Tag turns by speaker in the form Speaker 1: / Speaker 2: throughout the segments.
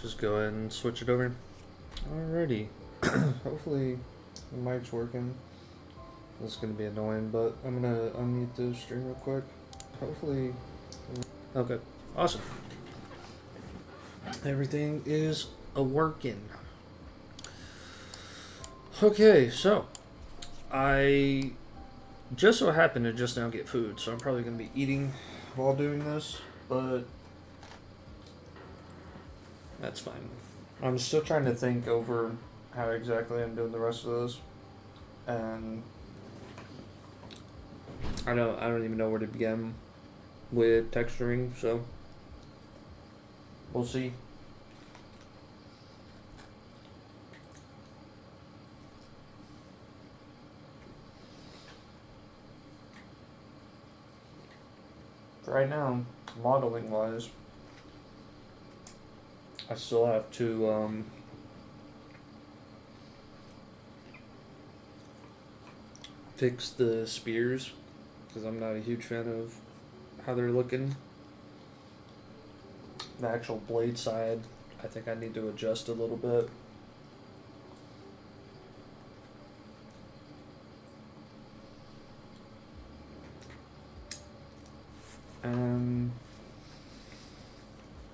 Speaker 1: just go ahead and switch it over. Alrighty. Hopefully the mic's working. This is going to be annoying, but I'm going to unmute the stream real quick. Hopefully... Okay, awesome. Everything is a-working. Okay, so I just so happened to just now get food, so I'm probably going to be eating while doing this, but that's fine. I'm still trying to think over how exactly I'm doing the rest of this, and I don't even know where to begin with texturing, so we'll see. Right now, modeling wise, I still have to fix the spears because I'm not a huge fan of how they're looking. The actual blade side, I think I need to adjust a little bit.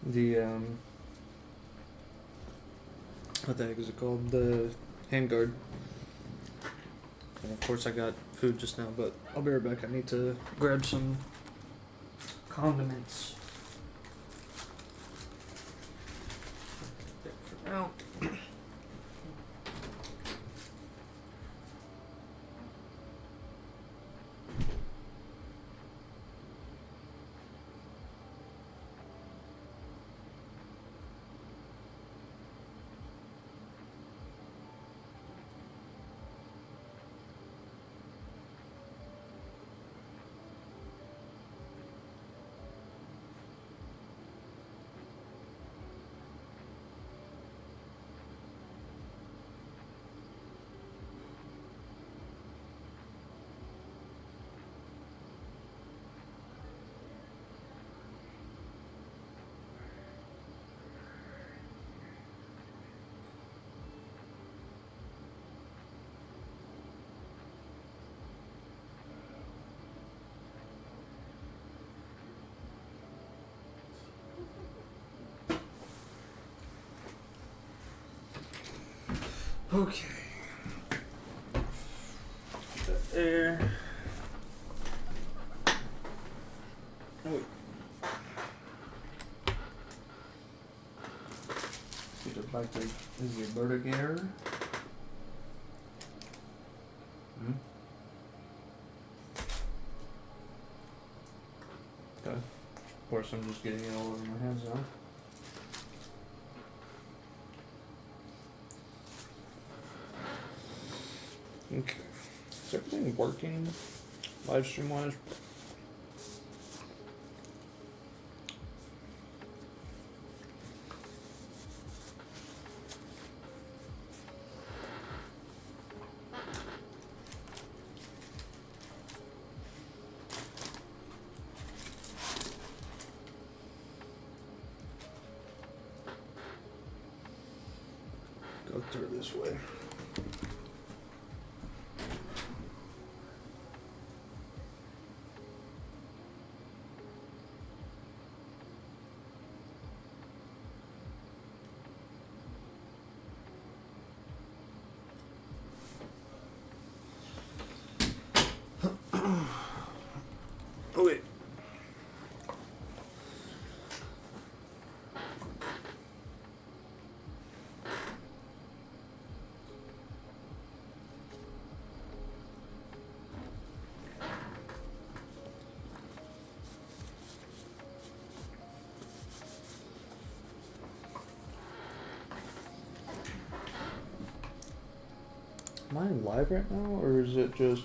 Speaker 1: The what the heck is it called? The handguard. And of course I got food just now, but I'll be right back. I need to grab some condiments. For now. Okay. Put that there. Oh. Get it back to is your Alberta gear. Okay. Of course, I'm just getting it all over my hands now. Okay. Is everything working live stream wise? Go through this way. Oh wait. Am I live right now, or is it just...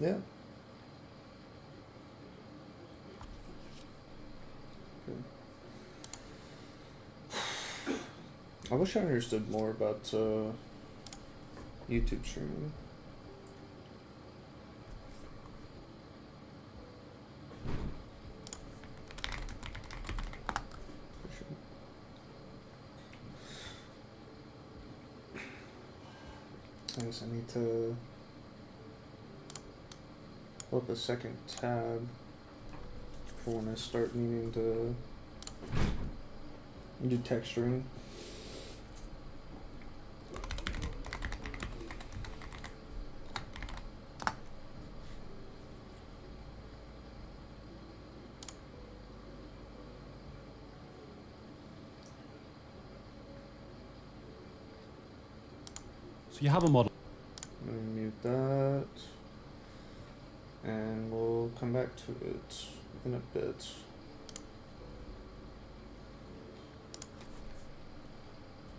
Speaker 1: Yeah. I wish I understood more about YouTube streaming. I guess I need to pull up a second tab for when I start needing to do texturing.
Speaker 2: So you have a model.
Speaker 1: I'm gonna mute that, and we'll come back to it in a bit.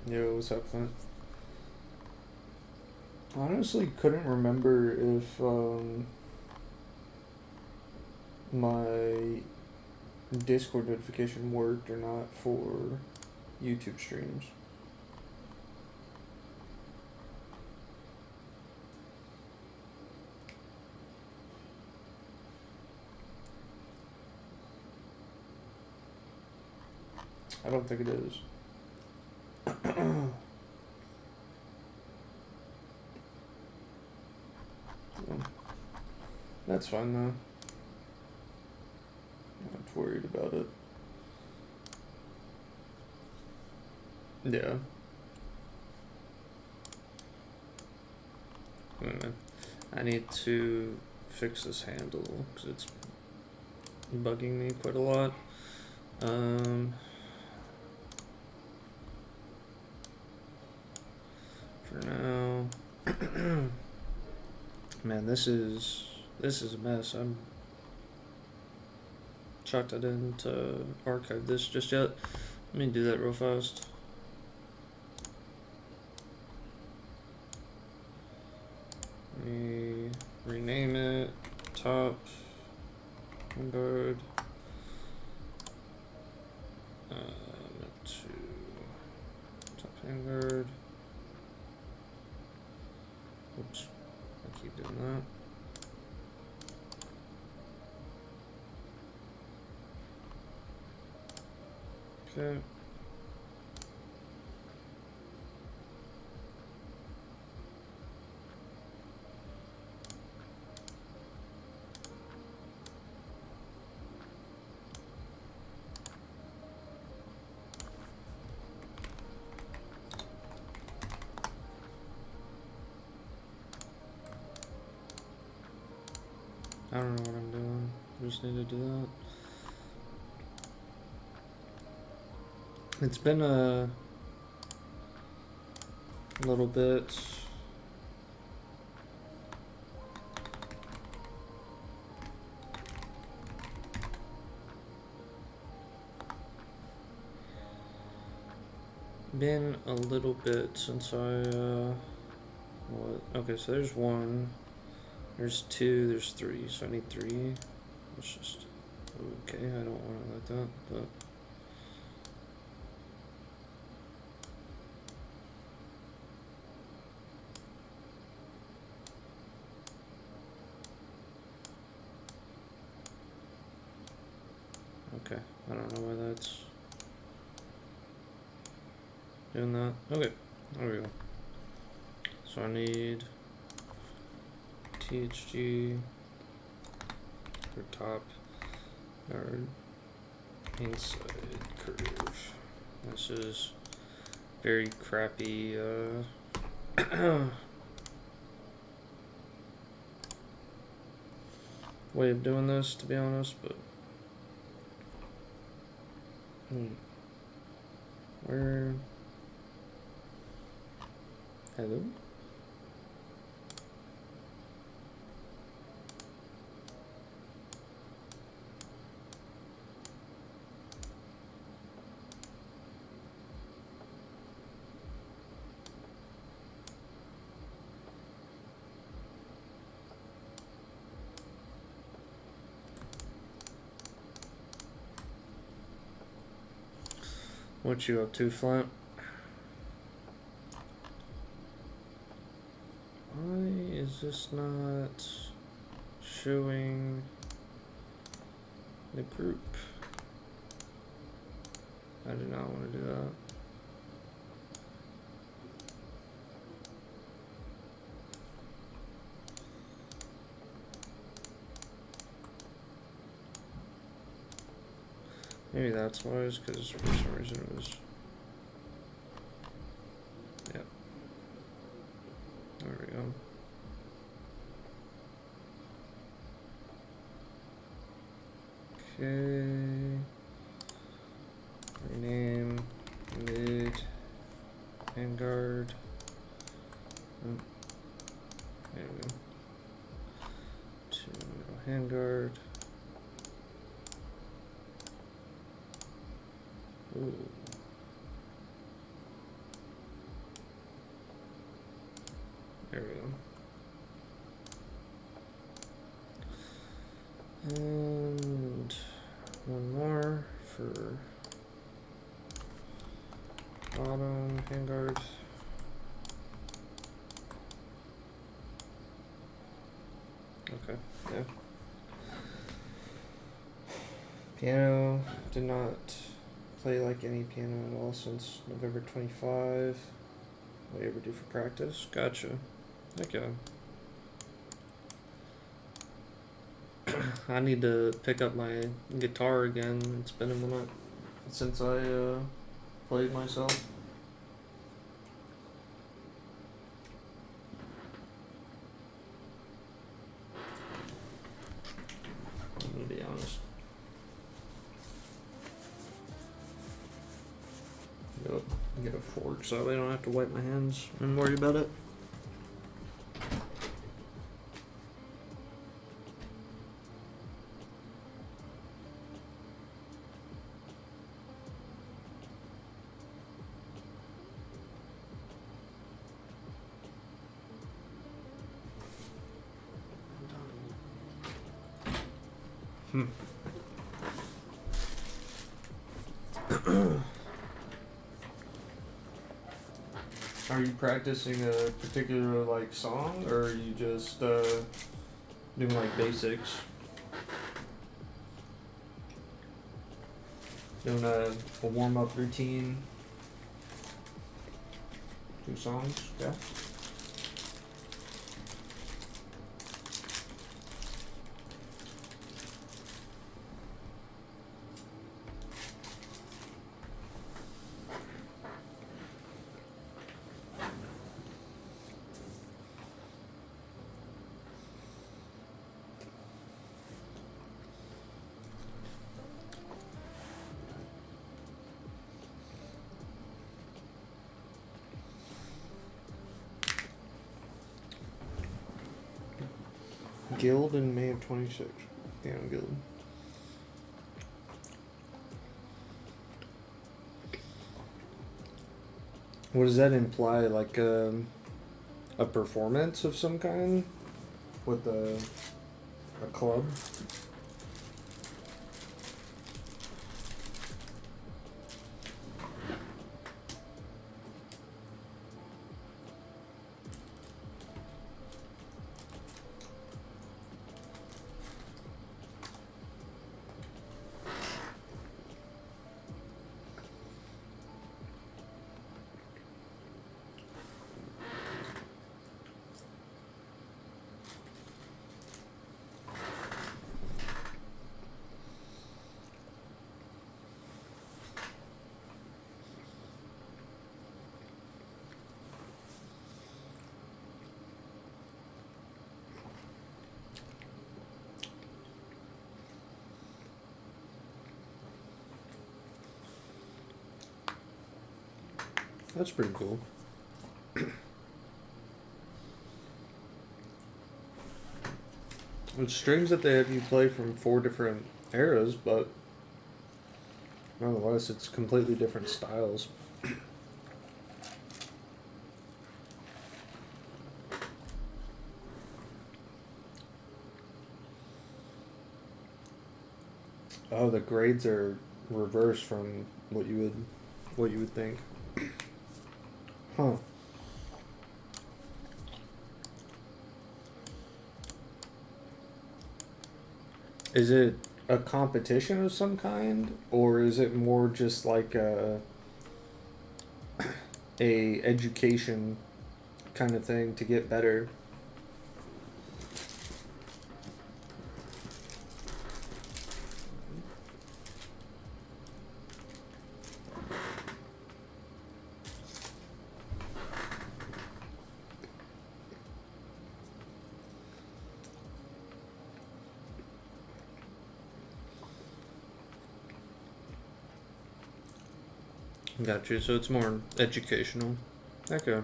Speaker 1: Yo, what's up, Clint? I honestly couldn't remember if my Discord notification worked or not for YouTube streams. I don't think it is. That's fine though. I'm not worried about it. Yeah. Wait a minute. I need to fix this handle because it's bugging me quite a lot. For now, man, this is a mess. I'm shocked I didn't archive this just yet. Let me do that real fast. Let me rename it top guard to top handguard. Oops, I keep doing that. Okay. I don't know what I'm doing. I just need to do that. It's been a little bit. Been a little bit since I what? Okay, so there's one. There's two, there's three, so I need three. It's just okay, I don't want it like that, but okay, I don't know why that's doing that. Okay, there we go. So I need THG for top guard inside curve. This is very crappy way of doing this, to be honest, but where hello? What you up to, Flint? Why is this not showing the group? I do not want to do that. Maybe that's why, because for some reason it was. Yep. There we go. Okay. Rename mid Vanguard. Oh, there we go. To middle handguard. Ooh. There we go. And one more for bottom handguard. Okay, yeah. Piano did not play like any piano at all since November 25. What do you ever do for practice? Gotcha. Heck yeah. I need to pick up my guitar again. It's been a minute since I played myself. I'm gonna be honest. Get a fork so I don't have to wipe my hands and worry about it. Are you practicing a particular like song, or are you just doing like basics? Doing a warm-up routine? 2 songs, yeah. Guild in May of 26. Damn, Guild. What does that imply? Like a performance of some kind with a club? That's pretty cool. It's strange that they have you play from 4 different eras, but nonetheless, it's completely different styles. Oh, the grades are reversed from what you would what you would think. Huh. Is it a competition of some kind, or is it more just like a education kind of thing to get better? Got you. So it's more educational. Okay. I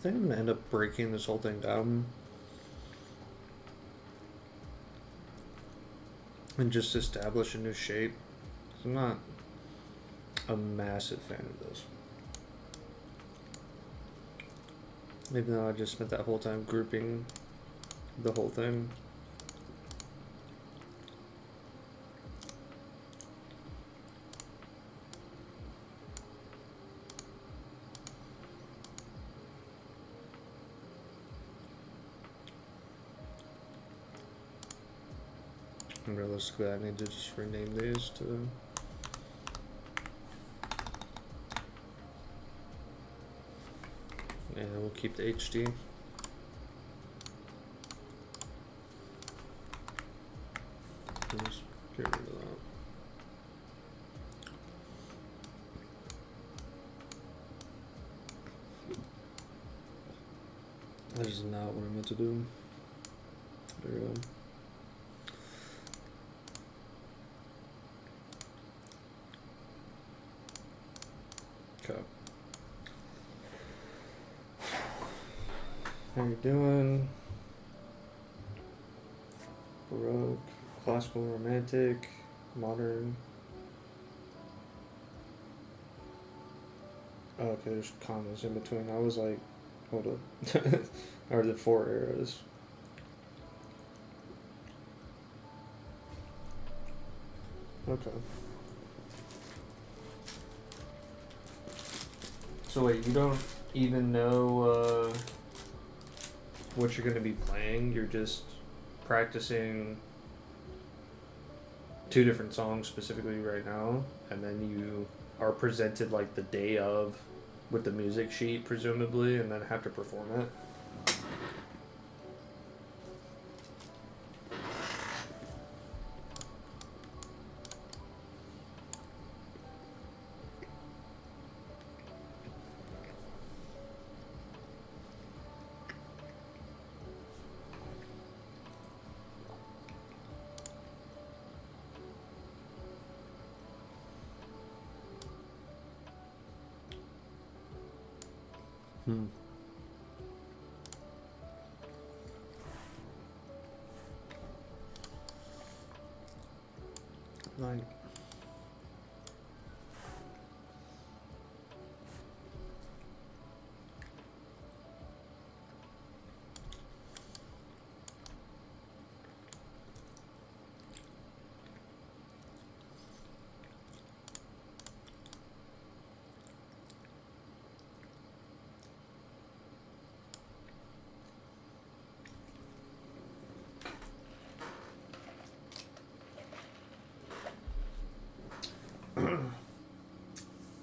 Speaker 1: think I'm gonna end up breaking this whole thing down and just establish a new shape. I'm not a massive fan of this. Even though I just spent that whole time grouping the whole thing. And realistically, I need to just rename these to... Yeah, we'll keep the HD. Just get rid of that. That is not what I meant to do. There we go. Okay. How you doing? Baroque, classical, romantic, modern. Oh, okay, there's commas in between. I was like, hold up. Are the 4 eras? Okay. So wait, you don't even know what you're going to be playing? You're just practicing 2 different songs specifically right now, and then you are presented like the day of with the music sheet presumably, and then have to perform it? Hmm. Like,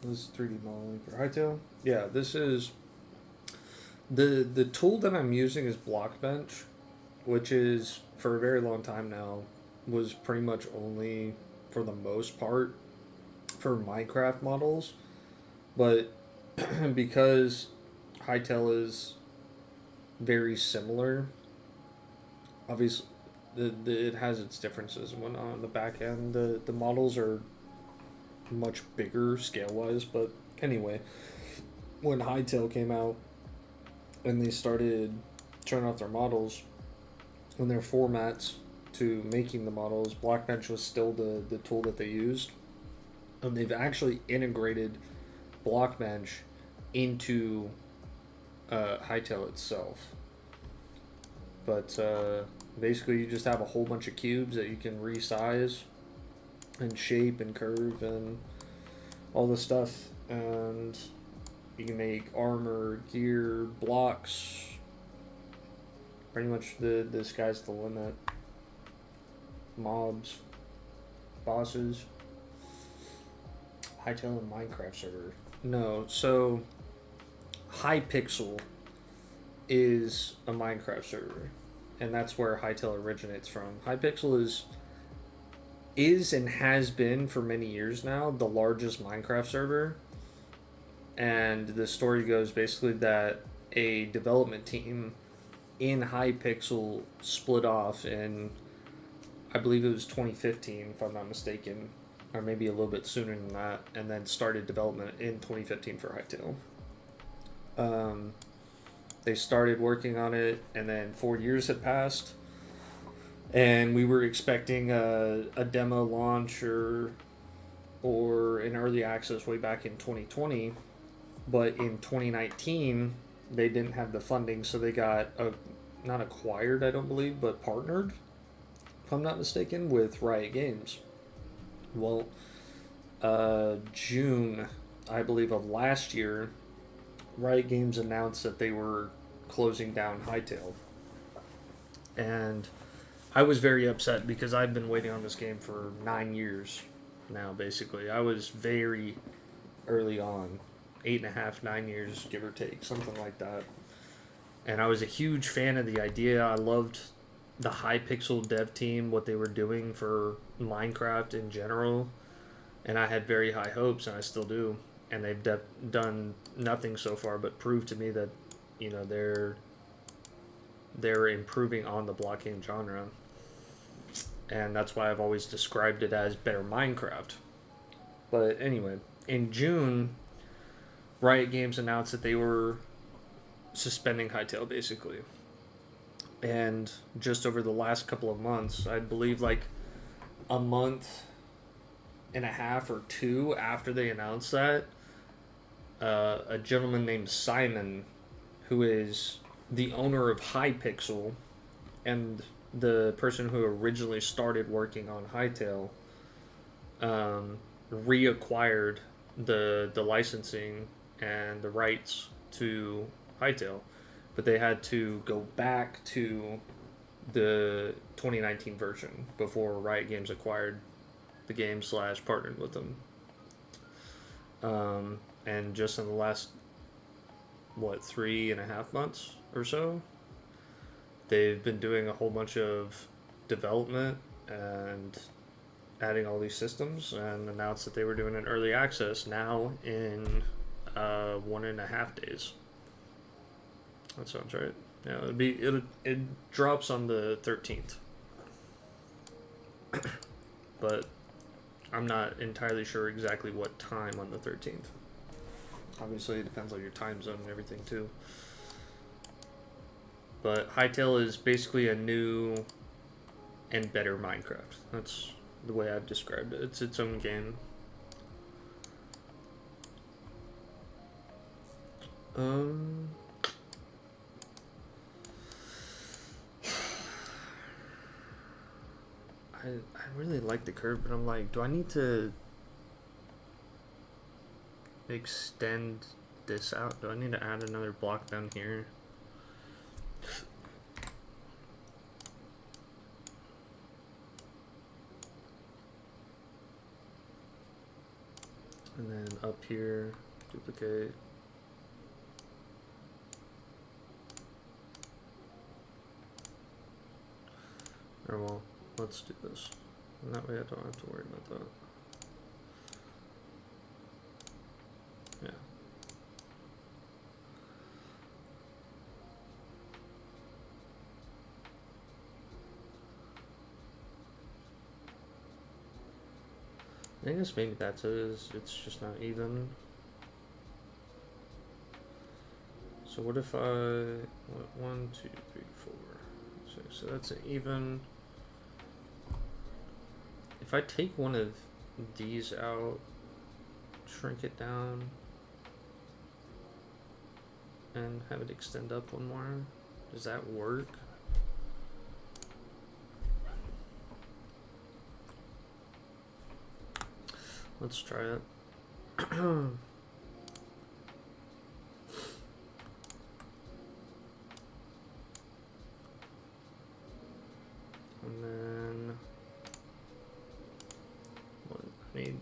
Speaker 1: this is 3D modeling for Hytale. Yeah, this is the tool that I'm using is Blockbench, which is for a very long time now was pretty much only for the most part for Minecraft models, but because Hytale is very similar, obviously it has its differences and whatnot on the back end. The models are much bigger scale wise, but anyway, when Hytale came out and they started showing off their models and their formats to making the models, Blockbench was still the tool that they used, and they've actually integrated Blockbench into Hytale itself. But basically, you just have a whole bunch of cubes that you can resize and shape and curve and all this stuff. And you can make armor, gear, blocks. Pretty much the sky's the limit. Mobs, bosses. Hytale and Minecraft server. No, so Hypixel is a Minecraft server, and that's where Hytale originates from. Hypixel is and has been for many years now the largest Minecraft server. And the story goes basically that a development team in Hypixel split off in, I believe it was 2015, if I'm not mistaken, or maybe a little bit sooner than that, and then started development in 2015 for Hytale. They started working on it, and then 4 years had passed, and we were expecting a demo launch or an early access way back in 2020, but in 2019 they didn't have the funding, so they got not acquired, I don't believe, but partnered, if I'm not mistaken, with Riot Games. Well, June, I believe, of last year, Riot Games announced that they were closing down Hytale. And I was very upset because I'd been waiting on this game for 9 years now, basically. I was very early on, 8.5, 9 years, give or take, something like that. And I was a huge fan of the idea. I loved the Hypixel dev team, what they were doing for Minecraft in general. And I had very high hopes, and I still do. And they've done nothing so far but prove to me that, you know, they're improving on the block game genre. And that's why I've always described it as better Minecraft. But anyway, in June, Riot Games announced that they were suspending Hytale, basically. And just over the last couple of months, I believe like a month and a half or two after they announced that, a gentleman named Simon, who is the owner of Hypixel and the person who originally started working on Hytale, reacquired the licensing and the rights to Hytale, but they had to go back to the 2019 version before Riot Games acquired the game / partnered with them. And just in the last 3.5 months or so, they've been doing a whole bunch of development and adding all these systems, and announced that they were doing an early access now in 1.5 days. That sounds right. Yeah, it drops on the 13th, but I'm not entirely sure exactly what time on the 13th. Obviously, it depends on your time zone and everything too. But Hytale is basically a new and better Minecraft. That's the way I've described it. It's its own game. I really like the curve, but I'm like, do I need to extend this out? Do I need to add another block down here? And then up here, duplicate. Or well, let's do this. And that way I don't have to worry about that. Yeah. I guess maybe that's it. It's just not even. So what if I 1, 2, 3, 4, 6? So that's an even. If I take one of these out, shrink it down, and have it extend up one more, does that work? let's try it. And then I need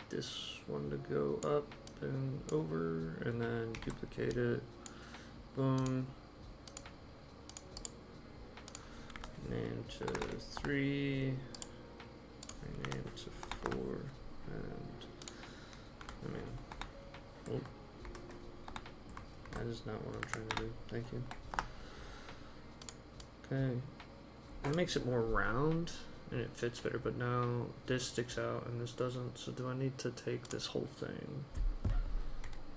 Speaker 1: this one to go up and over, and then duplicate it. Boom. Name to 3. Rename to 4. And I mean, oh, that is not what I'm trying to do. Thank you. Okay. That makes it more round and it fits better, but now this sticks out and this doesn't. So do I need to take this whole thing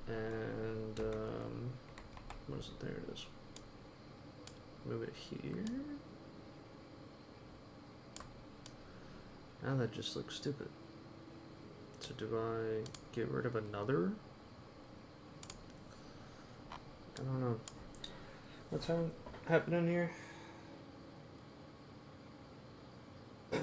Speaker 1: and what is it? There it is. Move it here. Now that just looks stupid. So do I get rid of another? I don't know. What's happening here? A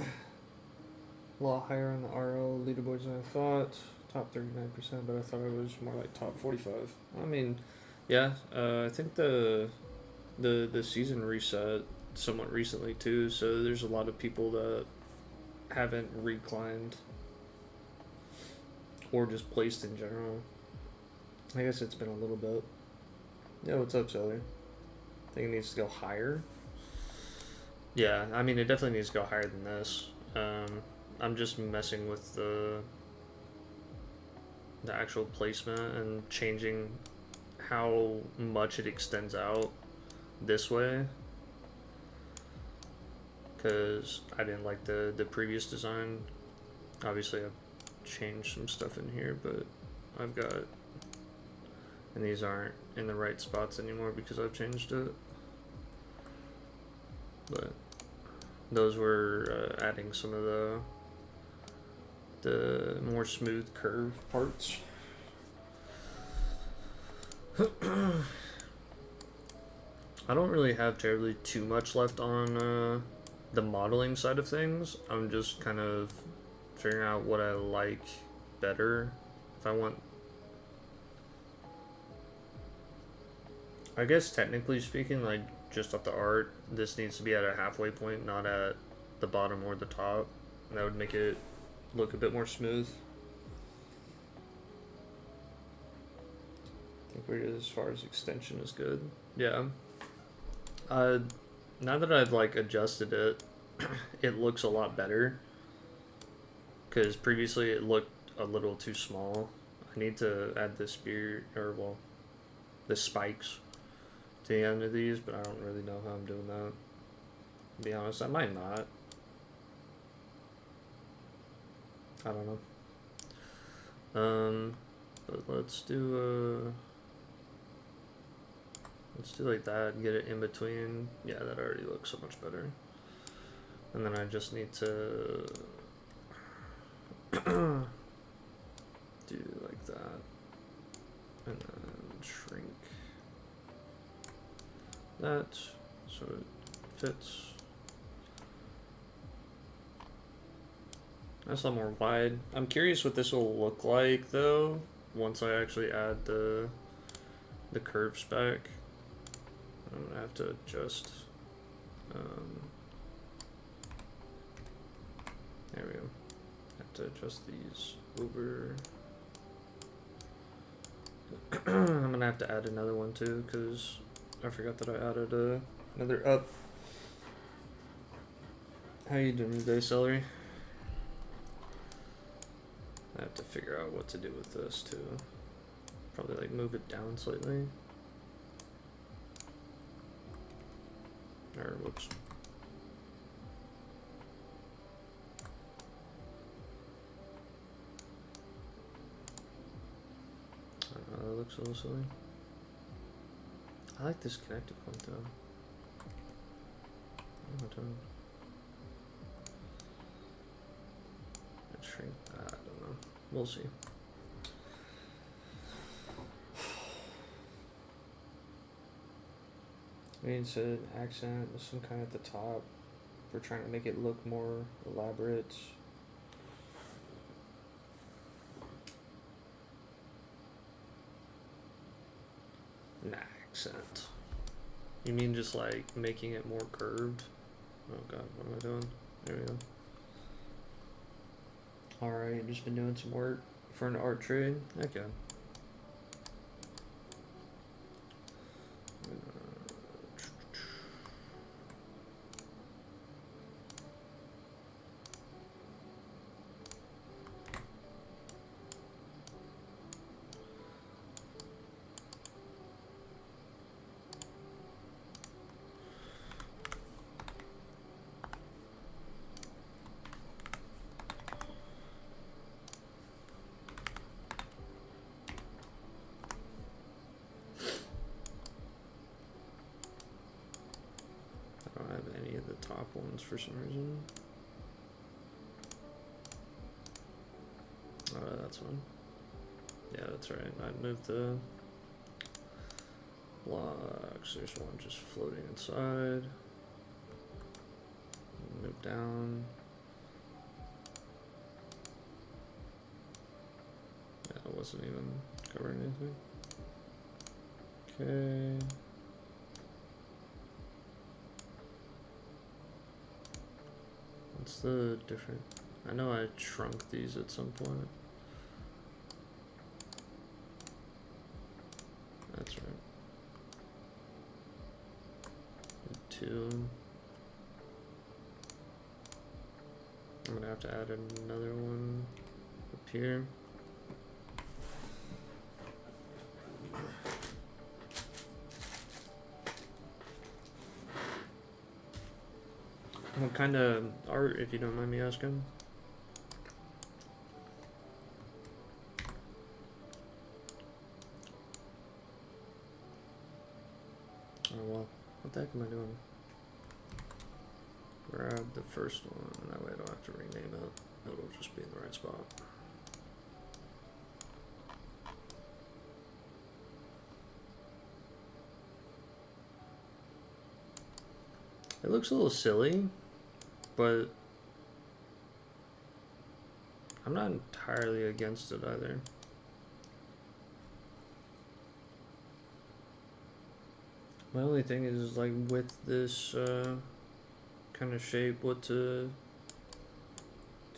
Speaker 1: lot higher on the RL leaderboards than I thought. Top 39%, but I thought it was more like top 45. I mean, yeah, I think the season reset somewhat recently too, so there's a lot of people that haven't reclimbed or just placed in general. I guess it's been a little bit. Yeah, what's up, Sally? Think it needs to go higher? Yeah, I mean, it definitely needs to go higher than this. I'm just messing with the actual placement and changing how much it extends out this way, because I didn't like the previous design. Obviously I've changed some stuff in here, but I've got, and these aren't in the right spots anymore because I've changed it, but those were adding some of the more smooth curve parts. I don't really have terribly too much left on the modeling side of things. I'm just kind of figuring out what I like better. If I want, I guess technically speaking, like just off the art, this needs to be at a halfway point, not at the bottom or the top. And that would make it look a bit more smooth. I think we're as far as extension is good. Yeah. Now that I've like adjusted it, it looks a lot better. Because previously it looked a little too small. I need to add the spear, or well, the spikes to the end of these, but I don't really know how I'm doing that. To be honest, I might not. I don't know. But let's do like that and get it in between. Yeah, that already looks so much better. And then I just need to do like that, and then shrink that so it fits. That's a lot more wide. I'm curious what this will look like though once I actually add the curves back. I'm gonna have to adjust. There we go. Have to adjust these over. I'm gonna have to add another one too because I forgot that I added another up. How you doing today, Celery? I have to figure out what to do with this too. Probably like move it down slightly. Or whoops. I don't know, that looks a little silly. I like this connected point though. Shrink that, I don't know. We'll see. We need an accent, some kind at the top. We're trying to make it look more elaborate. accent. You mean just like making it more curved? Oh god, what am I doing? There we go. Alright, just been doing some work for an art trade. Okay. Top ones for some reason. Oh, that's one. Yeah, that's right. I moved the blocks. There's one just floating inside. Move down. Yeah, it wasn't even covering anything. Okay. What's the different? I know I shrunk these at some point. That's right. 2. I'm gonna have to add another one up here. What kind of art, if you don't mind me asking? Oh well, what the heck am I doing? Grab the first one, and that way I don't have to rename it. It'll just be in the right spot. It looks a little silly, but I'm not entirely against it either. My only thing is like with this kind of shape, what to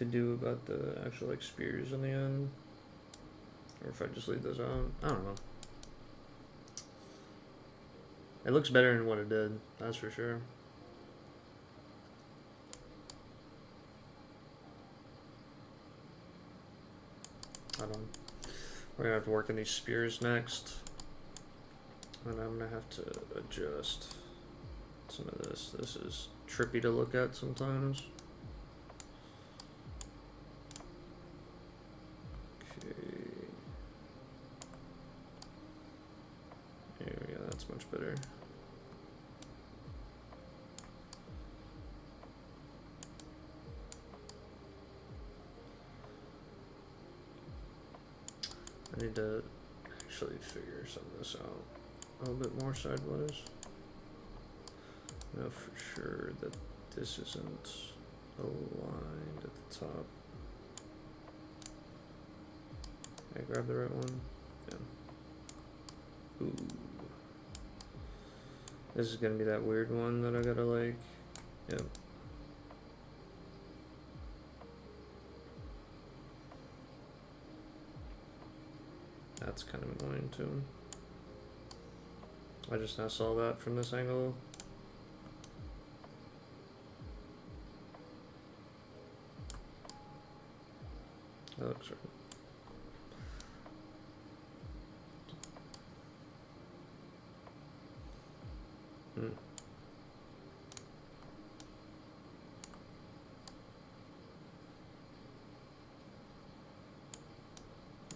Speaker 1: do about the actual like spears in the end, or if I just leave those out. I don't know. It looks better than what it did, that's for sure. We're gonna have to work on these spears next, and I'm gonna have to adjust some of this. This is trippy to look at sometimes. Okay, there we go. That's much better. I need to actually figure some of this out a little bit more sideways. Know for sure that this isn't aligned at the top. Can I grab the right one? Yeah. Ooh. This is gonna be that weird one that I gotta like, yep. That's kind of annoying too. I just now saw that from this angle. That looks right.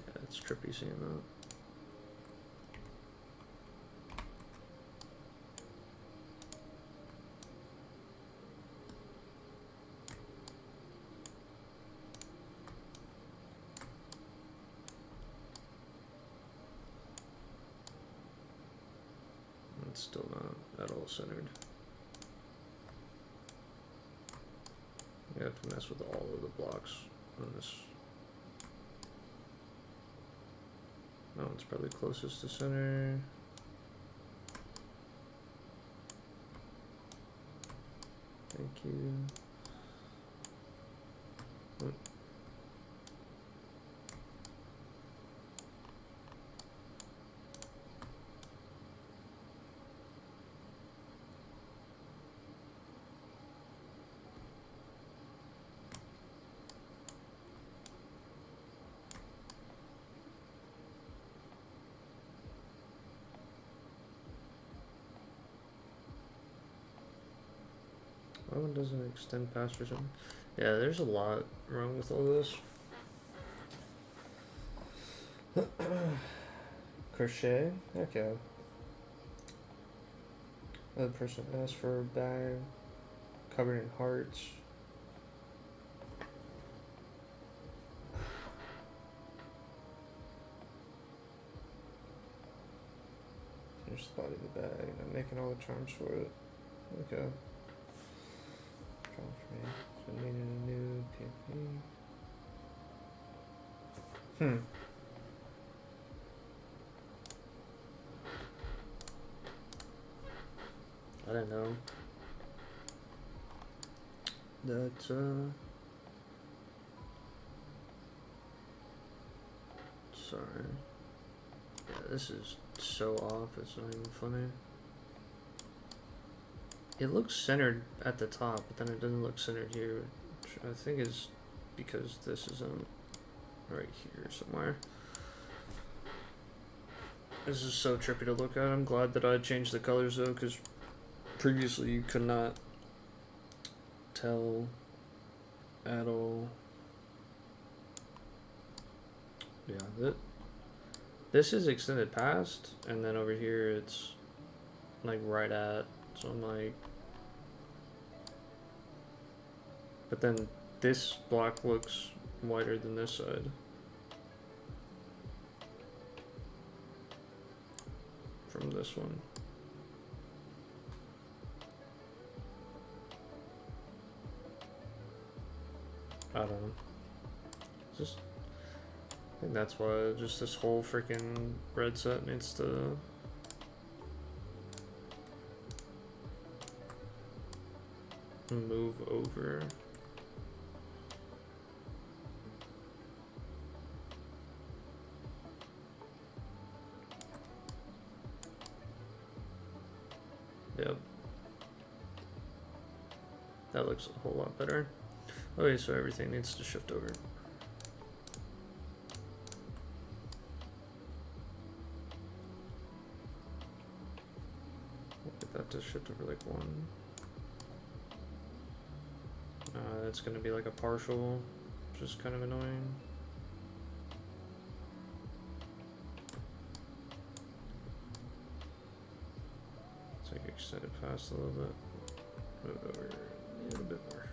Speaker 1: Yeah, it's trippy seeing that. It's still not at all centered. You have to mess with all of the blocks on this. That one's probably closest to center. Thank you. What? Why one doesn't extend past or something? Yeah, there's a lot wrong with all this. Crochet? Okay. Another person asked for a bag covered in hearts. Just the body of the bag. I'm making all the charms for it. Okay. Charm for me. So I needed a new PMP. I don't know. That's sorry. Yeah, this is so off, it's not even funny. It looks centered at the top, but then it doesn't look centered here, which I think is because this isn't right here somewhere. This is so trippy to look at. I'm glad that I changed the colors though, because previously you could not tell at all. Yeah, this is extended past, and then over here it's like right at, so I'm like, but then this block looks wider than this side. From this one. I don't know. Just, I think that's why just this whole freaking red set needs to move over. Yep. That looks a whole lot better. Okay, so everything needs to shift over. Get that to shift over like one. It's gonna be like a partial, which is kind of annoying. It's like extended past a little bit. Move over a little bit more.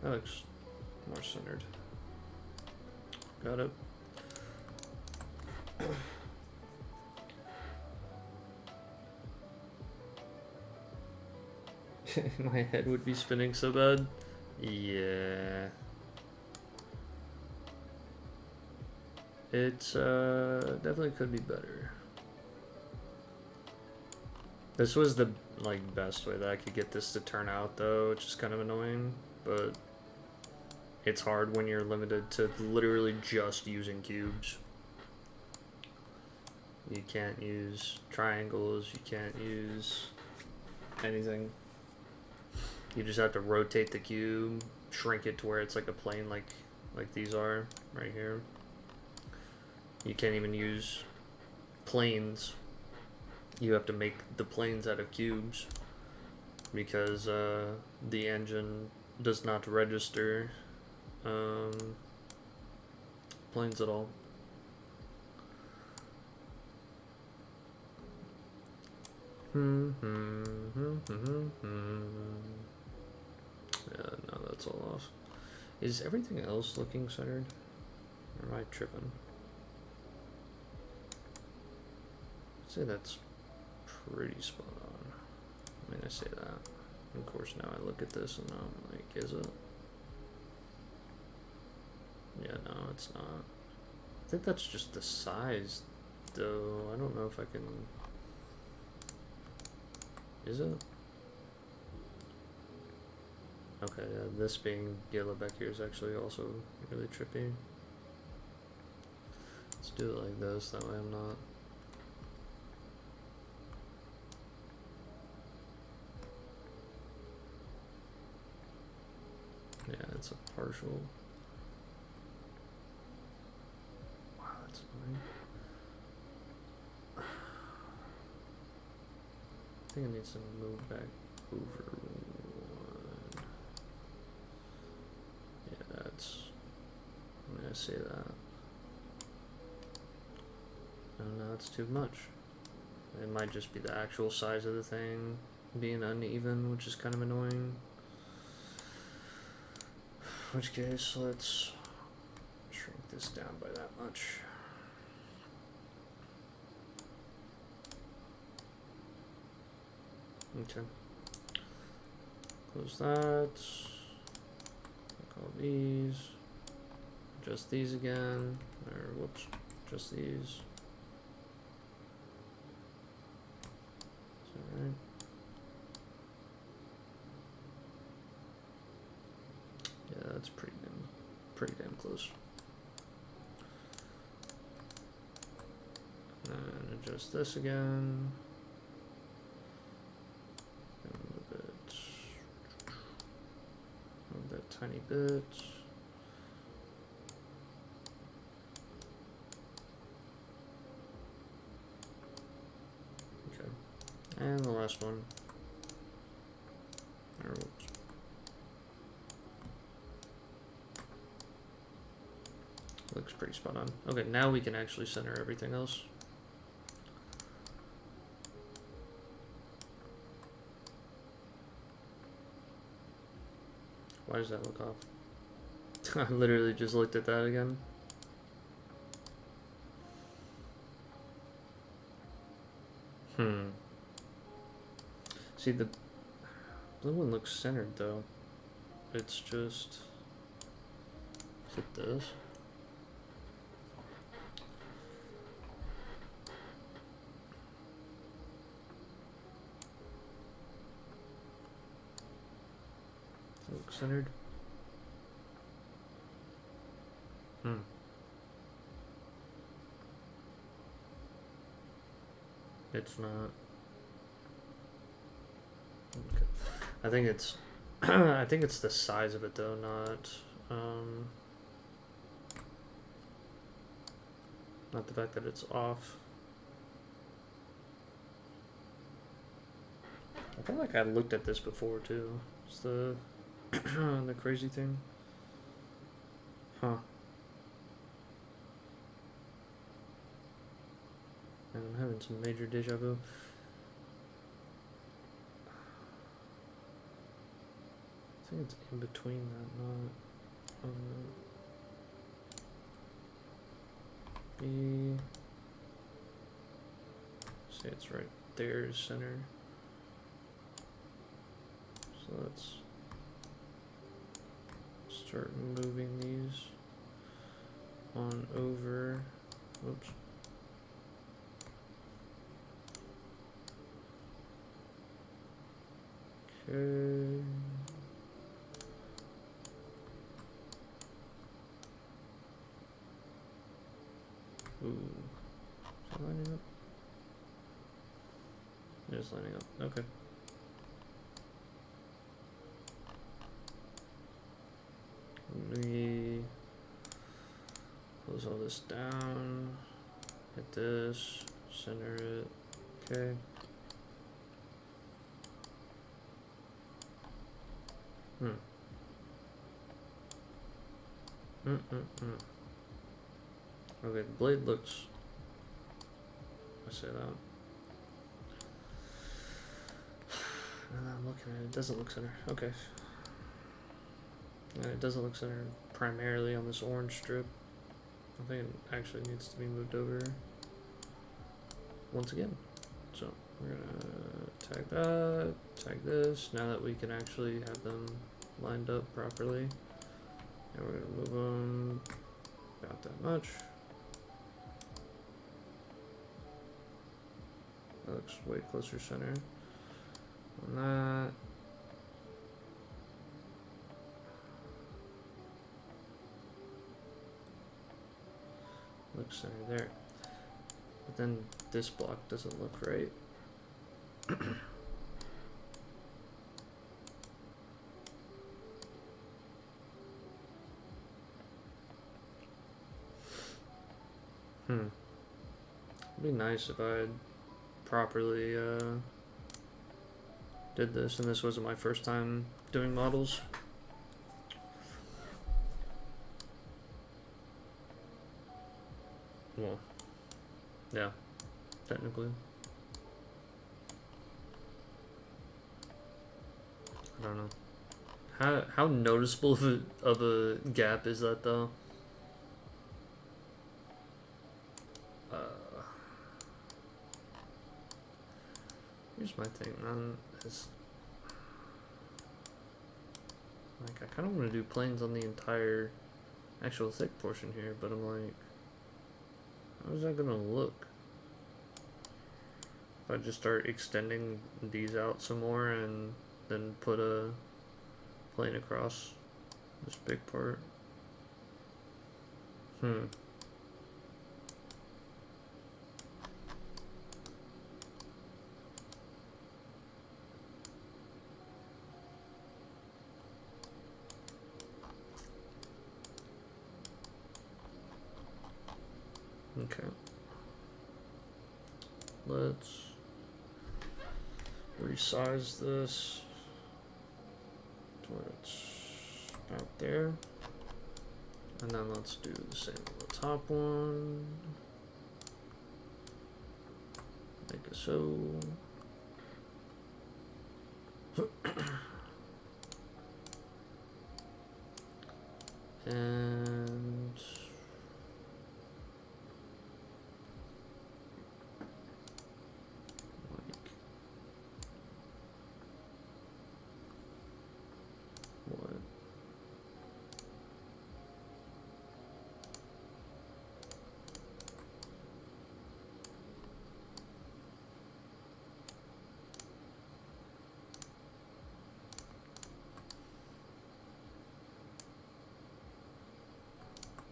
Speaker 1: That looks more centered. Got it. My head would be spinning so bad. Yeah. It's definitely could be better. This was the like best way that I could get this to turn out though, which is kind of annoying, but it's hard when you're limited to literally just using cubes. You can't use triangles, you can't use anything. You just have to rotate the cube, shrink it to where it's like a plane like these are right here. You can't even use planes. You have to make the planes out of cubes because the engine does not register planes at all. Yeah, no, that's all off. Is everything else looking centered? Or am I tripping? I'd say that's pretty spot on. I mean, I say that. Of course, now I look at this and I'm like, is it? Yeah, no, it's not. I think that's just the size, though. I don't know if I can... Is it? Okay, this being yellow back here is actually also really trippy. Let's do it like this, that way I'm not. Yeah, it's a partial. Wow, that's annoying. I think it needs to move back over one. Yeah, that's. I'm gonna say that. Oh no, it's too much. It might just be the actual size of the thing being uneven, which is kind of annoying. In which case, let's shrink this down by that much. Okay. Close that. Call these. Adjust these again. Or whoops. Adjust these. Alright. Yeah, that's pretty damn close. And adjust this again. And move that tiny bit. Okay. And the last one. Or whoops. Looks pretty spot on. Okay, now we can actually center everything else. Why does that look off? I literally just looked at that again. See, the blue one looks centered though. It's just... Is it this? Looks centered. It's not. Okay. I think it's I think it's the size of it though, not the fact that it's off. I feel like I looked at this before too. It's the the crazy thing. Huh. And I'm having some major deja vu. I think it's in between that, not on the... Say it's right there, center. So let's start moving these on over. Oops. Okay. Ooh. Is it lining up? It is lining up. Okay. Let me close all this down. Hit this. Center it. Okay. Okay, the blade looks... I say that. And I'm looking at it, it doesn't look centered. Okay. And it doesn't look centered primarily on this orange strip. I think it actually needs to be moved over once again. So we're gonna tag that, tag this, now that we can actually have them lined up properly. And we're gonna move them about that much. That looks way closer center on that. looks center there. But then this block doesn't look right. It'd be nice if I had properly did this, and this wasn't my first time doing models. Well, yeah, technically. I don't know. How noticeable of a gap is that though? Here's my thing, man. Is like I kind of want to do planes on the entire actual thick portion here, but I'm like, how's that gonna look? If I just start extending these out some more and then put a plane across this big part. Okay. Let's resize this to where it's about there. And then let's do the same on the top one. Make it so. And what?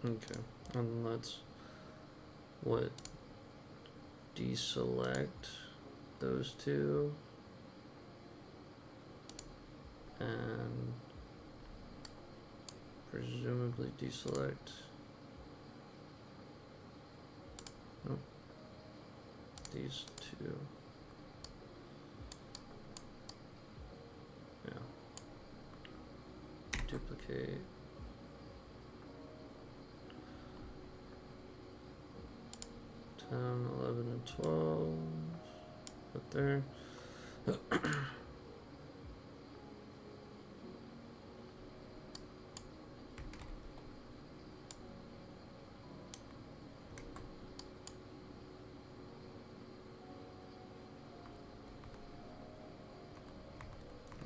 Speaker 1: Okay, and let's deselect those two and presumably deselect these two. Yeah. Duplicate. And 11 and 12, put there.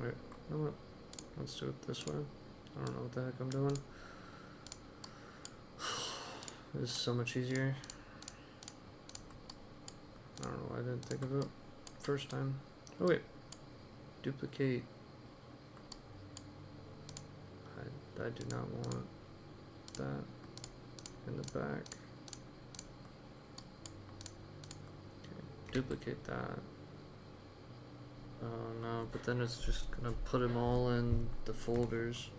Speaker 1: Alright, you know what? Let's do it this way. I don't know what the heck I'm doing. This is so much easier. I don't know why I didn't think of it first time. Oh wait, duplicate. I do not want that in the back. Okay, duplicate that. Oh no, but then it's just gonna put them all in the folders.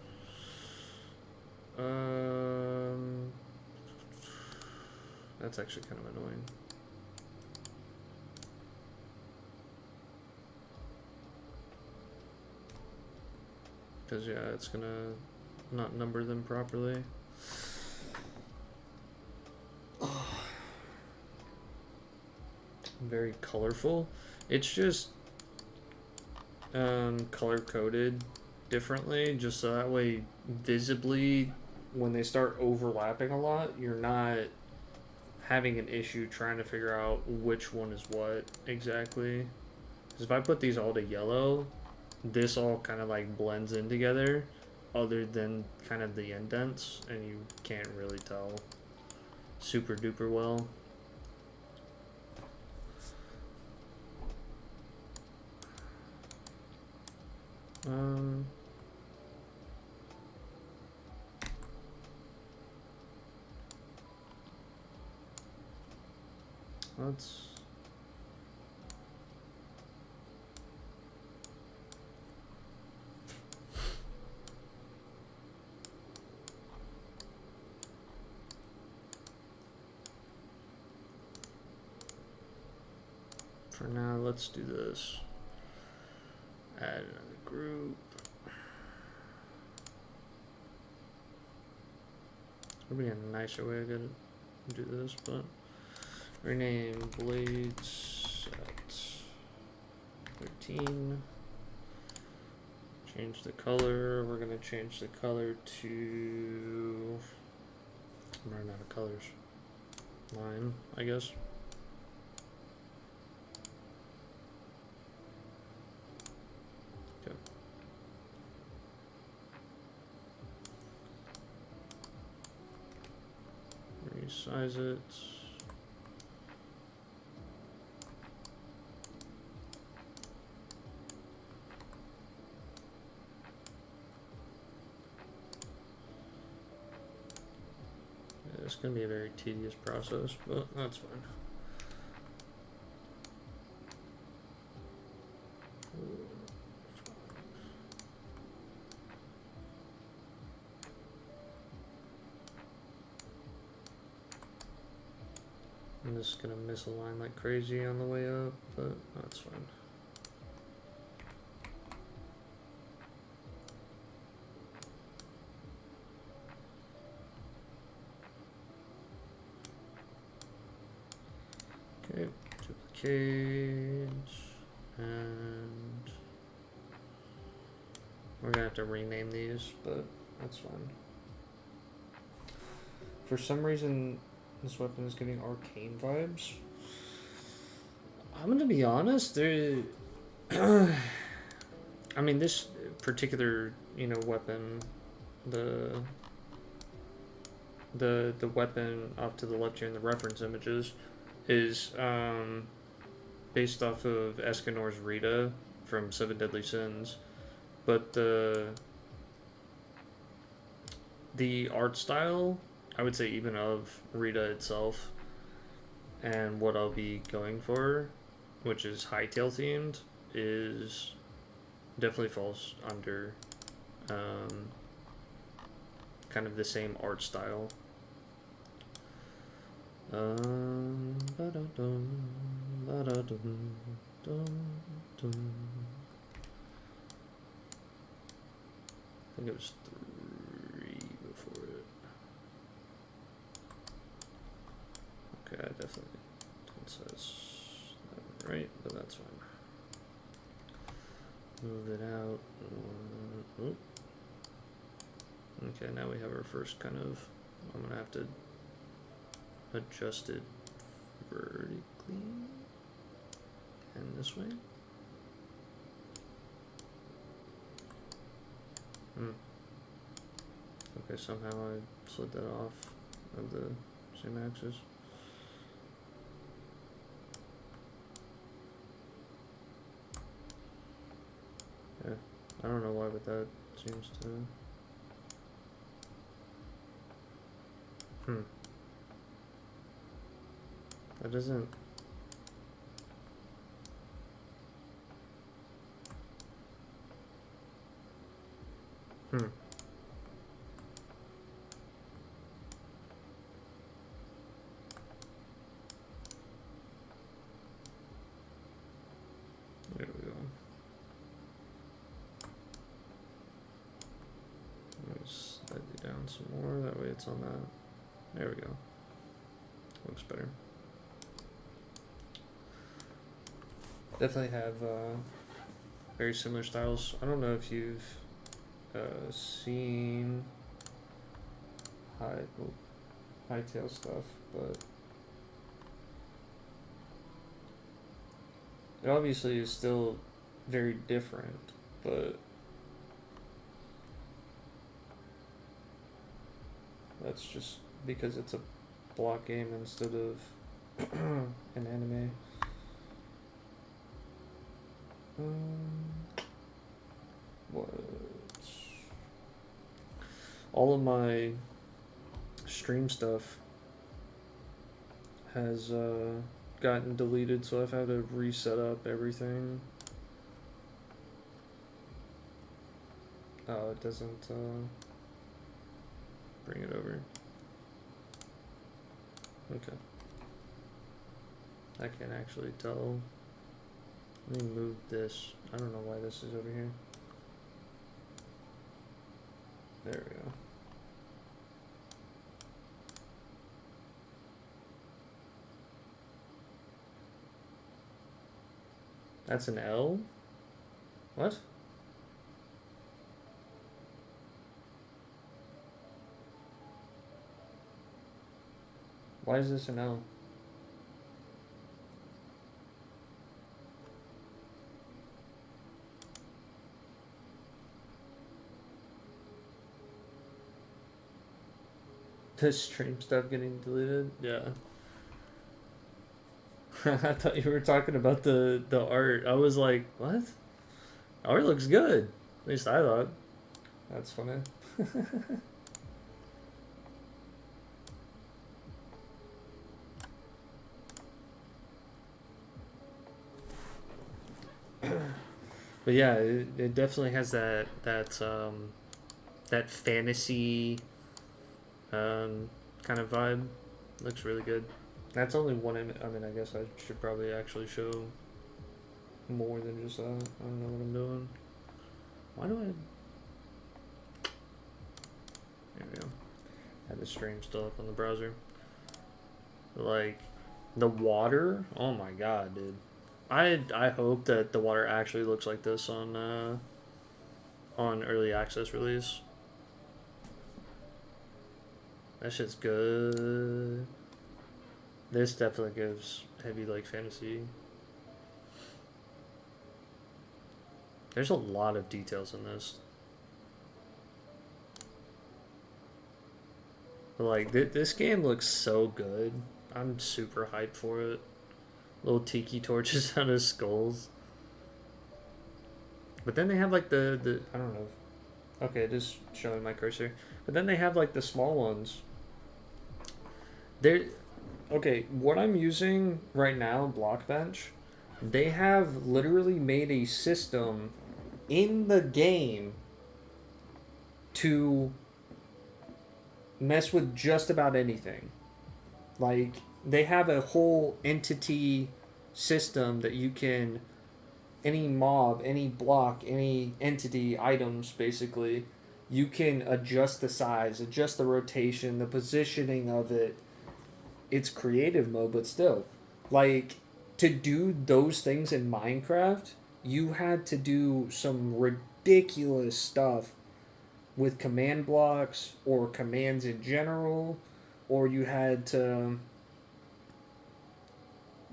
Speaker 1: That's actually kind of annoying. Because, yeah, it's gonna not number them properly. Very colorful. It's just color coded differently, just so that way visibly when they start overlapping a lot, you're not having an issue trying to figure out which one is what exactly. Because if I put these all to yellow, this all kind of like blends in together other than kind of the indents, and you can't really tell super duper well. let's... For now, let's do this. Add another group. Would be a nicer way to do this, but rename blades at 13. Change the color. We're gonna change the color to... I'm running out of colors. Lime, I guess. Resize it. Yeah, it's going to be a very tedious process, but that's fine. I'm just gonna misalign like crazy on the way up, but that's fine. Okay, duplicate, and we're gonna have to rename these, but that's fine. For some reason, this weapon is giving arcane vibes. I'm gonna be honest, there. I mean, this particular, weapon, the weapon off to the left here in the reference images, is based off of Escanor's Rita from Seven Deadly Sins, but the art style, I would say, even of Rita itself, and what I'll be going for, which is Hytale themed, is definitely falls under kind of the same art style. I think it was 3 before it. Okay, I definitely didn't says that right, but that's fine. Move it out. Okay, now we have our first kind of... I'm gonna have to adjust it vertically and this way. Okay, somehow I slid that off of the same axis. Yeah, I don't know why, but that seems to... That doesn't... There we go. Let me slide it down some more, that way it's on that. There we go. Looks better. Definitely have very similar styles. I don't know if you've seen Hytale stuff, but it obviously is still very different, but that's just because it's a block game instead of an anime. What? All of my stream stuff has gotten deleted, so I've had to reset up everything. Oh, it doesn't bring it over. Okay. I can't actually tell. Let me move this. I don't know why this is over here. There we go. That's an L? What? Why is this an L? The stream stuff getting deleted? Yeah. I thought you were talking about the art. I was like, what? Art looks good. At least I thought. That's funny. But yeah, it definitely has that fantasy kind of vibe. Looks really good. That's only one image. I mean, I guess I should probably actually show more than just that. I don't know what I'm doing. Why do I... There we go. I have the stream still up on the browser. Like, the water? Oh my god, dude. I hope that the water actually looks like this on early access release. That shit's good. This definitely gives heavy like fantasy. There's a lot of details in this. But like this game looks so good. I'm super hyped for it. Little tiki torches out of skulls. But then they have like the I don't know. Okay, just showing my cursor. But then they have like the small ones. They're okay, what I'm using right now, Blockbench, they have literally made a system in the game to mess with just about anything. Like, they have a whole entity system that you can, any mob, any block, any entity, items, basically, you can adjust the size, adjust the rotation, the positioning of it. It's creative mode, but still. Like, to do those things in Minecraft, you had to do some ridiculous stuff with command blocks or commands in general, or you had to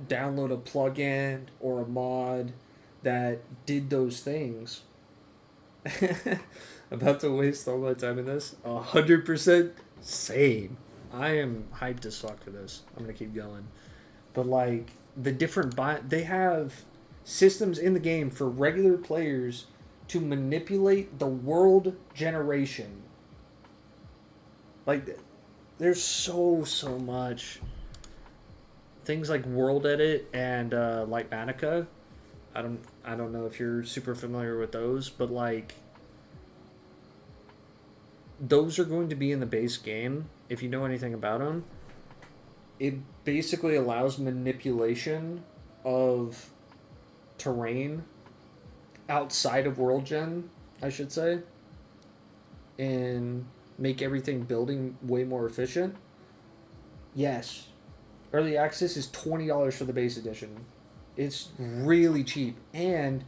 Speaker 1: download a plugin or a mod that did those things. About to waste all my time in this? 100% same. I am hyped as fuck for this. I'm gonna keep going. But like the different they have systems in the game for regular players to manipulate the world generation. Like there's so much. Things like World Edit and Lightmatica. I don't know if you're super familiar with those, but like those are going to be in the base game if you know anything about them. It basically allows manipulation of terrain outside of world gen, I should say, and make everything building way more efficient. Yes. Early access is $20 for the base edition. It's really cheap. And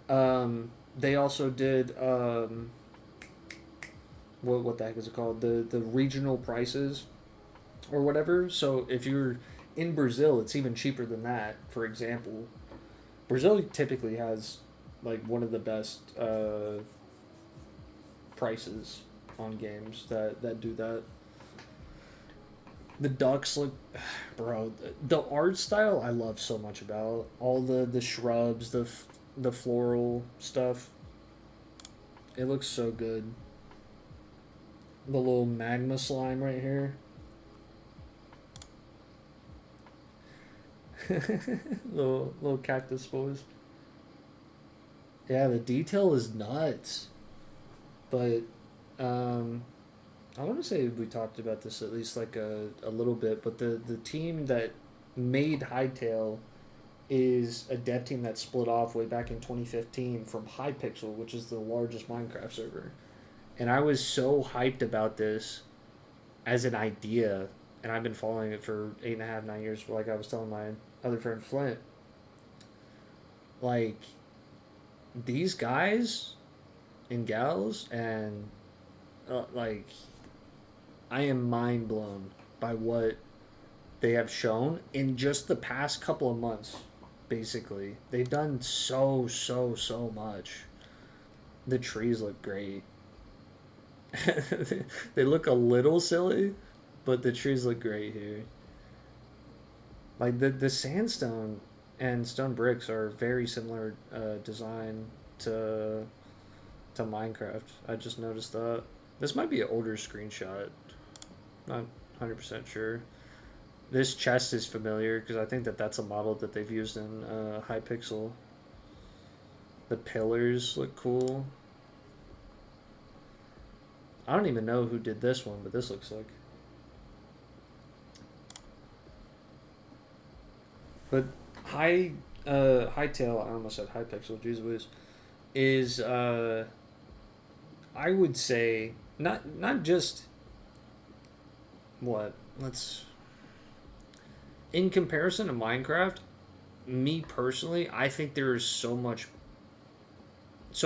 Speaker 1: they also did what the heck is it called? The regional prices or whatever. So if you're in Brazil, it's even cheaper than that. For example, Brazil typically has like one of the best prices on games that do that. The ducks look, bro. The art style I love so much about all the shrubs, the floral stuff. It looks so good. The little magma slime right here. Little cactus boys. Yeah, the detail is nuts. But um, I want to say we talked about this at least like a little bit. But the team that made Hytale is a dev team that split off way back in 2015 from Hypixel, which is the largest Minecraft server. And I was so hyped about this as an idea, and I've been following it for 8.5, 9 years. Like I was telling my other friend Flint, like these guys and gals, and like I am mind blown by what they have shown in just the past couple of months. Basically, they've done so much. The trees look great. They look a little silly, but the trees look great here. Like the sandstone and stone bricks are very similar design to to Minecraft. I just noticed that. This might be an older screenshot. Not 100% sure. This chest is familiar because I think that's a model that they've used in Hypixel. The pillars look cool. I don't even know who did this one, but this looks like. But Hytale, I almost said Hypixel, Jesus, is I would say not just what let's in comparison to Minecraft. Me personally, I think there is so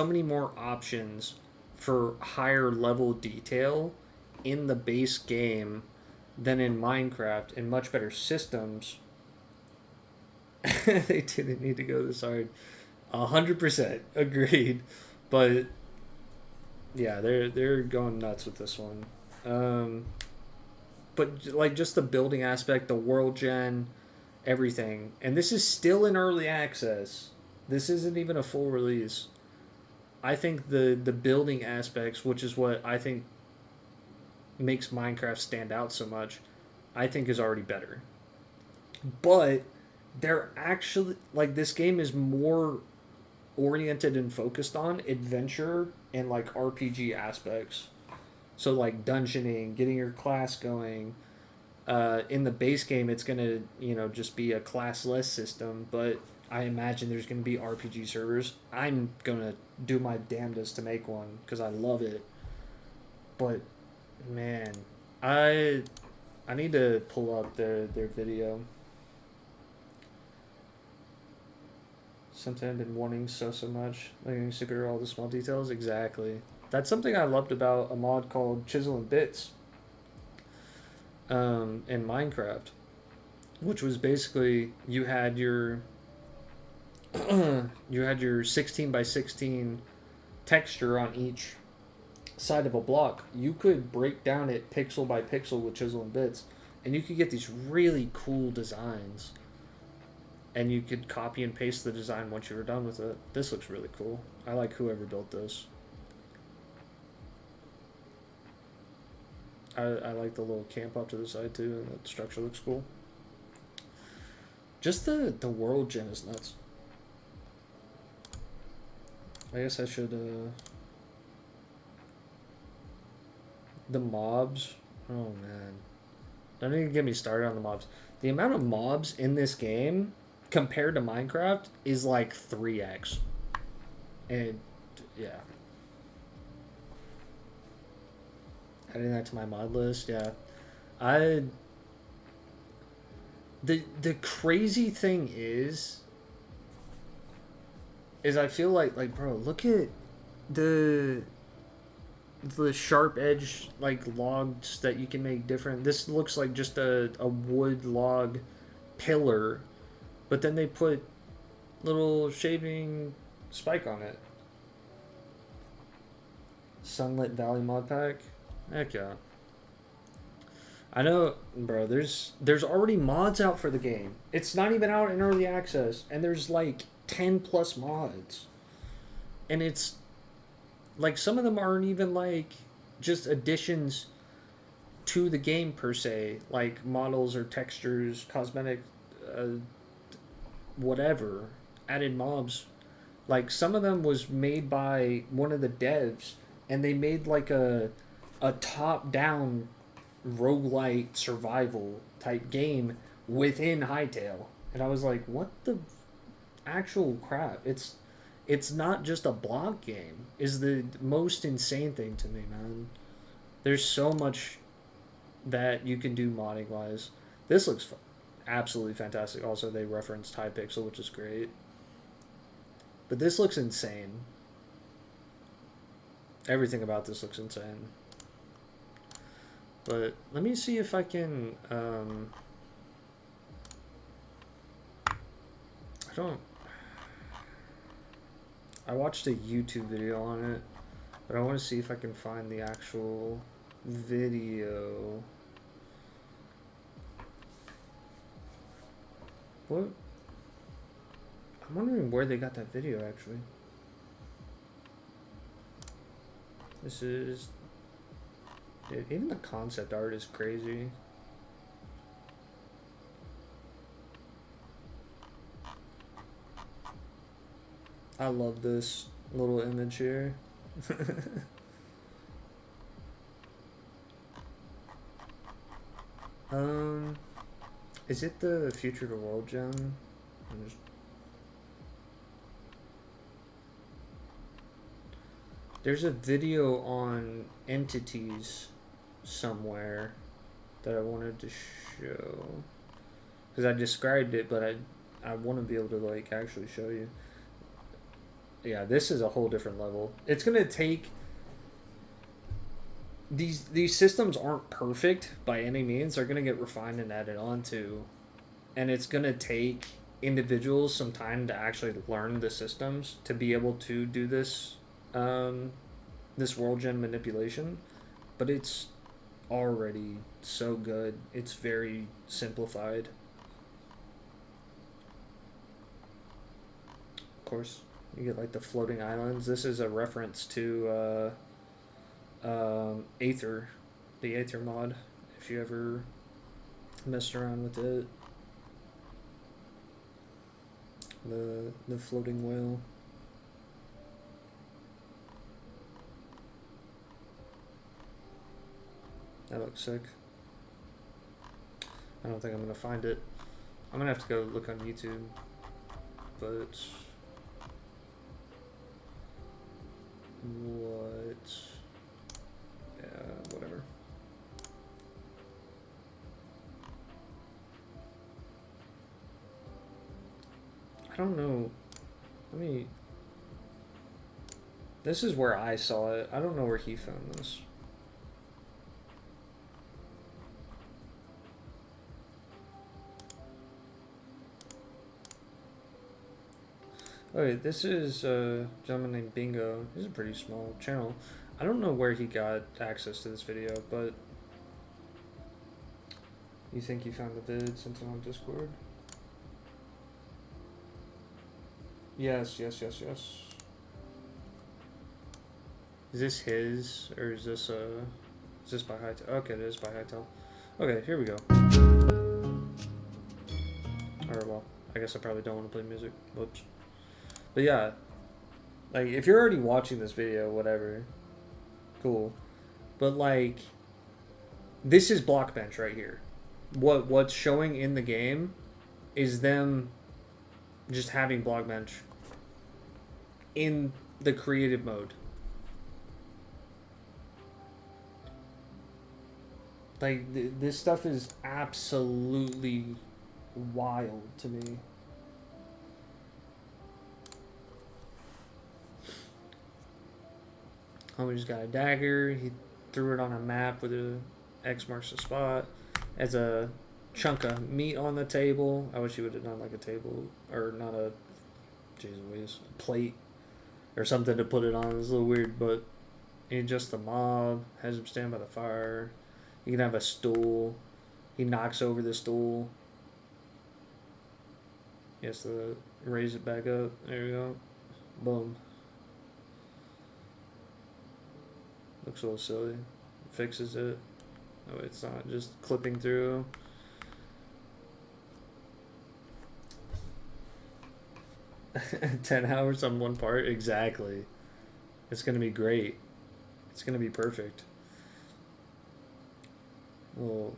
Speaker 1: many more options for higher level detail in the base game than in Minecraft, and much better systems. They didn't need to go this hard. 100% agreed, but yeah, they're going nuts with this one. But like just the building aspect, the world gen, everything, and this is still in early access. This isn't even a full release. I think the building aspects, which is what I think makes Minecraft stand out so much, I think is already better. But they're actually like this game is more oriented and focused on adventure and like RPG aspects. So like dungeoning, getting your class going. In the base game, it's gonna just be a classless system, but I imagine there's gonna be RPG servers. I'm gonna do my damnedest to make one because I love it. But man, I I need to pull up their video. Something I've been wanting so much. Like you super all the small details. Exactly. That's something I loved about a mod called Chisel and Bits in Minecraft, which was basically you had your 16 by 16 texture on each side of a block. You could break down it pixel by pixel with Chisel and Bits, and you could get these really cool designs. And you could copy and paste the design once you were done with it. This looks really cool. I like whoever built this. I like the little camp up to the side too, and the structure looks cool. Just the world gen is nuts. I guess I should the mobs. Oh man. Don't even get me started on the mobs. The amount of mobs in this game compared to Minecraft is like 3x. And yeah. Adding that to my mod list, yeah. I the crazy thing is I feel like bro, look at the sharp edge like logs that you can make different. This looks like just a wood log pillar, but then they put little shaving spike on it. Sunlit Valley mod pack. Heck yeah. I know, bro, there's already mods out for the game. It's not even out in early access, and there's like 10 plus mods. And it's like some of them aren't even like just additions to the game per se, like models or textures, cosmetic
Speaker 2: whatever, added mobs. Like some of them was made by one of the devs, and they made like a top down roguelite survival type game within Hytale. And I was like, what the actual crap? It's not just a block game. Is the most insane thing to me, man. There's so much that you can do modding wise. This looks absolutely fantastic. Also, they referenced Hypixel, which is great. But this looks insane. Everything about this looks insane. But let me see if I can. I don't. I watched a YouTube video on it, but I want to see if I can find the actual video. What? I'm wondering where they got that video actually. This is. Dude, even the concept art is crazy. I love this little image here. Is it the Future to World gen? There's a video on entities somewhere that I wanted to show. Because I described it, but I want to be able to like actually show you. Yeah, this is a whole different level. It's gonna take these systems aren't perfect by any means. They're gonna get refined and added on to, and it's gonna take individuals some time to actually learn the systems to be able to do this this world gen manipulation. But it's already so good. It's very simplified. Of course. You get like the floating islands. This is a reference to Aether, the Aether mod, if you ever messed around with it. The floating whale. That looks sick. I don't think I'm gonna find it. I'm gonna have to go look on YouTube, but. What? Yeah, whatever. I don't know. Let me. This is where I saw it. I don't know where he found this. Okay, this is a gentleman named Bingo. He's a pretty small channel. I don't know where he got access to this video, but you think you found the vid sent it on Discord? Yes. Is this his, or is this by Hytale? Okay, it is by Hytale. Okay, here we go. Or well, I guess I probably don't want to play music. Whoops. But yeah, like if you're already watching this video, whatever, cool. But like, this is Blockbench right here. What's showing in the game is them just having Blockbench in the creative mode. Like this stuff is absolutely wild to me. Homie's got a dagger. He threw it on a map with a X marks the spot. As a chunk of meat on the table. I wish he would have done like a table, or not a, a plate or something to put it on. It's a little weird, but he just the mob, has him stand by the fire. You can have a stool. He knocks over the stool. He has to raise it back up. There we go. Boom. Looks a little silly. Fixes it. Oh, it's not just clipping through. 10 hours on one part? Exactly. It's going to be great. It's going to be perfect. A little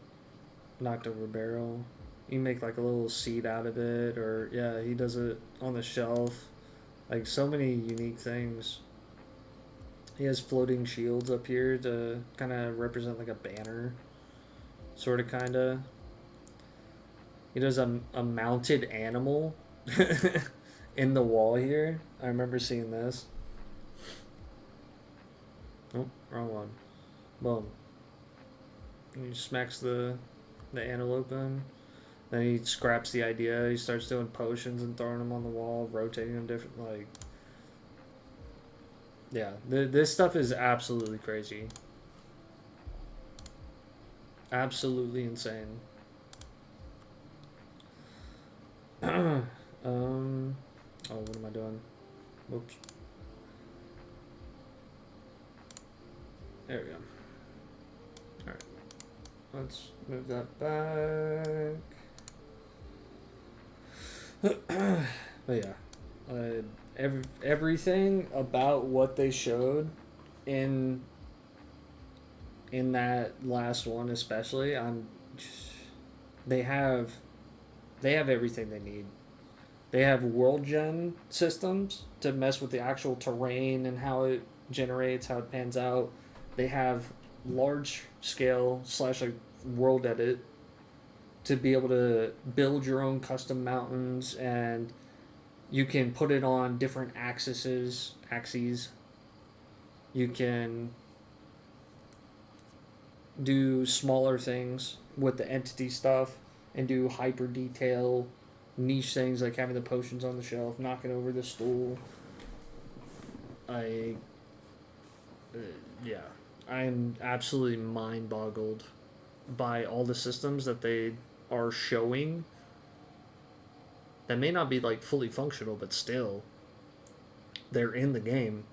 Speaker 2: knocked over barrel. You make like a little seat out of it, or yeah, he does it on the shelf. Like so many unique things. He has floating shields up here to kind of represent like a banner, sort of, kind of. He does a mounted animal in the wall here. I remember seeing this. Oh, wrong one. Boom. And he smacks the antelope in. Then he scraps the idea. He starts doing potions and throwing them on the wall, rotating them different. Like, yeah, this stuff is absolutely crazy. Absolutely insane. Oh, what am I doing? Whoops. There we go. Alright. Let's move that back. But yeah. Everything about what they showed in that last one especially, they have everything they need. They have world gen systems to mess with the actual terrain and how it generates, how it pans out. They have large scale / like world edit to be able to build your own custom mountains, and you can put it on different axes. You can do smaller things with the entity stuff and do hyper detail niche things like having the potions on the shelf, knocking over the stool. I'm absolutely mind boggled by all the systems that they are showing that may not be like fully functional, but still they're in the game.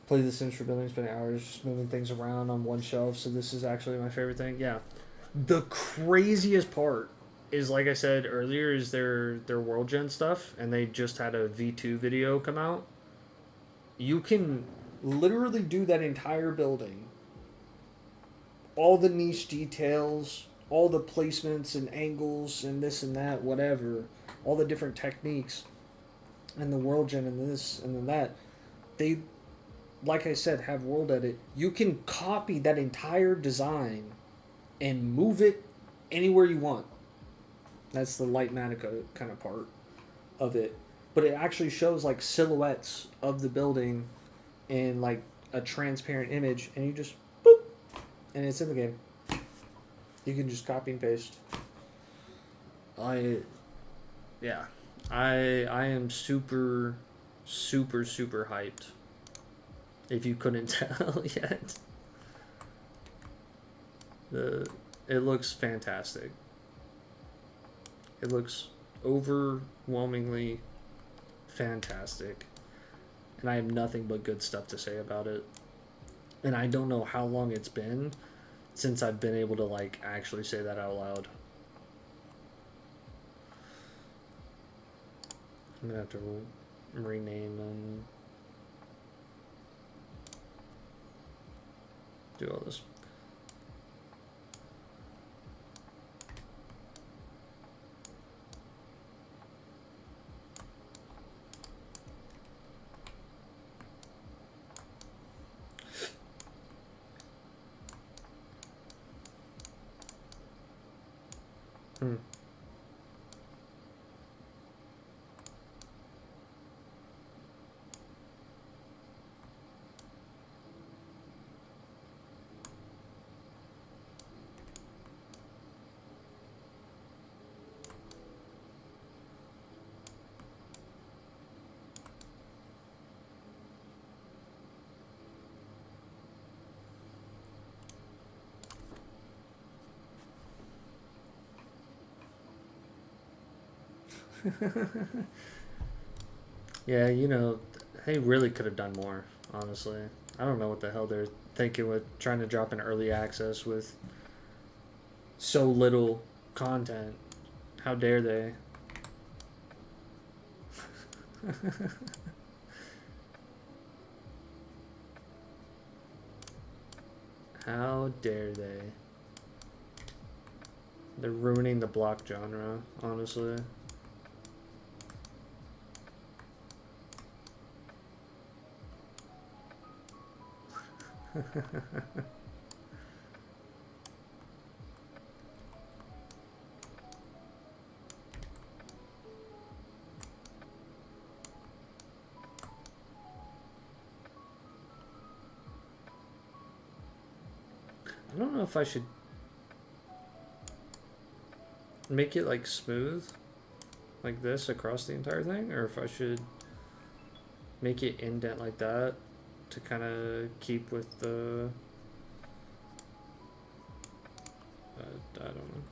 Speaker 2: Play The Sims for building, spending hours just moving things around on one shelf, so this is actually my favorite thing. Yeah. The craziest part is, like I said earlier, is their world gen stuff, and they just had a V2 video come out. You can literally do that entire building. All the niche details, all the placements and angles and this and that, whatever, all the different techniques, and the world gen and this and then that. They, like I said, have world edit. You can copy that entire design and move it anywhere you want. That's the Lightmatica kind of part of it. But it actually shows like silhouettes of the building in like a transparent image, and you just boop, and it's in the game. You can just copy and paste. I am super hyped. If you couldn't tell yet. It looks fantastic. It looks overwhelmingly fantastic. And I have nothing but good stuff to say about it. And I don't know how long it's been since I've been able to like actually say that out loud. I'm gonna have to rename them. Do all this. Yeah, you know, they really could have done more, honestly. I don't know what the hell they're thinking with trying to drop in early access with so little content. How dare they? How dare they? They're ruining the block genre, honestly. I don't know if I should make it like smooth, like this across the entire thing, or if I should make it indent like that to kind of keep with the I don't know.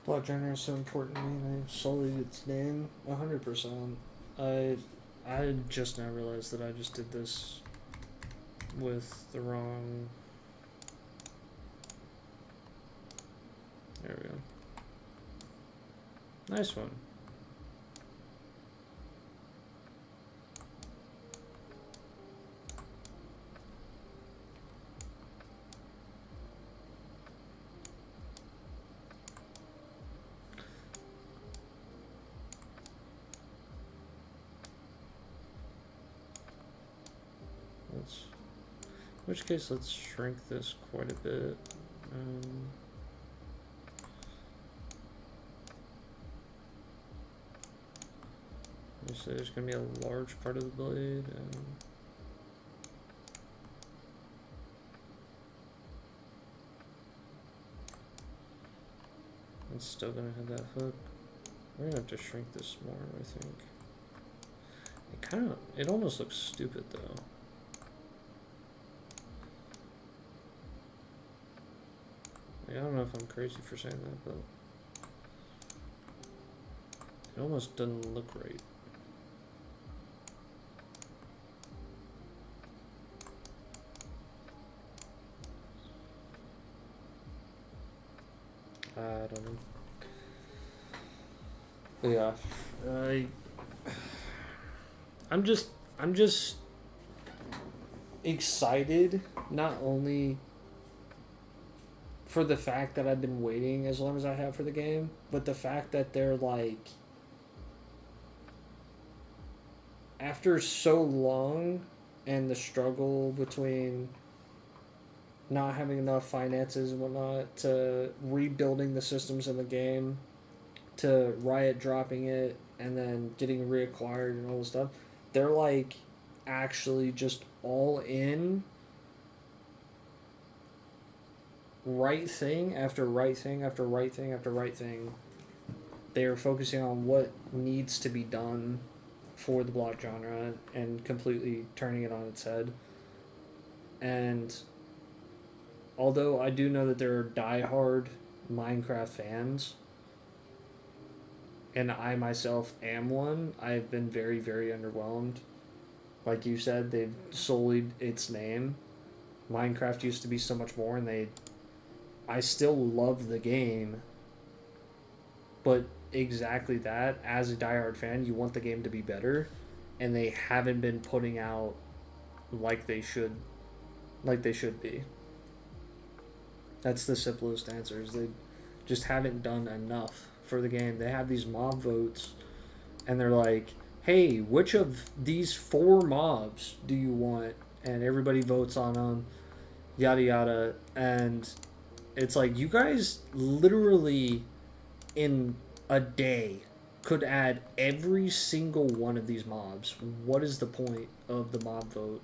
Speaker 2: Block genre is so important to me, and I solely its name 100%. I just now realized that I just did this with the wrong. There we go. Nice one. In which case, let's shrink this quite a bit. So there's going to be a large part of the blade. It's still going to have that hook. We're going to have to shrink this more, I think. It almost looks stupid though. I don't know if I'm crazy for saying that, but it almost doesn't look right. I don't know. But yeah, I'm just excited, not only for the fact that I've been waiting as long as I have for the game, but the fact that they're like, after so long and the struggle between not having enough finances and whatnot, to rebuilding the systems in the game, to Riot dropping it and then getting reacquired and all this stuff, they're like actually just all in, right thing after right thing after right thing after right thing. They are focusing on what needs to be done for the block genre and completely turning it on its head. And although I do know that there are diehard Minecraft fans, and I myself am one, I've been very, very underwhelmed. Like you said, they've sullied its name. Minecraft used to be so much more, and I still love the game, but exactly that, as a diehard fan, you want the game to be better, and they haven't been putting out like they should be. That's the simplest answer, is they just haven't done enough for the game. They have these mob votes, and they're like, hey, which of these 4 mobs do you want? And everybody votes on them, yada yada. And it's like, you guys literally in a day could add every single one of these mobs, what is the point of the mob vote?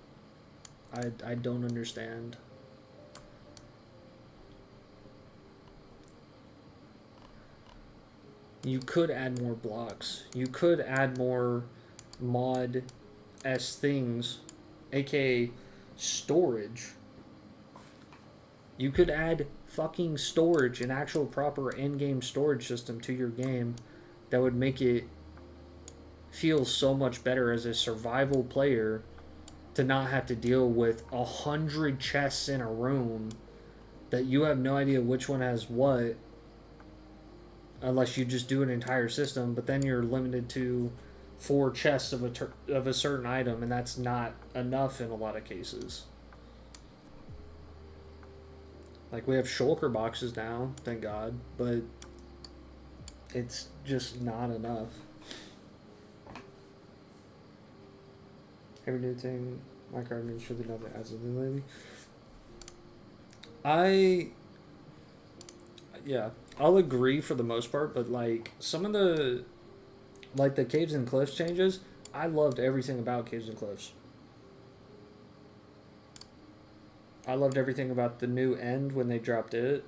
Speaker 2: I don't understand. You could add more blocks. You could add more mod-s things, aka storage. You could add fucking storage, an actual proper in-game storage system to your game that would make it feel so much better as a survival player to not have to deal with 100 chests in a room that you have no idea which one has what unless you just do an entire system, but then you're limited to 4 chests of a certain item, and that's not enough in a lot of cases. Like, we have shulker boxes now, thank God, but it's just not enough. Every new thing Minecraft means surely nothing adds a new lady. I'll agree for the most part, but like some of the Caves and Cliffs changes, I loved everything about Caves and Cliffs. I loved everything about the new end when they dropped it,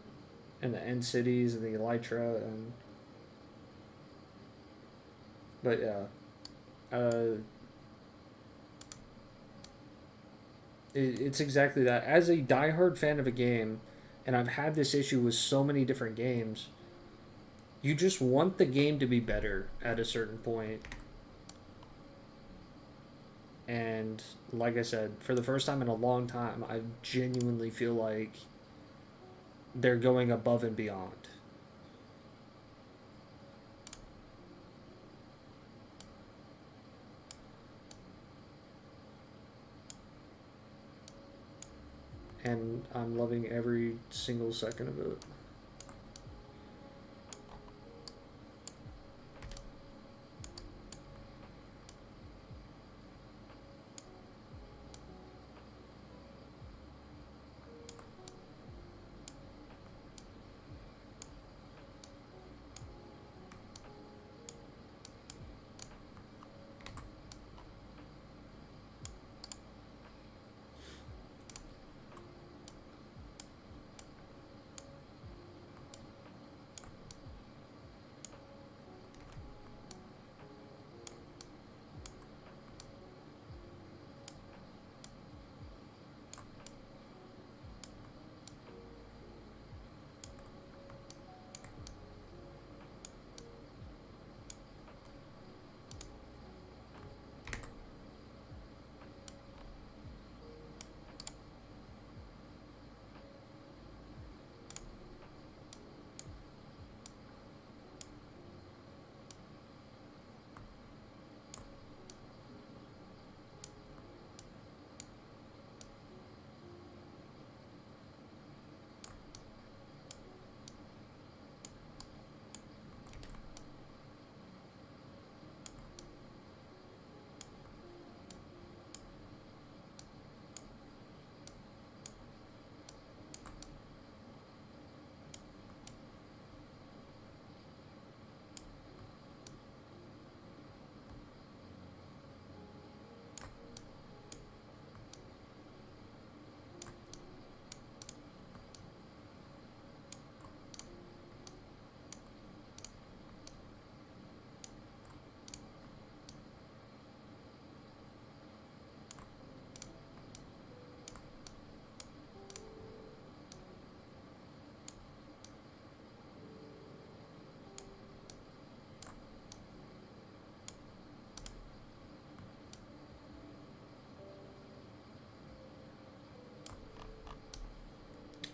Speaker 2: and the end cities and the elytra, and but yeah, it's exactly that. As a diehard fan of a game, and I've had this issue with so many different games, you just want the game to be better at a certain point. And like I said, for the first time in a long time, I genuinely feel like they're going above and beyond. And I'm loving every single second of it.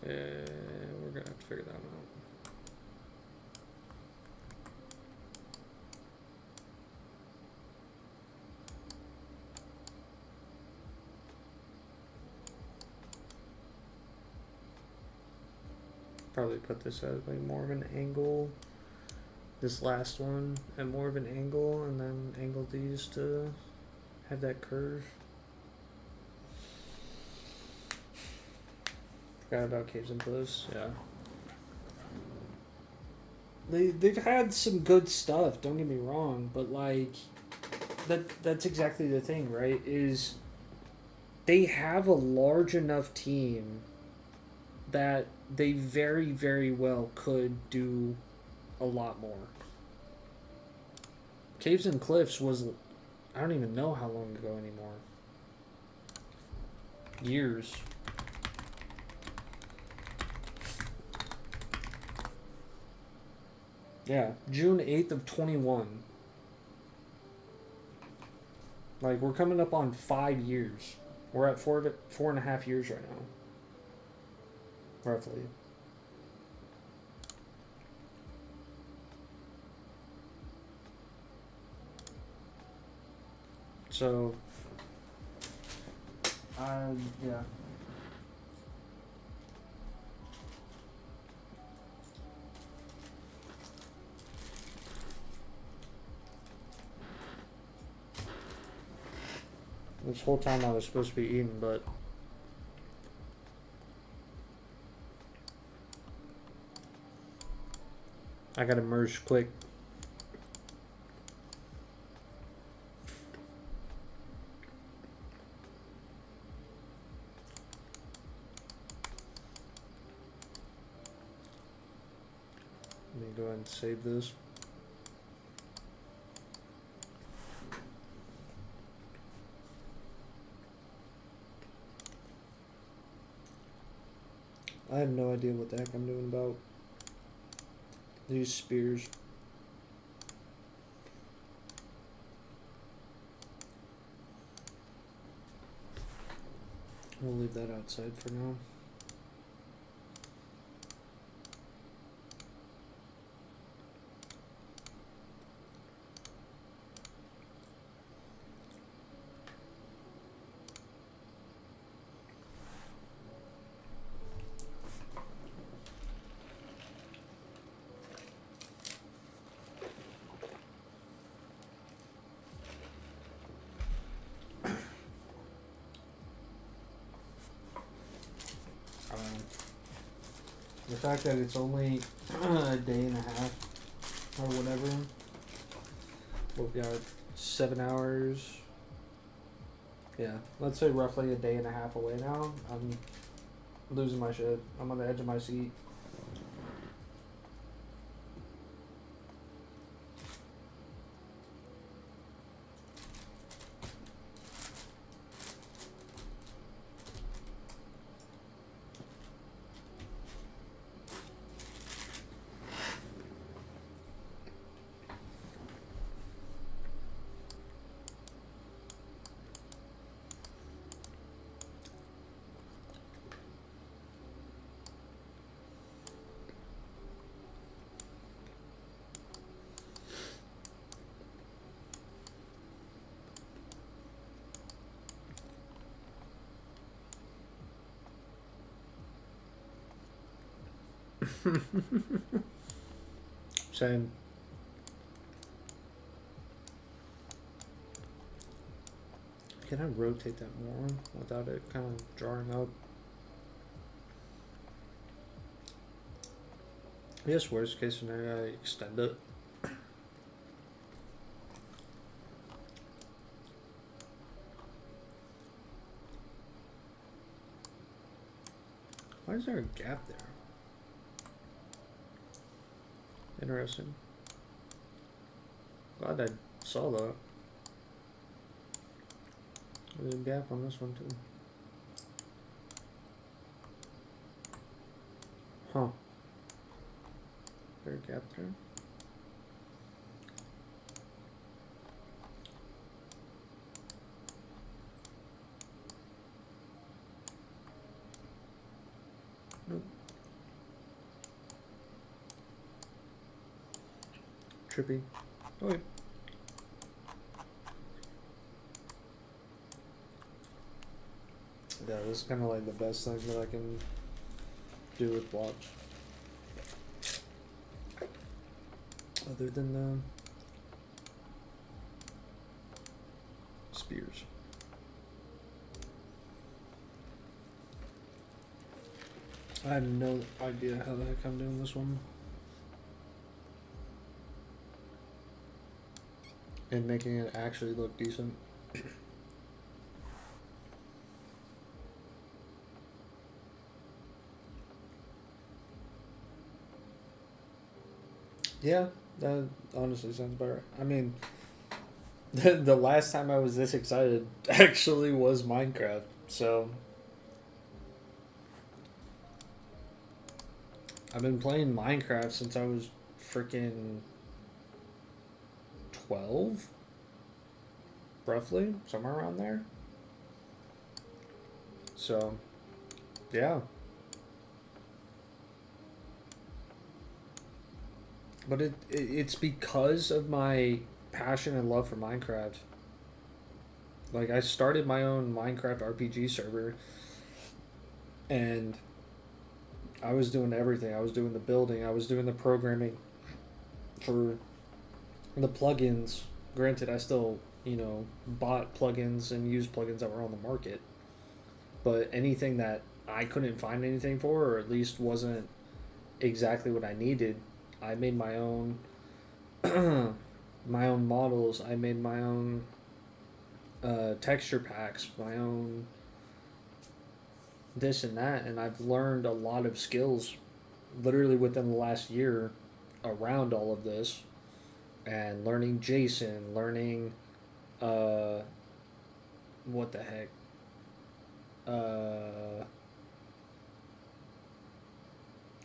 Speaker 2: We're gonna have to figure that one out. Probably put this at like more of an angle. This last one at more of an angle, and then angle these to have that curve. Forgot about Caves and Cliffs, yeah. they've had some good stuff. Don't get me wrong, but like that's exactly the thing, right? Is they have a large enough team that they very, very well could do a lot more. Caves and Cliffs was, I don't even know how long ago anymore. Years. Yeah, June 8th of 21. Like, we're coming up on 5 years. We're at 4.5 years right now. Roughly. So, yeah. This whole time I was supposed to be eating, but I gotta merge quick. Let me go ahead and save this. I have no idea what the heck I'm doing about these spears. We'll leave that outside for now. The fact that it's only a day and a half or whatever. We've got 7 hours. Yeah, let's say roughly a day and a half away now. I'm losing my shit. I'm on the edge of my seat. Same. Can I rotate that more without it kind of jarring up? Yes, worst case scenario, I extend it. Why is there a gap there? Interesting. Glad I saw that. There's a gap on this one too. Huh. There a gap there? Nope. Trippy. Oh wait. Yeah, this is kind of like the best thing that I can do with blocks. Other than the spears. I have no idea how the heck I'm doing this one. and making it actually look decent. Yeah, that honestly sounds better. I mean, the last time I was this excited actually was Minecraft. So I've been playing Minecraft since I was freaking 12, roughly, somewhere around there. So, yeah. But it's because of my passion and love for Minecraft. Like, I started my own Minecraft RPG server, and I was doing everything. I was doing the building, I was doing the programming for the plugins. Granted, I still, bought plugins and used plugins that were on the market. But anything that I couldn't find anything for, or at least wasn't exactly what I needed, I made my own my own models. I made my own texture packs, my own this and that, and I've learned a lot of skills literally within the last year around all of this, and learning JSON, learning what the heck,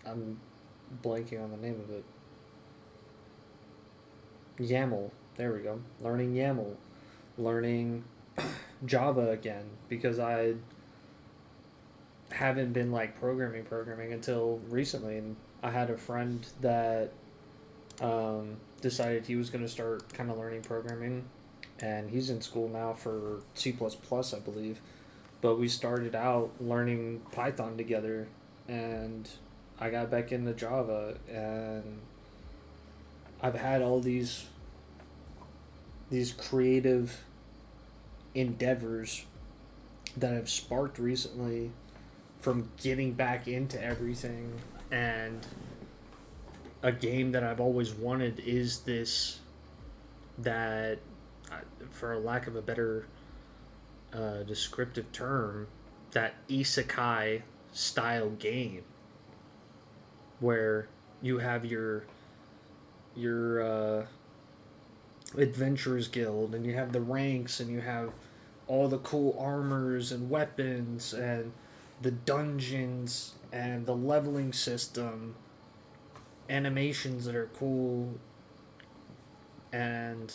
Speaker 2: I'm blanking on the name of it. YAML. There we go. Learning YAML. Learning Java again, because I haven't been like programming until recently, and I had a friend that decided he was going to start kind of learning programming, and he's in school now for C++, I believe. But we started out learning Python together, and I got back into Java, and I've had all these creative endeavors that have sparked recently from getting back into everything. And a game that I've always wanted is this, that, for a lack of a better descriptive term, that isekai style game where you have your adventurers guild, and you have the ranks, and you have all the cool armors and weapons and the dungeons and the leveling system, animations that are cool, and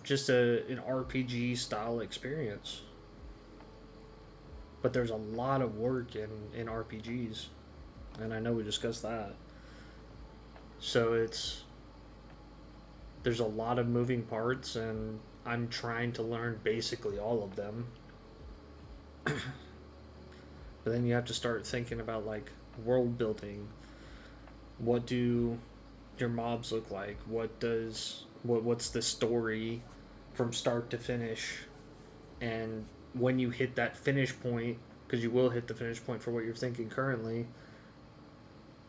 Speaker 2: just an RPG style experience. But there's a lot of work in RPGs, and I know we discussed that. So there's a lot of moving parts, and I'm trying to learn basically all of them. But then you have to start thinking about like world building. What do your mobs look like? What's the story from start to finish? And when you hit that finish point, because you will hit the finish point for what you're thinking currently,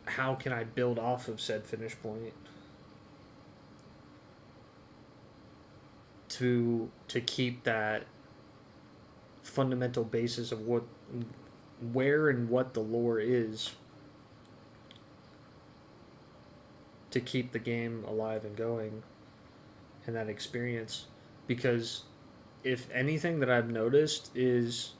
Speaker 2: how can I build off of said finish point to keep that fundamental basis of where and what the lore is, to keep the game alive and going, and that experience. Because if anything that I've noticed is,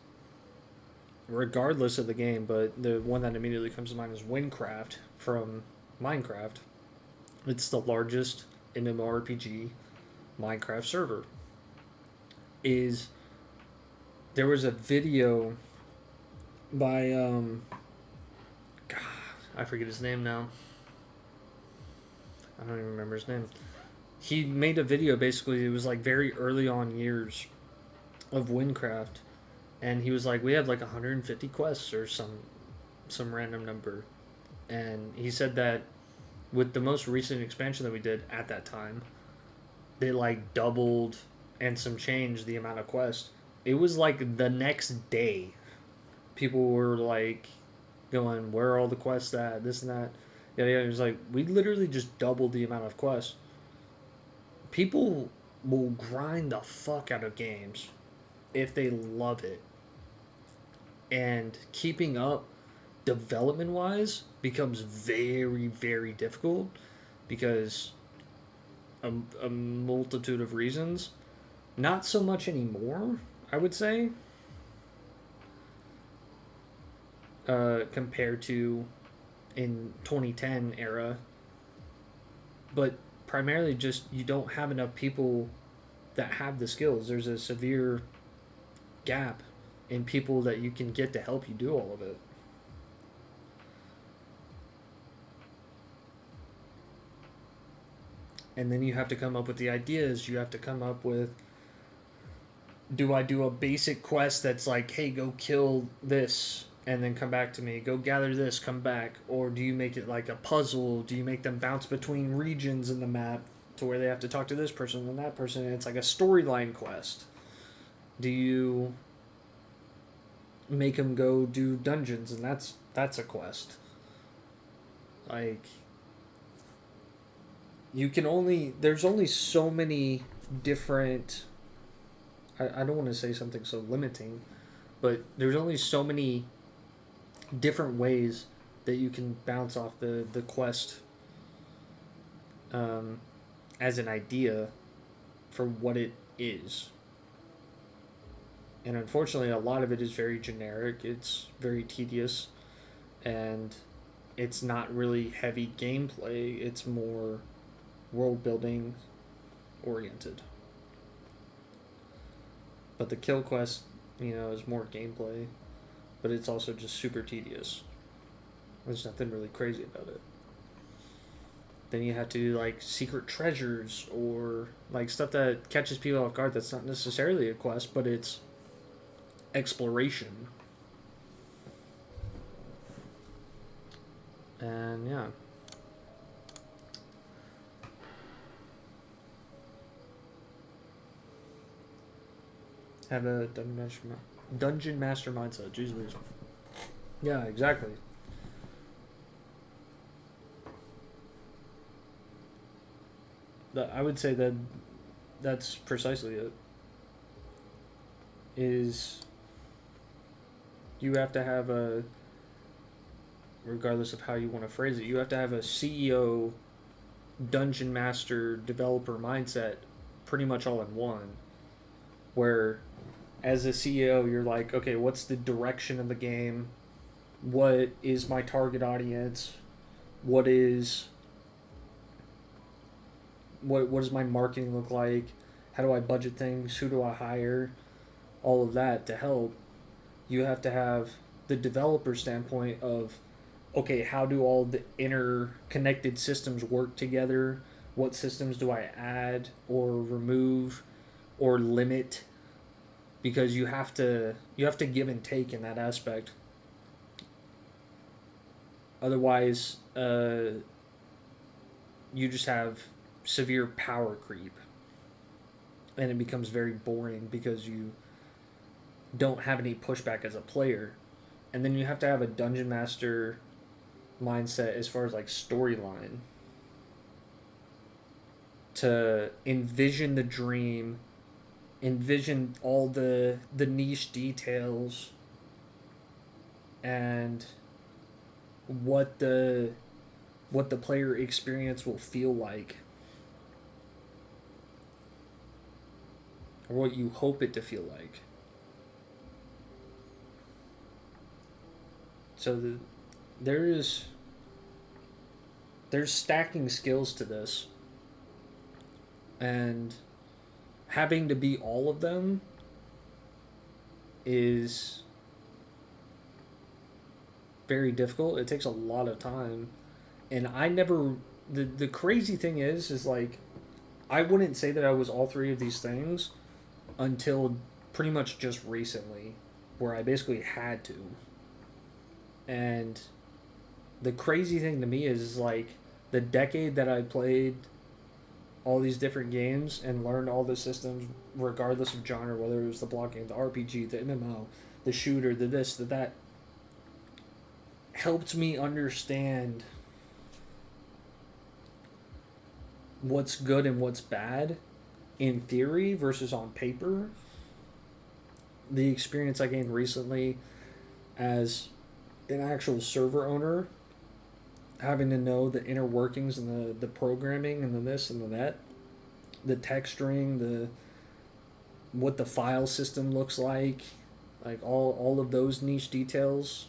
Speaker 2: regardless of the game, but the one that immediately comes to mind is Windcraft from Minecraft. It's the largest MMORPG Minecraft server. There was a video by God, I forget his name now. I don't even remember his name. He made a video, basically, it was like very early on years of Windcraft, and he was like, we have like 150 quests or some random number. And he said that with the most recent expansion that we did at that time, they like doubled and some change the amount of quests. It was like the next day, people were like going, where are all the quests at? This and that. Yeah, it was like, we literally just doubled the amount of quests. people will grind the fuck out of games if they love it. And keeping up development wise becomes very, very difficult because a multitude of reasons. Not so much anymore, I would say, compared to in 2010 era. But primarily just you don't have enough people that have the skills. There's a severe gap in people that you can get to help you do all of it. And then you have to come up with the ideas. You have to come up with, do I do a basic quest that's like, hey, go kill this and then come back to me, go gather this, come back? Or do you make it like a puzzle? Do you make them bounce between regions in the map to where they have to talk to this person and that person, and it's like a storyline quest? Do you make them go do dungeons, and that's a quest? Like, you can only, there's only so many different, I don't want to say something so limiting, but there's only so many different ways that you can bounce off the quest as an idea for what it is. And unfortunately, a lot of it is very generic. It's very tedious, and it's not really heavy gameplay. It's more world building oriented. But the kill quest, is more gameplay, but it's also just super tedious. There's nothing really crazy about it. Then you have to do like secret treasures or like stuff that catches people off guard. That's not necessarily a quest, but it's exploration. And yeah. Have a dungeon master mindset. Jeez Louise. Yeah, exactly. I would say that that's precisely it. Is you have to have a, regardless of how you want to phrase it, you have to have a CEO, dungeon master, developer mindset pretty much all in one. Where as a CEO, you're like, okay, what's the direction of the game? What is my target audience? What does my marketing look like? How do I budget things? Who do I hire? All of that to help. You have to have the developer standpoint of, okay, how do all the interconnected systems work together? What systems do I add or remove or limit? Because you have to give and take in that aspect. Otherwise, you just have severe power creep, and it becomes very boring because you don't have any pushback as a player. And then you have to have a dungeon master mindset as far as like storyline, to envision the dream, envision all the niche details and what the player experience will feel like, or what you hope it to feel like. So there's stacking skills to this, and having to be all of them is very difficult. It takes a lot of time. And I never... The crazy thing is like, I wouldn't say that I was all three of these things until pretty much just recently, where I basically had to. And the crazy thing to me is like, the decade that I played all these different games and learned all the systems, regardless of genre, whether it was the block game, the RPG, the MMO, the shooter, the this, the that, helped me understand what's good and what's bad in theory versus on paper. The experience I gained recently as an actual server owner, having to know the inner workings and the programming and the this and the that, the texturing, the what the file system looks like all of those niche details,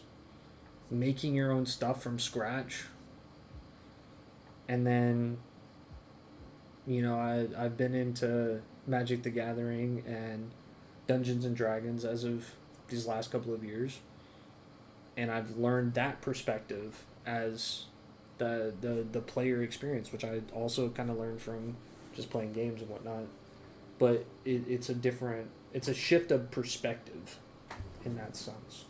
Speaker 2: making your own stuff from scratch. And then, I've been into Magic the Gathering and Dungeons and Dragons as of these last couple of years, and I've learned that perspective as the player experience, which I also kind of learned from just playing games and whatnot. But it's a shift of perspective in that sense.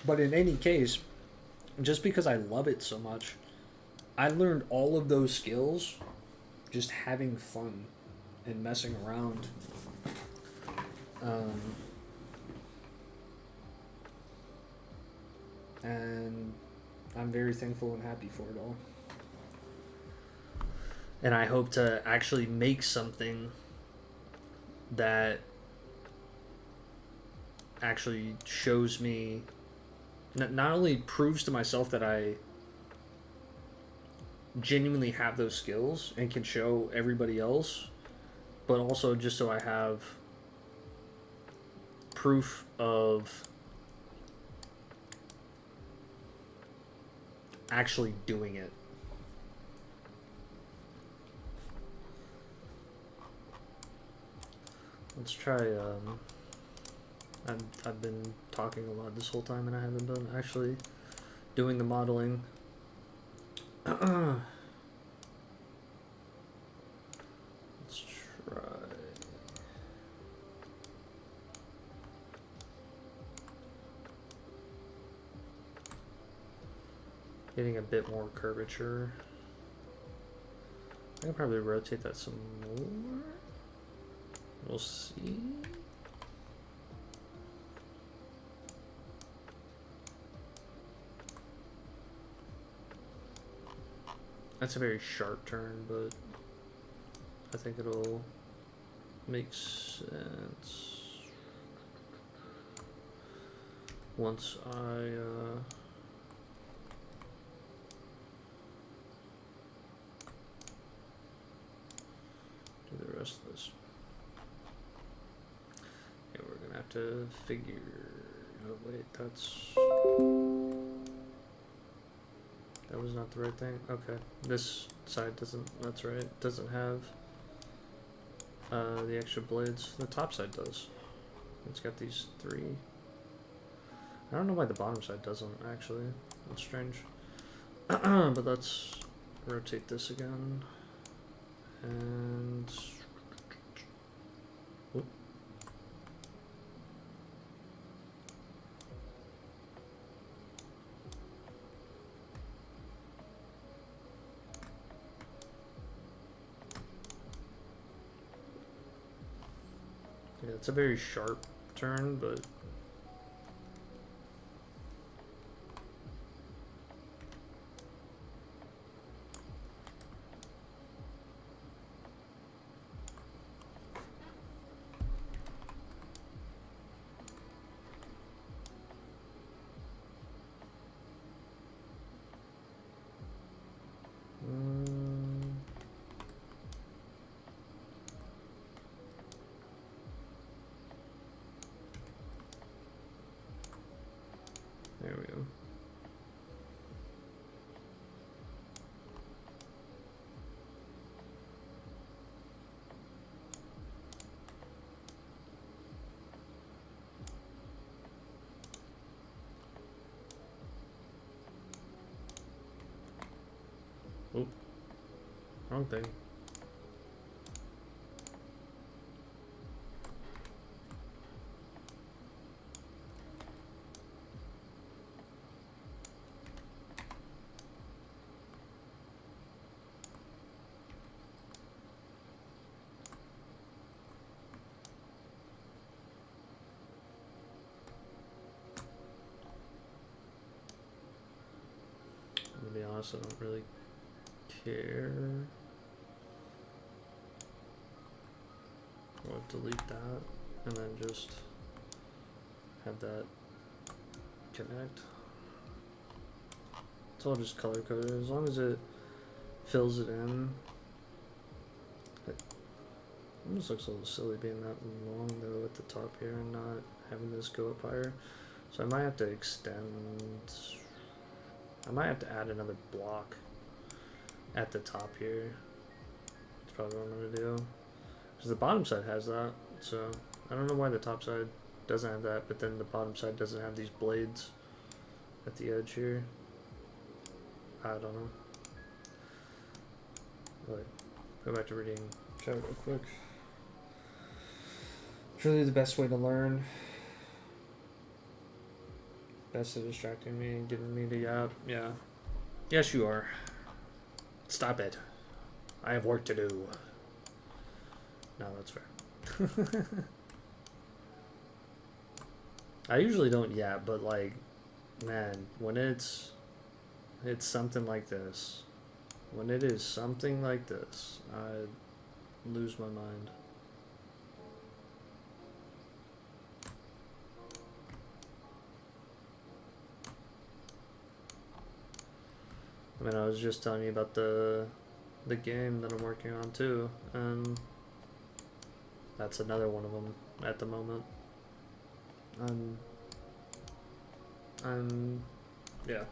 Speaker 2: But in any case, just because I love it so much, I learned all of those skills just having fun and messing around. Um, and I'm very thankful and happy for it all. And I hope to actually make something that actually shows me, not only proves to myself that I genuinely have those skills and can show everybody else, but also just so I have proof of actually doing it. Let's try, I've been talking a lot this whole time and I haven't been actually doing the modeling. Let's try. Getting a bit more curvature. I can probably rotate that some more. We'll see. That's a very sharp turn, but I think it'll make sense once I do the rest of this. Yeah, we're gonna have to figure. Oh wait, that was not the right thing. Okay, this side that's right, doesn't have the extra blades. The top side does. It's got these three. I don't know why the bottom side doesn't, actually. That's strange. But let's rotate this again. And... Oop. Yeah, it's a very sharp turn, but there we go. Oop. Wrong thing. honest, I don't really care. I'll delete that and then just have that connect. It's all just color coded as long as it fills it in. It almost looks a little silly being that long though at the top here and not having this go up higher. So I might have to extend. I might have to add another block at the top here. That's probably what I'm gonna do. Because the bottom side has that, so I don't know why the top side doesn't have that, but then the bottom side doesn't have these blades at the edge here. I don't know. But go back to reading chat real quick. It's really the best way to learn. Best at distracting me and getting me to yap. Yeah. Yes, you are. Stop it. I have work to do. No, that's fair. I usually don't yap, but like, man, when it's something like this, when it is something like this, I lose my mind. I mean, I was just telling you about the game that I'm working on too, and that's another one of them at the moment. Yeah.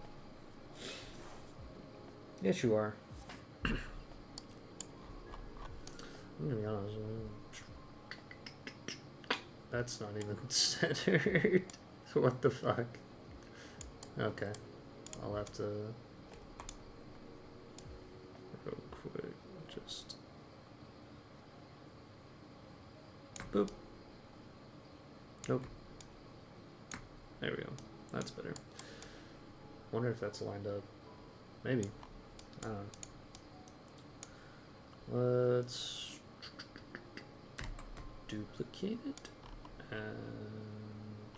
Speaker 2: Yes, you are. I'm gonna be honest. That's not even centered. What the fuck? Okay. I'll have to real quick just boop. Nope. There we go. That's better. Wonder if that's lined up. Maybe. I don't know. Let's duplicate it and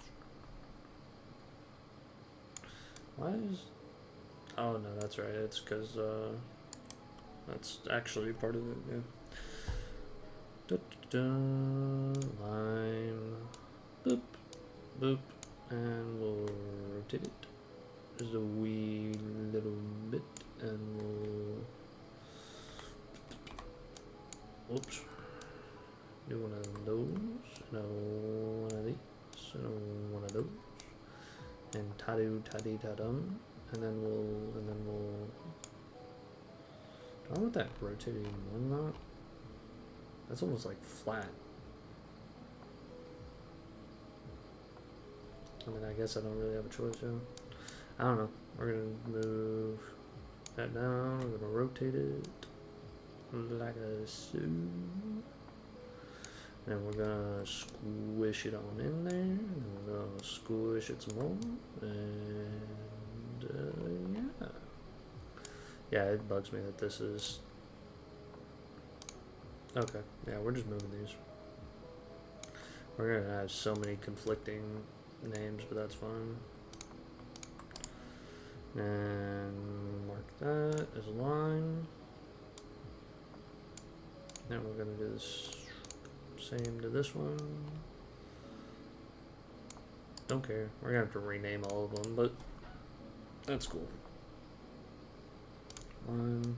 Speaker 2: why is, oh no, that's right, it's because that's actually part of it. Yeah. Line, boop, boop, and we'll rotate it just a wee little bit, and we'll, oops, do one of those, and one of these, and one of those, and ta-dum, and then we'll, do I want that rotating one knot? That's almost like flat. I mean, I guess I don't really have a choice, yeah. I don't know. We're gonna move that down. We're gonna rotate it like a so. And we're gonna squish it on in there. And we're gonna squish it some more. And yeah. Yeah, it bugs me that this is. Okay, yeah, we're just moving these. We're gonna have so many conflicting names, but that's fine. And mark that as a line. Now we're gonna do this same to this one. Don't care. We're gonna have to rename all of them, but that's cool. Line.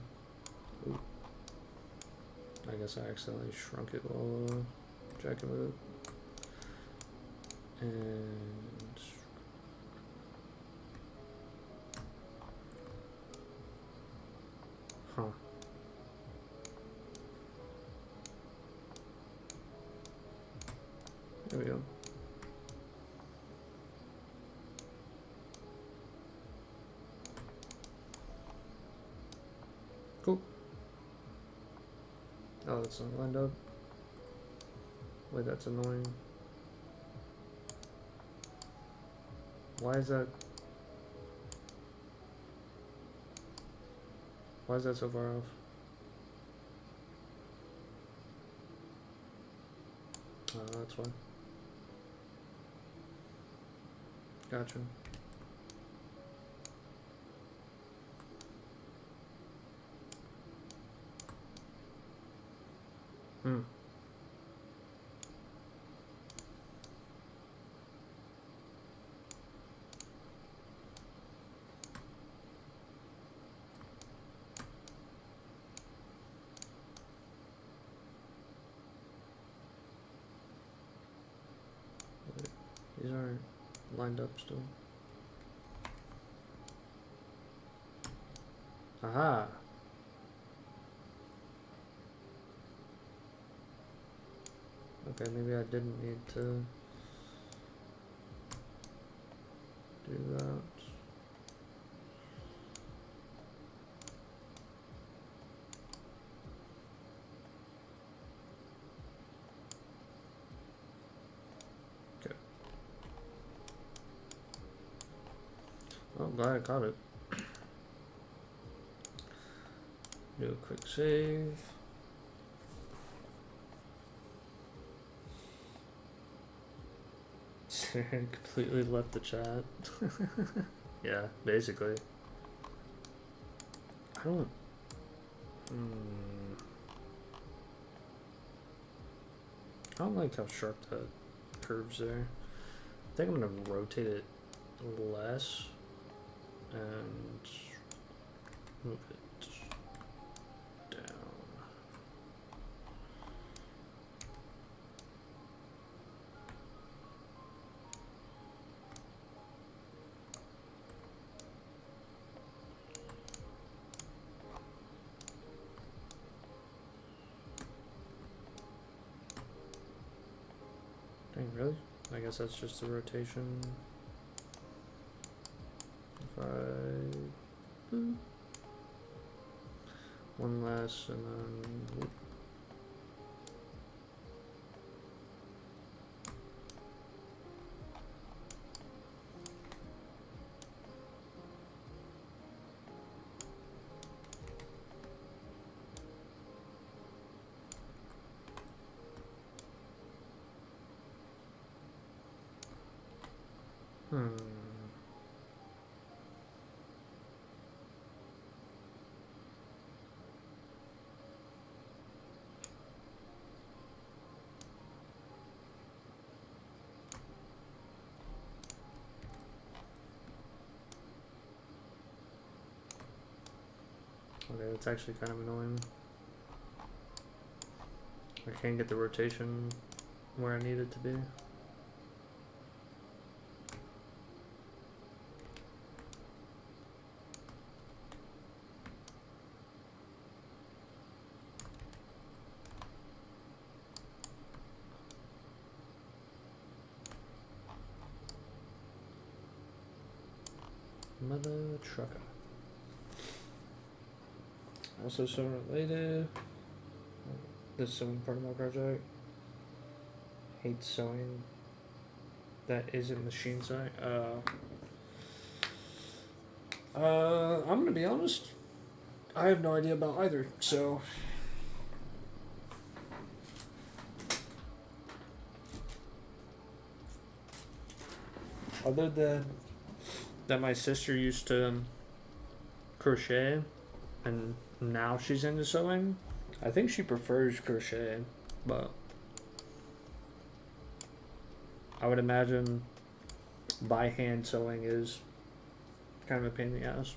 Speaker 2: Ooh. I guess I accidentally shrunk it while checking with it. And huh. There we go. Cool. Oh, that's not lined up. Wait, that's annoying. Why is that? Why is that so far off? Oh, that's why. Gotcha. lined up still. Aha. Okay, maybe I didn't need to do that. Okay. Oh, glad I caught it. Do a quick save. Completely left the chat. Yeah, basically. I don't. I don't like how sharp that curves there. I think I'm gonna rotate it less and move it down. Dang, really? I guess that's just the rotation. If I... boop. One less and then... whoop. Okay, that's actually kind of annoying. I can't get the rotation where I need it to be. Mother trucker. Also sewing related. The sewing part of my project. Hate sewing that isn't machine sewing. I'm gonna be honest. I have no idea about either. So. Other than that, my sister used to crochet, and now she's into sewing. I think she prefers crochet, but I would imagine by hand sewing is kind of a pain in the ass.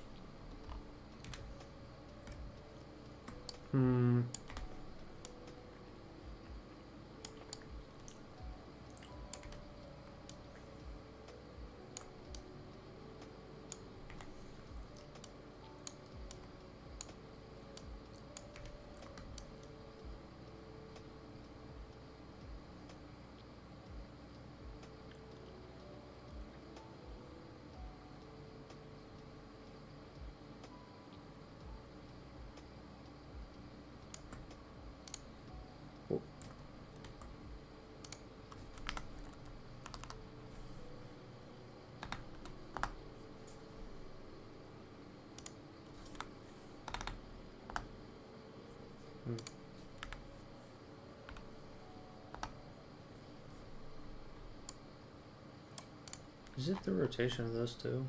Speaker 2: Is it the rotation of those two?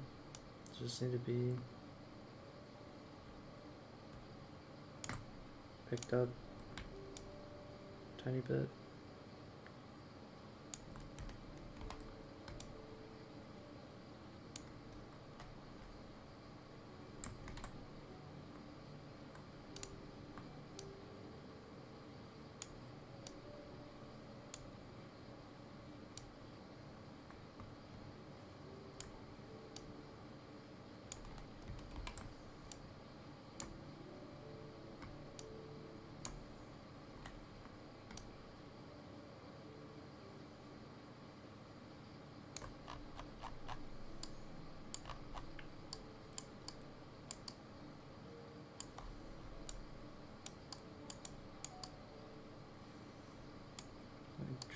Speaker 2: Just need to be picked up a tiny bit.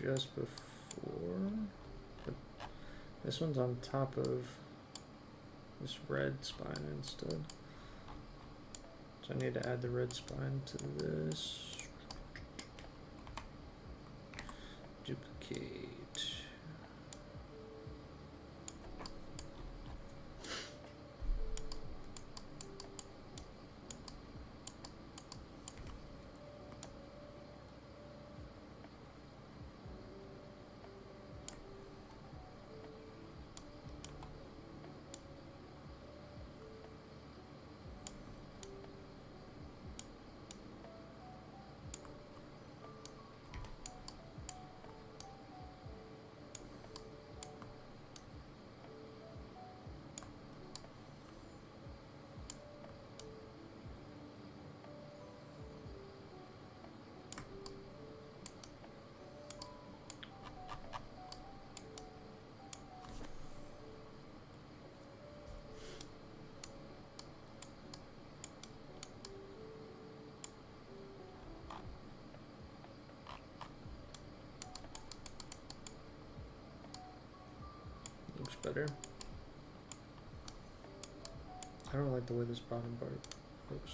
Speaker 2: just before. But this one's on top of this red spine instead. So I need to add the red spine to this. Duplicate. Looks better. I don't like the way this bottom part looks.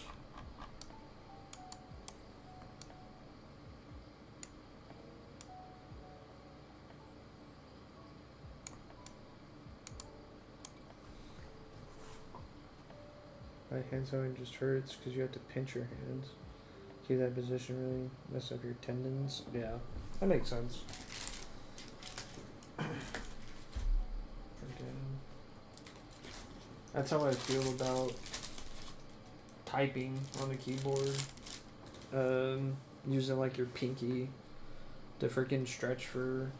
Speaker 2: My hand sewing just hurts because you have to pinch your hands. Keep that position, really mess up your tendons. Yeah, that makes sense. That's how I feel about typing on the keyboard. Using like your pinky to freaking stretch for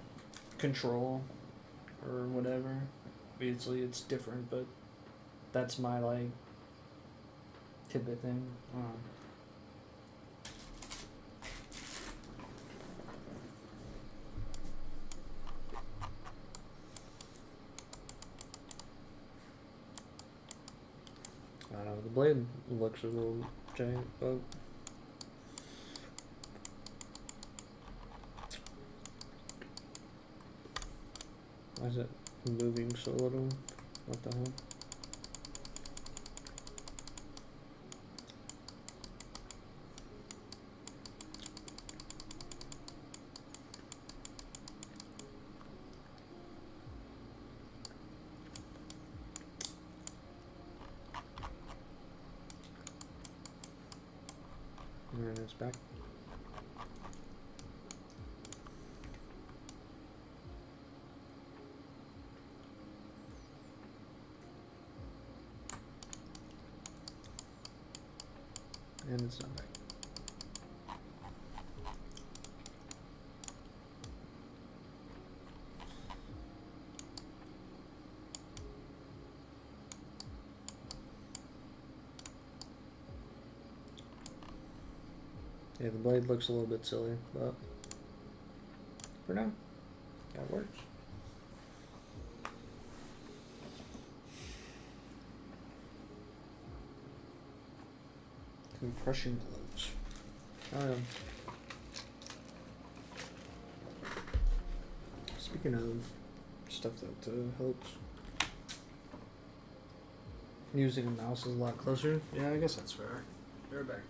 Speaker 2: control or whatever. Obviously it's different, but that's my like tidbit thing. I don't know, the blade looks a little giant, but why is it moving so little? What the hell? And it's back. And it's not back. Yeah, the blade looks a little bit silly, but for now, that works. Compression gloves. Oh, yeah. Speaking of stuff that helps, using a mouse is a lot closer. Yeah, I guess that's fair. Be right back.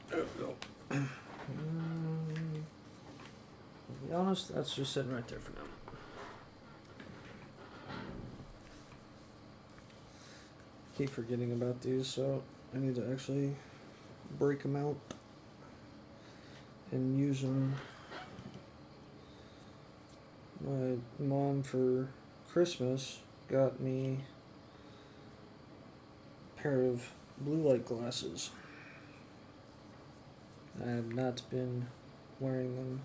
Speaker 2: There we go. To be honest, that's just sitting right there for now. Keep forgetting about these, so I need to actually break them out and use them. My mom for Christmas got me pair of blue light glasses. I have not been wearing them.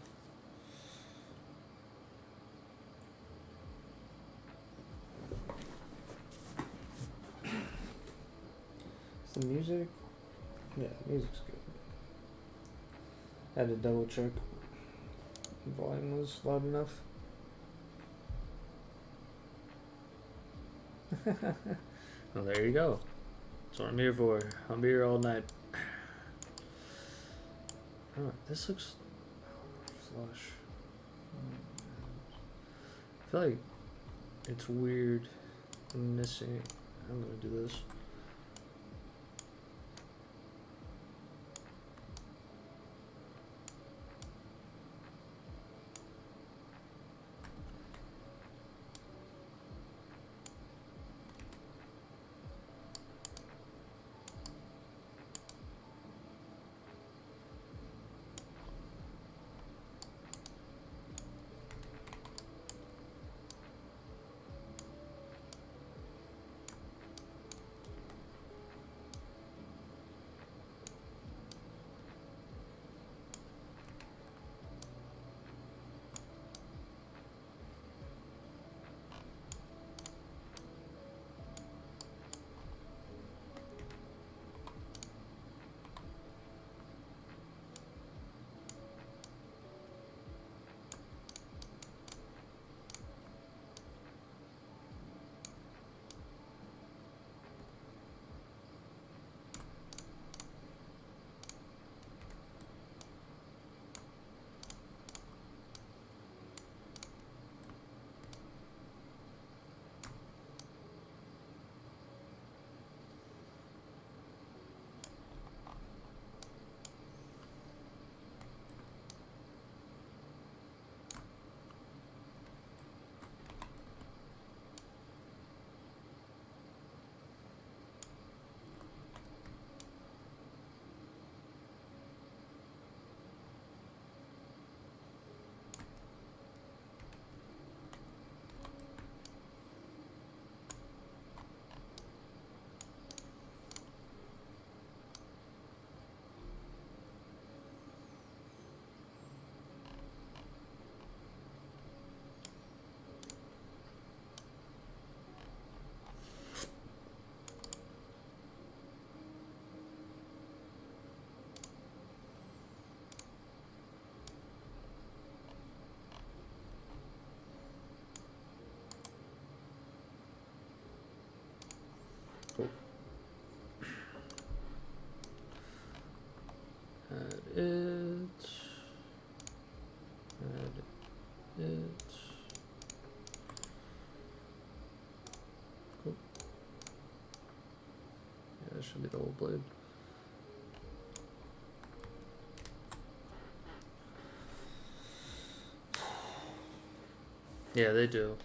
Speaker 2: Is the music? Yeah, the music's good. Had to double check the volume was loud enough. Well, there you go. That's what I'm here for. I'll be here all night. Oh, this looks flush. I feel like it's weird. I'm missing. I'm gonna do this. Cool. Add it. Add it. Cool. Yeah, that should be the whole blade. Yeah, they do.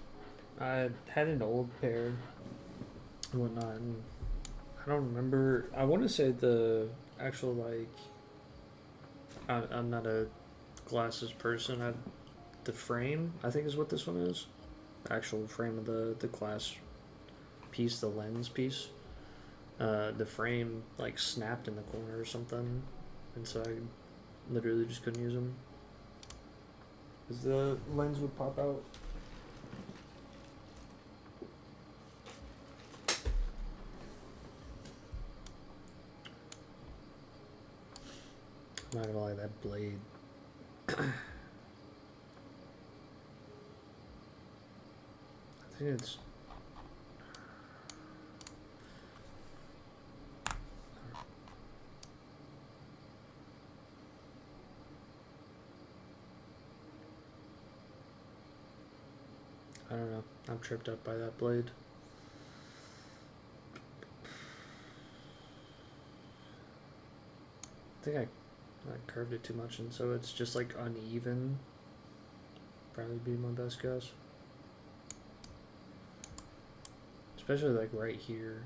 Speaker 2: I had an old pair and whatnot, and I don't remember. I want to say the actual, like, I'm not a glasses person. The frame, I think, is what this one is. The actual frame of the glass piece, the lens piece. The frame, like, snapped in the corner or something, and so I literally just couldn't use them. Because the lens would pop out. I'm not gonna lie, that blade. I think it's. I don't know. I'm tripped up by that blade. I think I curved it too much, and so it's just like uneven. Probably be my best guess. Especially like right here.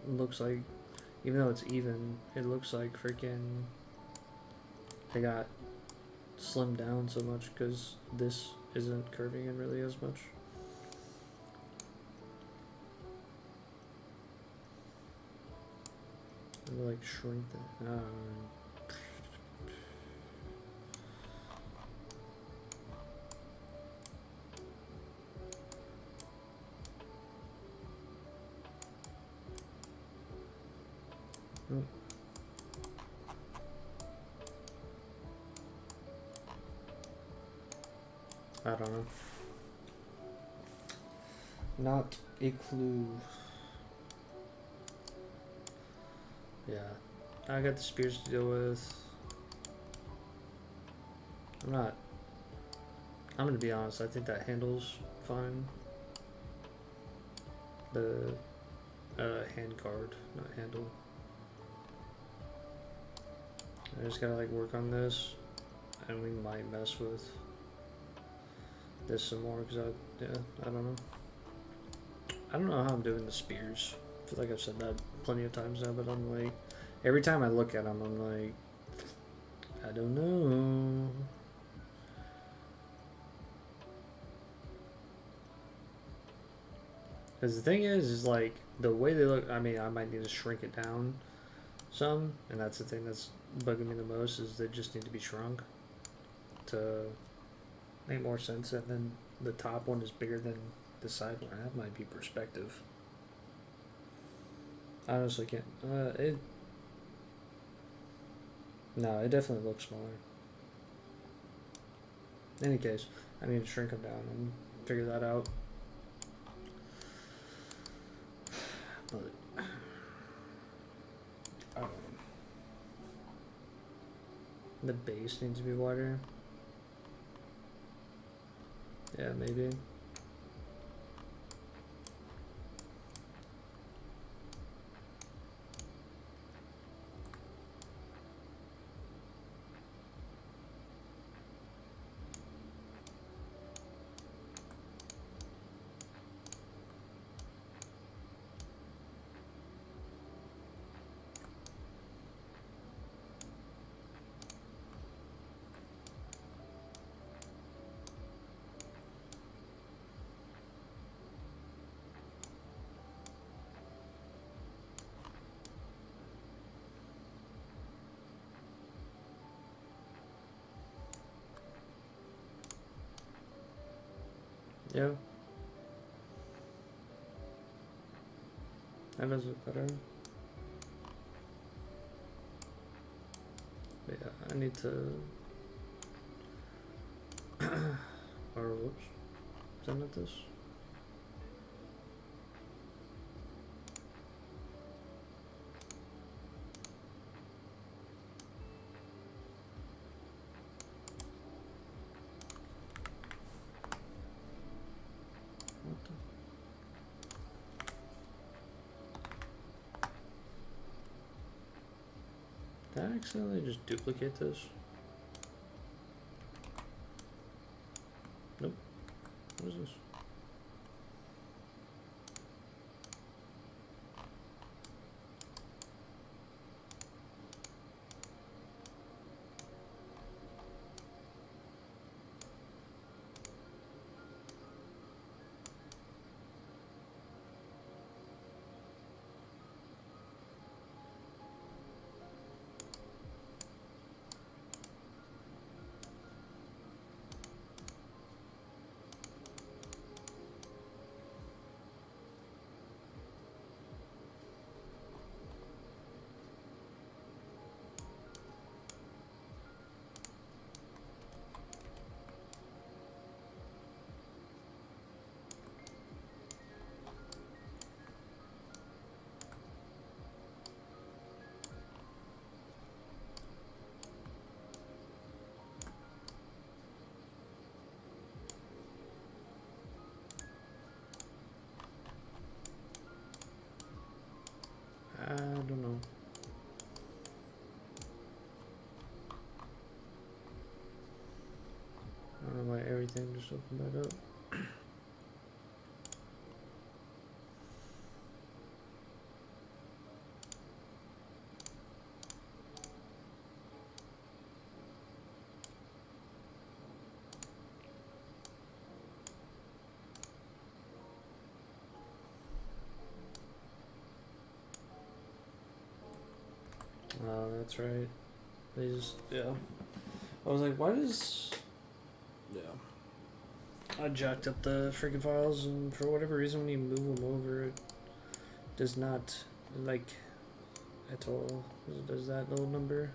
Speaker 2: It looks like, even though it's even, it looks like freaking they got slimmed down so much because this isn't curving in really as much. Let me like shrink that. Nope. I don't know. Not a clue. Yeah. I got the spears to deal with. I'm gonna be honest, I think that handle's fine. The hand guard, not handle. I just gotta like work on this, and we might mess with this some more because I don't know. I don't know how I'm doing the spears. I feel like I've said that plenty of times now, but I'm like, every time I look at them, I'm like, I don't know. Because the thing is like, the way they look, I mean, I might need to shrink it down some, and that's the thing that's bugging me the most, is they just need to be shrunk to make more sense, and then the top one is bigger than the side one. That might be perspective. I honestly can't. No, it definitely looks smaller. In any case, I need to shrink them down and figure that out. But the base needs to be wider. Yeah, maybe. Yeah. That does look better. But yeah, I need to or whoops. Is that not this? What the? Did I accidentally just duplicate this? Nope. What is this? I don't know. I don't know why everything just opened that up. that's right. They just, yeah. I was like, why does... Yeah. I jacked up the freaking files, and for whatever reason, when you move them over, it does not, like, at all. Does that little number?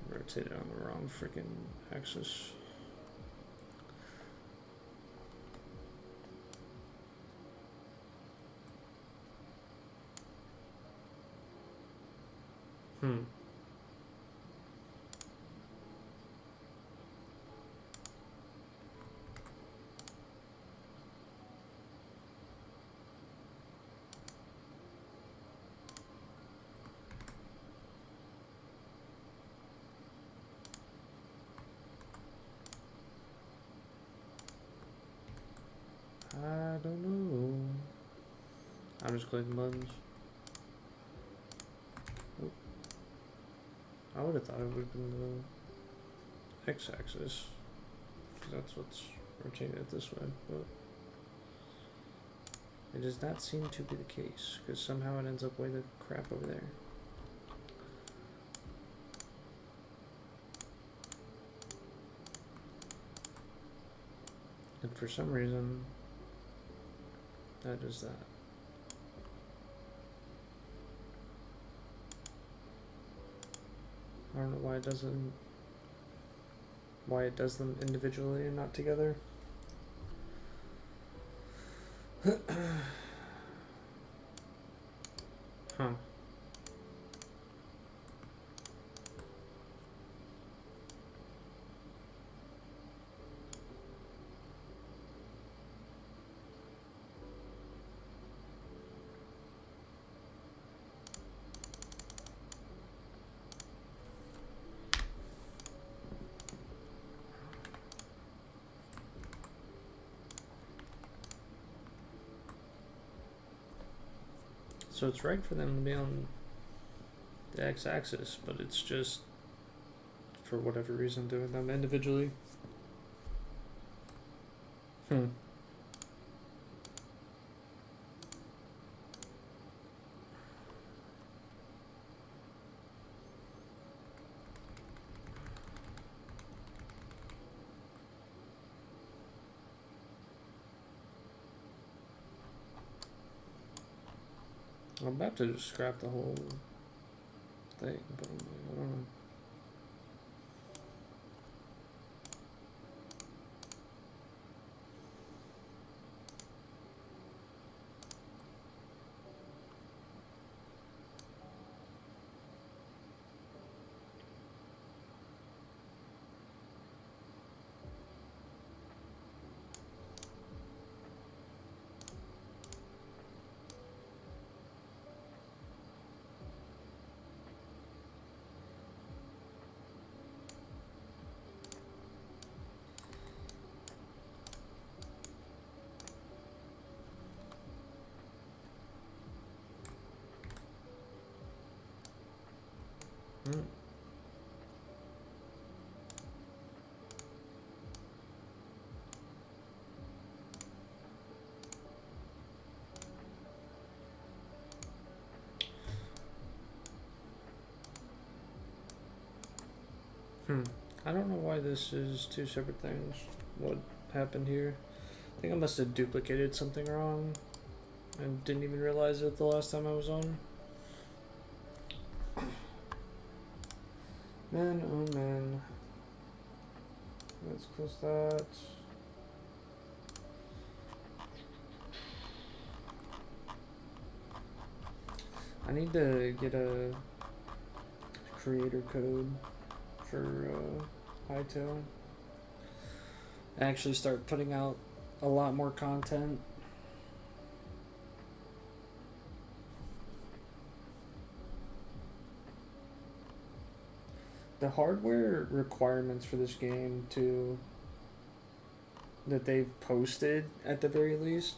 Speaker 2: Rotated on the wrong freaking axis. I don't know. I'm just clicking buttons. Oop. I would have thought it would have been the x-axis, because that's what's rotating it this way, but it does not seem to be the case, because somehow it ends up way the crap over there. And for some reason, that does that. I don't know why it doesn't, why it does them individually and not together. Huh. So it's right for them to be on the x-axis, but it's just, for whatever reason, doing them individually. I'm about to just scrap the whole thing, but I'm like, I don't know. I don't know why this is two separate things. What happened here? I think I must have duplicated something wrong and didn't even realize it the last time I was on. Man, oh man. Let's close that. I need to get a creator code for Hytale. Actually start putting out a lot more content. The hardware requirements for this game too, that they've posted at the very least,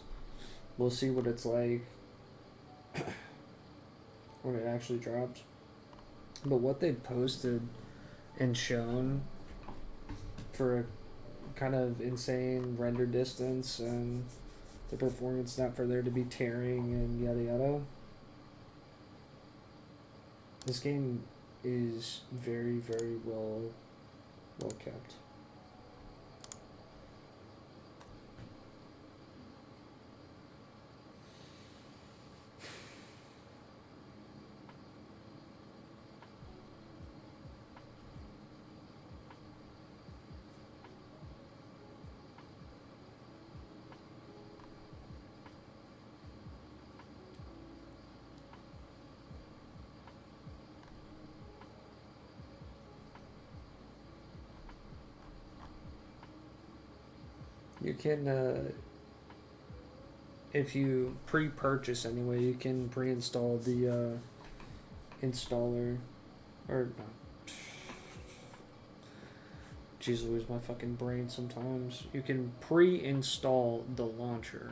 Speaker 2: we'll see what it's like when it actually drops. But what they posted and shown for a kind of insane render distance and the performance not for there to be tearing and yada yada. This game is very, very well kept. You can, if you pre-purchase anyway, you can pre-install the installer, or jeez Louise, my fucking brain sometimes. You can pre-install the launcher.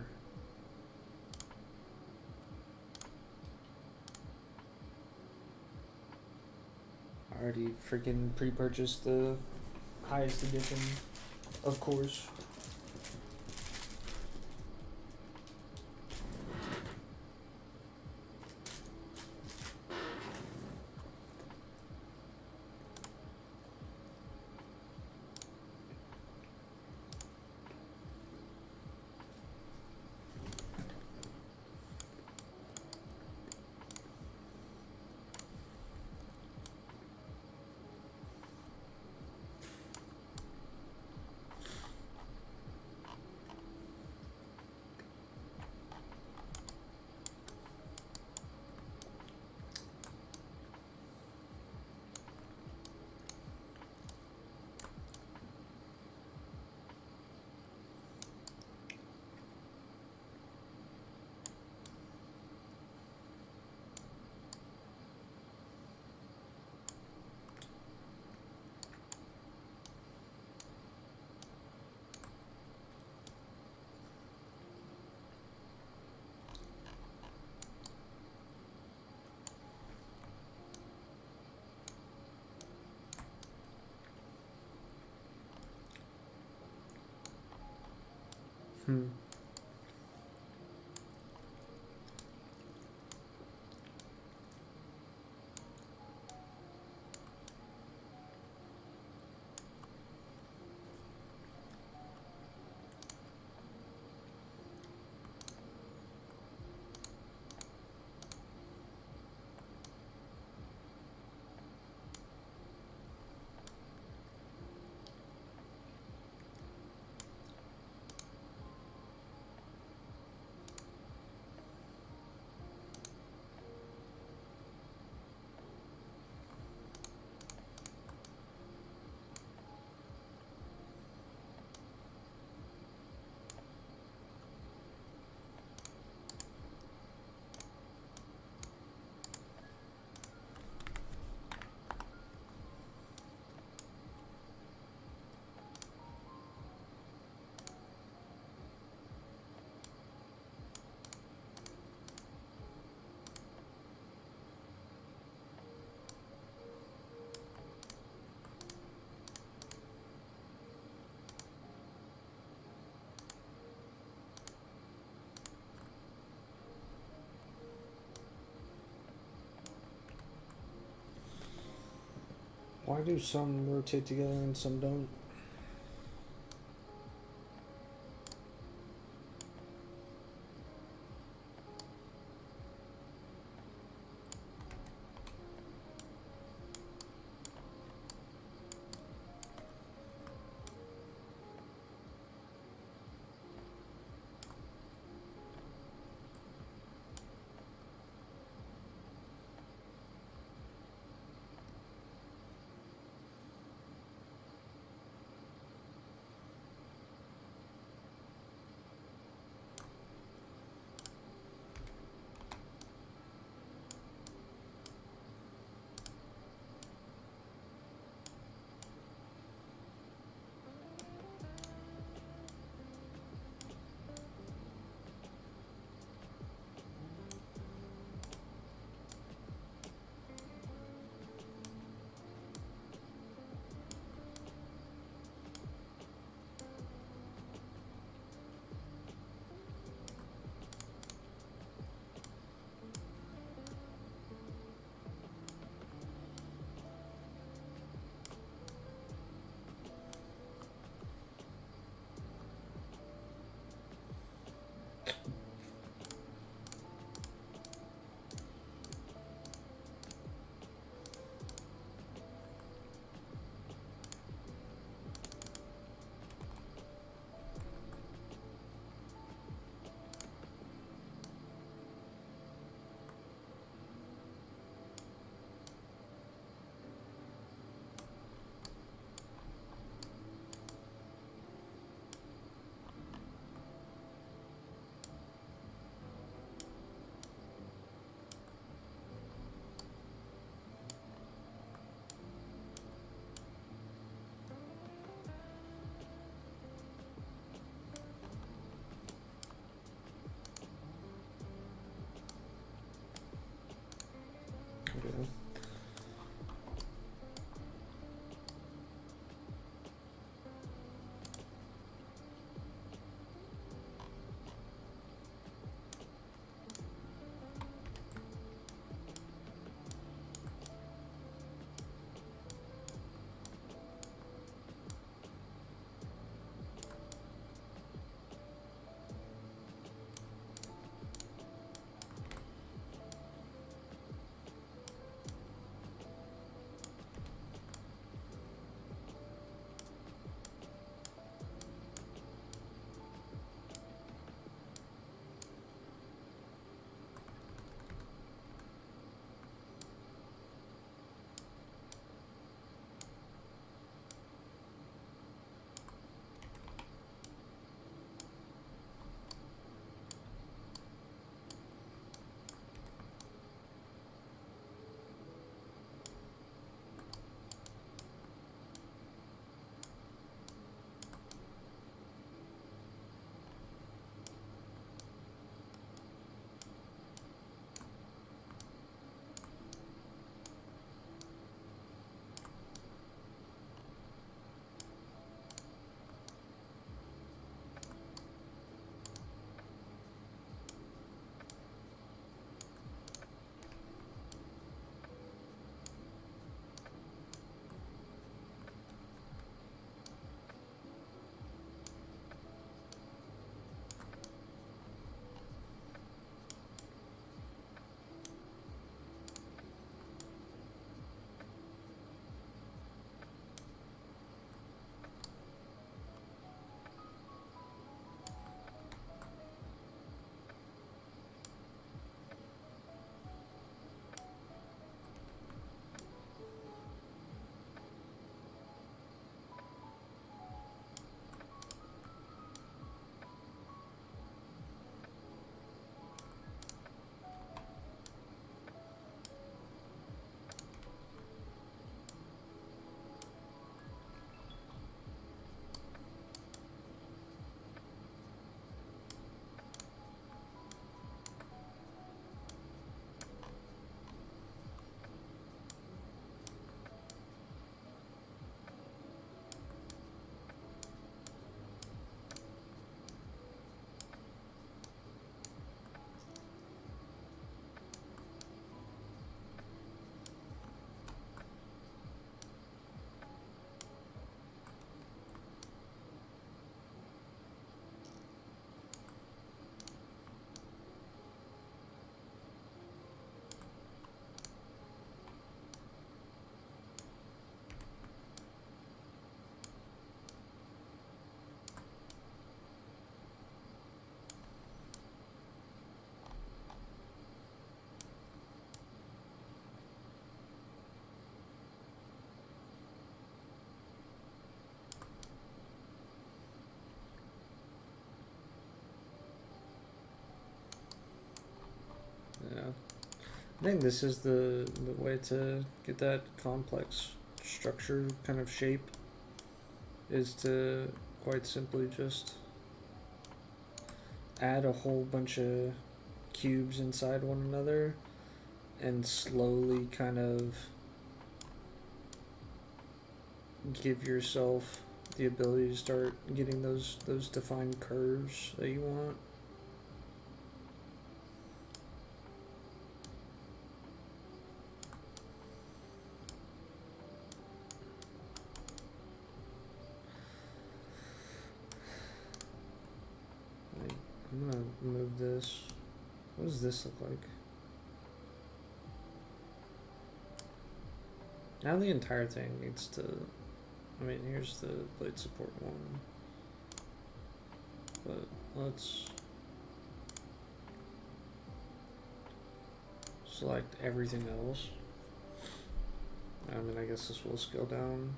Speaker 2: I already freaking pre-purchased the highest edition, of course. Hmm. Why do some rotate together and some don't? I think this is the way to get that complex structure kind of shape, is to quite simply just add a whole bunch of cubes inside one another and slowly kind of give yourself the ability to start getting those defined curves that you want. I'm gonna move this. What does this look like? Now the entire thing needs to, I mean, here's the blade support one, but let's select everything else. I mean, I guess this will scale down.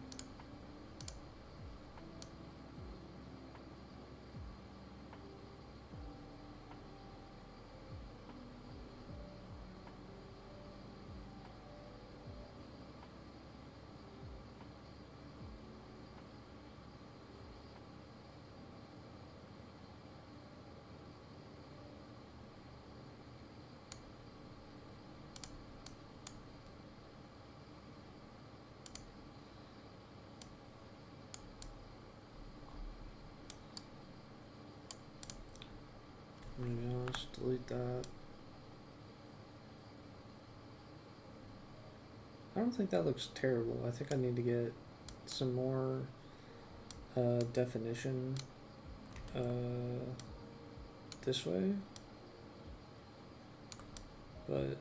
Speaker 2: Maybe I'll just delete that. I don't think that looks terrible. I think I need to get some more definition this way, but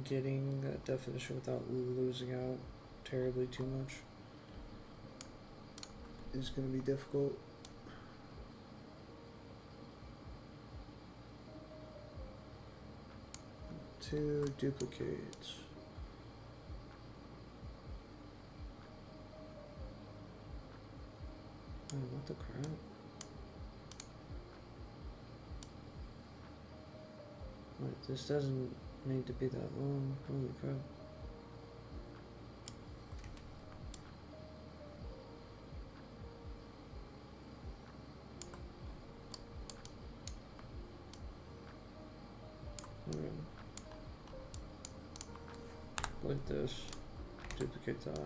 Speaker 2: getting that definition without losing out terribly too much is going to be difficult. Two duplicates. Oh, what the crap? Wait, this doesn't need to be that long. Holy crap. Like this, duplicate that.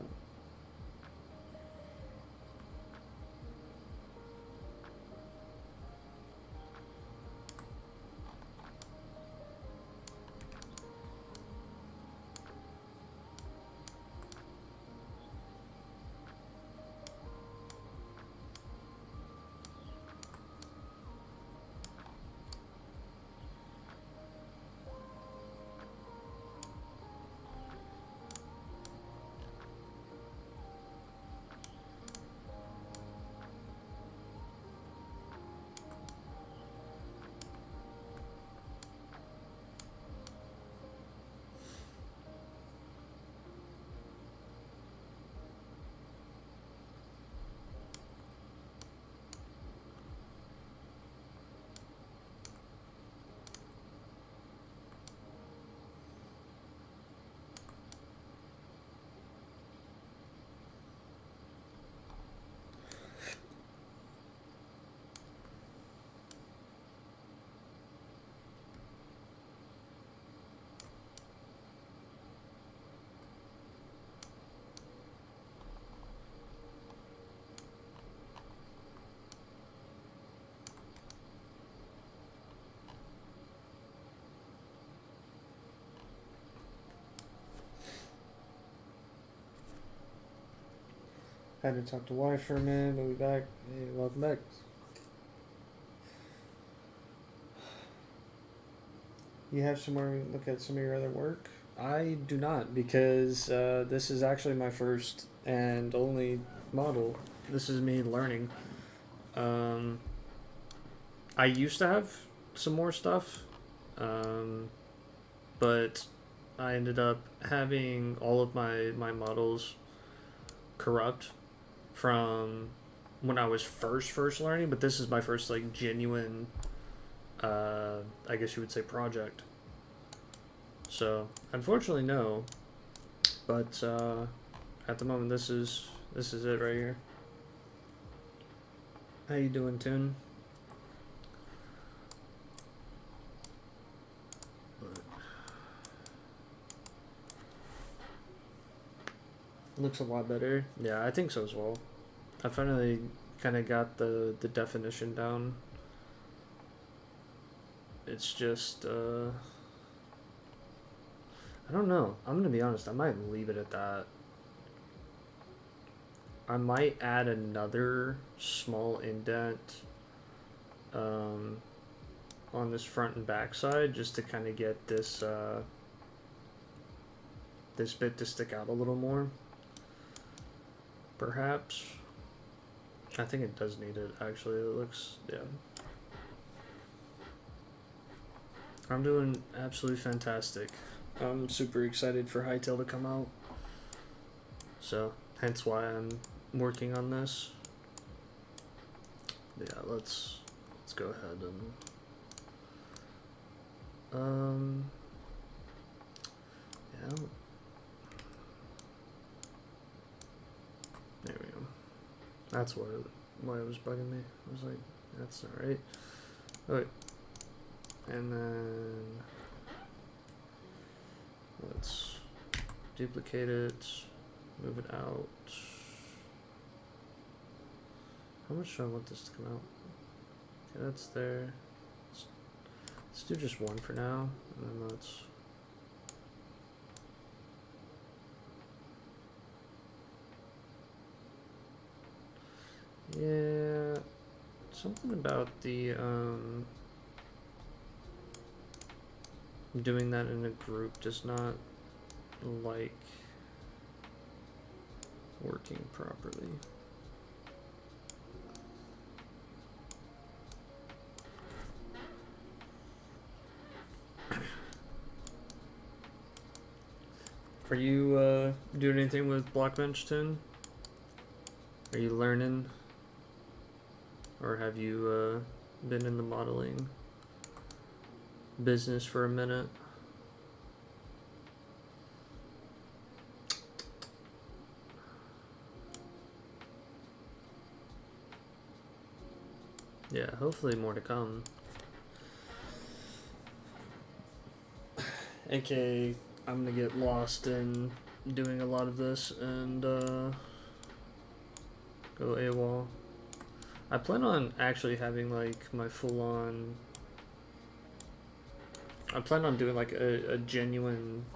Speaker 2: Had to talk to wife for a minute, but we back. Hey, welcome back. You have somewhere to look at some of your other work? I do not, because this is actually my first and only model. This is me learning. I used to have some more stuff, but I ended up having all of my models corrupt from when I was first learning, but this is my first like genuine I guess you would say project. So unfortunately, no. But at the moment, this is it right here. How you doing, Toon? Looks a lot better. Yeah, I think so as well. I finally kind of got the definition down. It's just I don't know. I'm gonna be honest. I might leave it at that. I might add another small indent on this front and back side just to kind of get this this bit to stick out a little more. Perhaps. I think it does need it, actually. It looks, yeah. I'm doing absolutely fantastic. I'm super excited for Hytale to come out. So, hence why I'm working on this. Yeah, let's go ahead and yeah. There we go. That's why it was bugging me. I was like, that's not right. Okay. And then let's duplicate it, move it out. How much do I want this to come out? Okay, that's there. Let's do just one for now, and then let's. Yeah, something about the doing that in a group does not like working properly. Are you doing anything with Blockbench, Tin? Are you learning? Or have you been in the modeling business for a minute? Yeah, hopefully more to come. AKA, I'm gonna get lost in doing a lot of this and go AWOL. I plan on actually having like my full-on. I plan on doing like a genuine.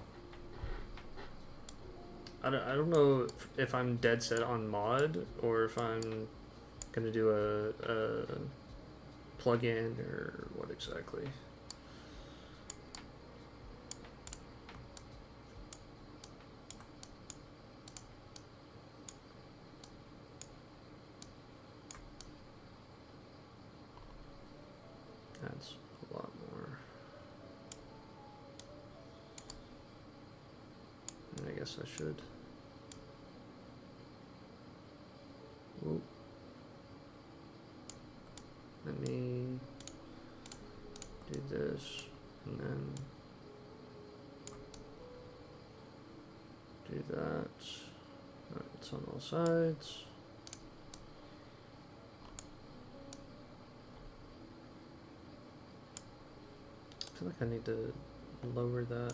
Speaker 2: I don't know if I'm dead set on mod or if I'm gonna do a plug-in or what exactly. That's a lot more. And I guess I should. Ooh. Let me do this and then do that. Alright, it's on all sides. I feel like I need to lower that.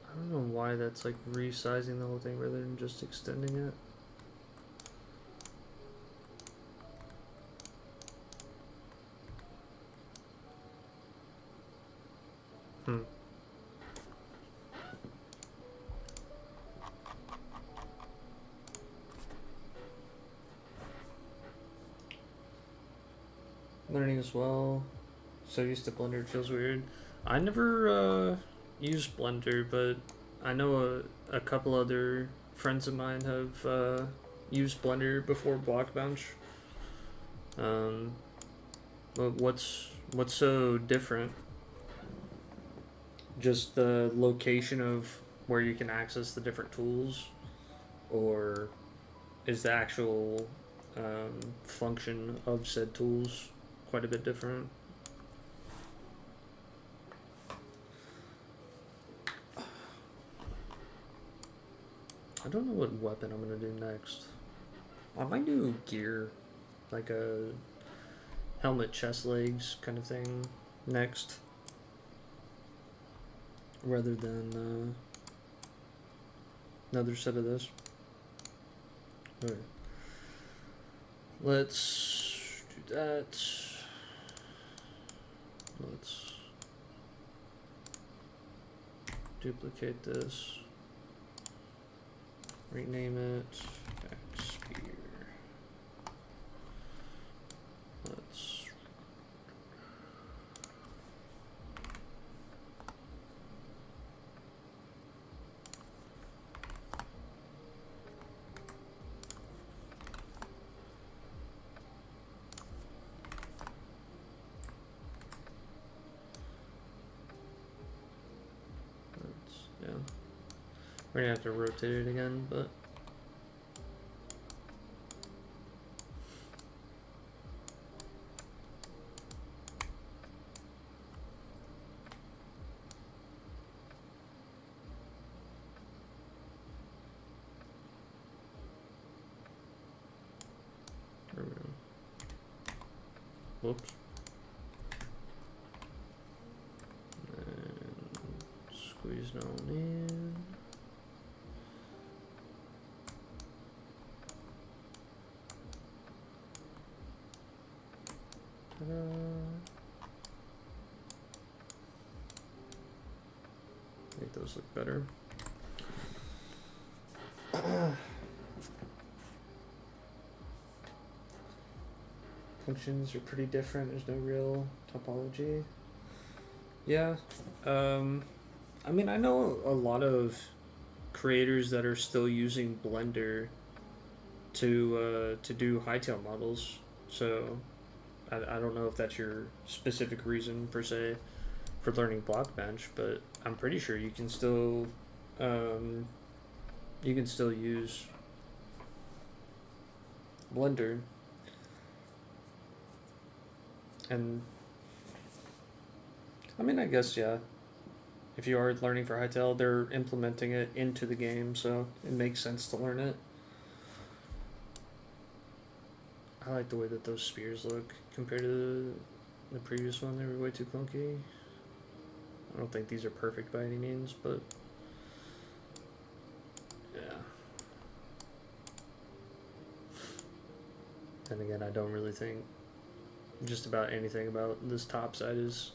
Speaker 2: I don't know why that's like resizing the whole thing rather than just extending it. Hmm. learning as well. So used to Blender, it feels weird. I never used Blender, but I know a couple other friends of mine have used Blender before Blockbench. But what's so different? Just the location of where you can access the different tools, or is the actual function of said tools quite a bit different? I don't know what weapon I'm gonna do next. I might do gear, like a helmet, chest, legs kind of thing next, rather than another set of this. Okay. Let's do that. Let's duplicate this. Rename it back spear. Let's yeah. We're gonna have to rotate it again, but there we go. Whoops. And squeeze it on in. Ta-da. Make those look better. Functions are pretty different. There's no real topology. Yeah. I mean, I know a lot of creators that are still using Blender to do Hytale models. So I don't know if that's your specific reason per se for learning Blockbench, but I'm pretty sure you can still use Blender. And I mean, I guess, yeah, if you are learning for Hytale, they're implementing it into the game, so it makes sense to learn it. I like the way that those spears look compared to the previous one. They were way too clunky. I don't think these are perfect by any means, but yeah. And again, I don't really think just about anything about this top side is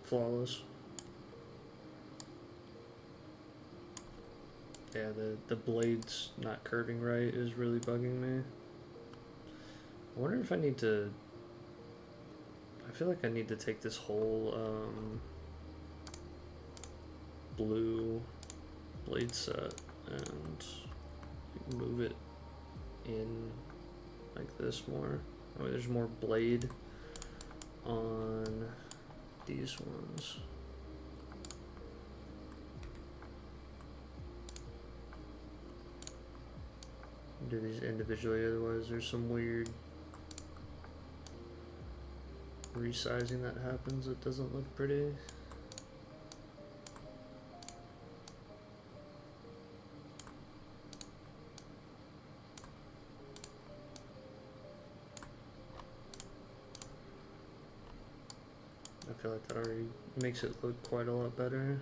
Speaker 2: flawless. Yeah, the blade's not curving right is really bugging me. I wonder if I need to... I feel like I need to take this whole blue blade set and move it in like this more. Oh, there's more blade on these ones. Do these individually, otherwise there's some weird resizing that happens that doesn't look pretty. I feel like that already makes it look quite a lot better.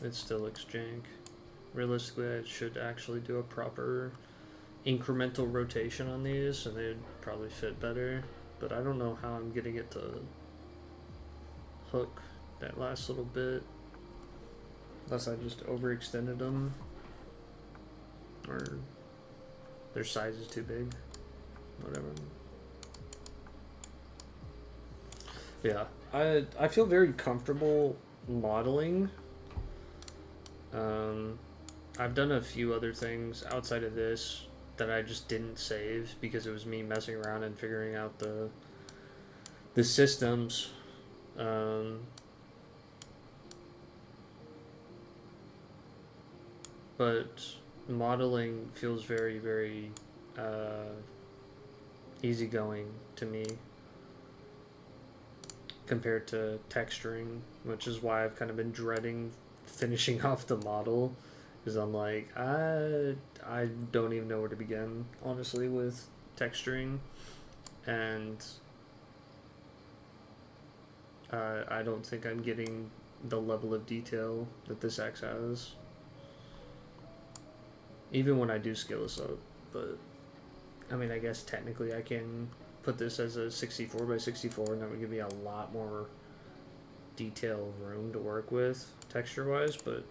Speaker 2: It still looks jank. Realistically, I should actually do a proper incremental rotation on these and they'd probably fit better, but I don't know how I'm getting it to hook that last little bit. Unless I just overextended them. Or their size is too big. Whatever. Yeah. I feel very comfortable modeling. I've done a few other things outside of this that I just didn't save because it was me messing around and figuring out the systems. But modeling feels very, very easygoing to me compared to texturing, which is why I've kind of been dreading finishing off the model, because I'm like, I don't even know where to begin, honestly, with texturing, and I don't think I'm getting the level of detail that this X has, even when I do scale this up. But I mean, I guess technically I can put this as a 64 by 64, and that would give me a lot more detail room to work with texture wise, but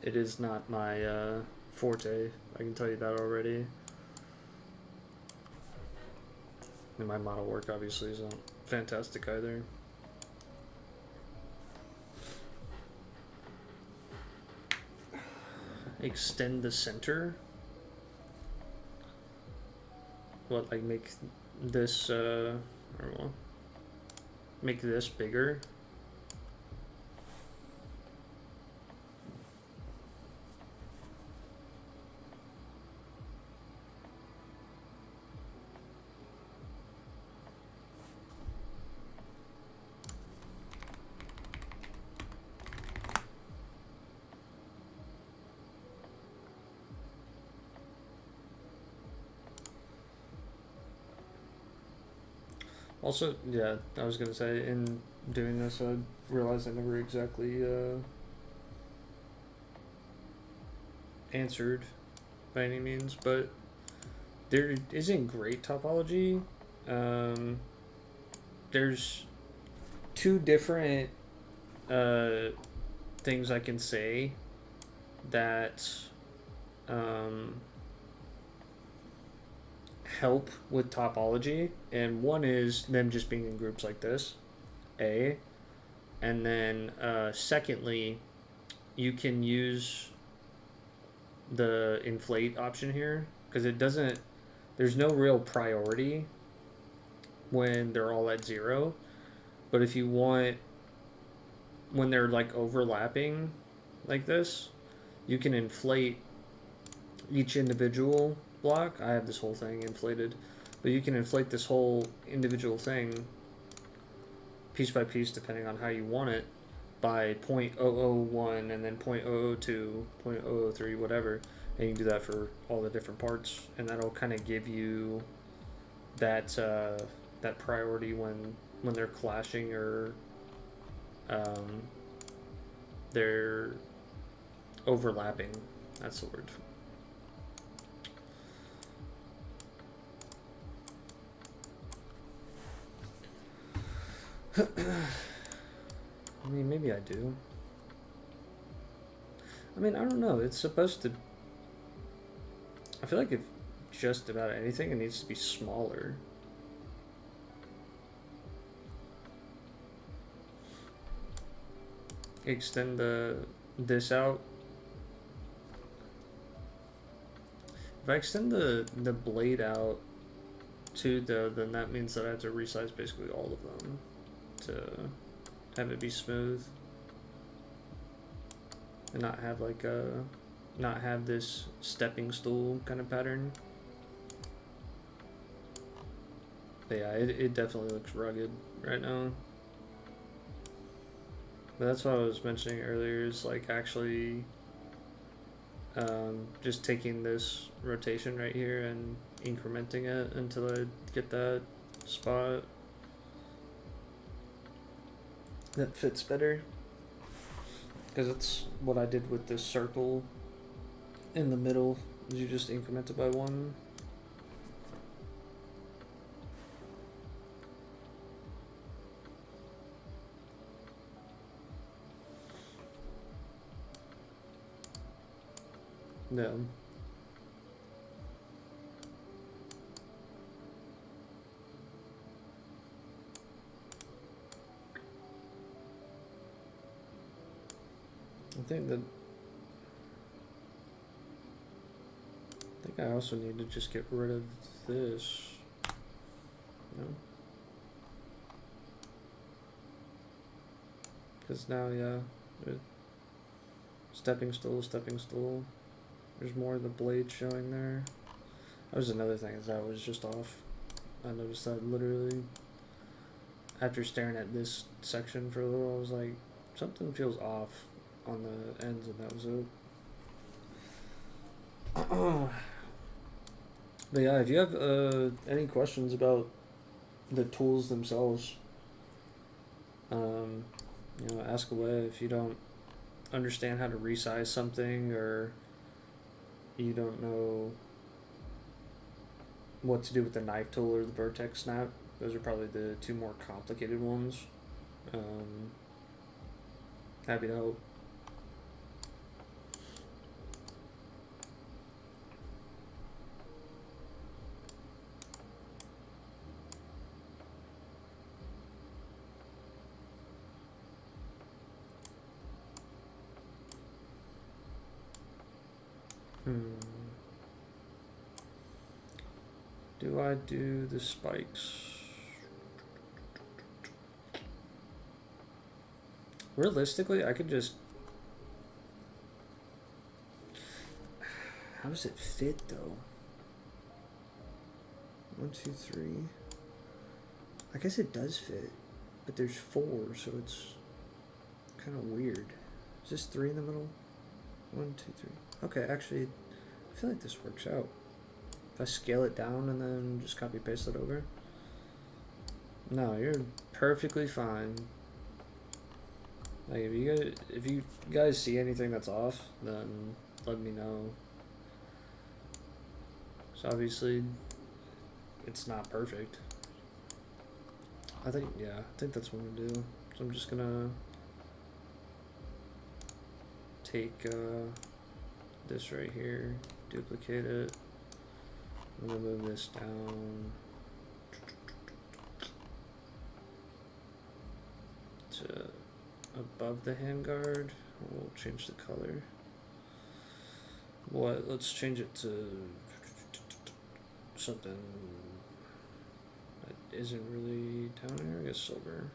Speaker 2: it is not my forte, I can tell you that already. And my model work obviously isn't fantastic either. Extend the center. What, like make this or well, make this bigger? Also, yeah, I was gonna say, in doing this, I realized I never exactly answered by any means, but there isn't great topology. There's two different things I can say that help with topology, and one is them just being in groups like this, A, and then secondly, you can use the inflate option here, because it doesn't, there's no real priority when they're all at 0, but if you want, when they're like overlapping like this, you can inflate each individual block. I have this whole thing inflated, but you can inflate this whole individual thing piece by piece depending on how you want it by 0.001 and then 0.002, 0.003, whatever, and you can do that for all the different parts, and that'll kind of give you that that priority when they're clashing or they're overlapping. That's the word. I mean, maybe I do. I mean, I don't know. It's supposed to... I feel like if just about anything, it needs to be smaller. Extend this out. If I extend the blade out too, then that means that I have to resize basically all of them to have it be smooth and not have like not have this stepping stool kind of pattern. But yeah, it definitely looks rugged right now. But that's what I was mentioning earlier, is like actually just taking this rotation right here and incrementing it until I get that spot that fits better, because it's what I did with this circle in the middle, is you just increment it by 1. Yeah. I think I also need to just get rid of this. No. Because now, yeah, stepping stool. There's more of the blade showing there. That was another thing, is that was just off. I noticed that literally after staring at this section for a little. I was like, something feels off on the ends, and that was it. But yeah, if you have any questions about the tools themselves, ask away. If you don't understand how to resize something, or you don't know what to do with the knife tool or the vertex snap, those are probably the two more complicated ones. Happy to help. Do I do the spikes? Realistically, I could just... How does it fit, though? 1, 2, 3. I guess it does fit, but there's 4, so it's kind of weird. Is this 3 in the middle? 1, 2, 3. Okay, actually, I feel like this works out. If I scale it down and then just copy paste it over. No, you're perfectly fine. Like, if you guys see anything that's off, then let me know. So obviously, it's not perfect. I think that's what I'm gonna do. So I'm just gonna take this right here, duplicate it. I'm gonna move this down to above the handguard. We'll change the color. Let's change it to something that isn't really down here. I guess silver.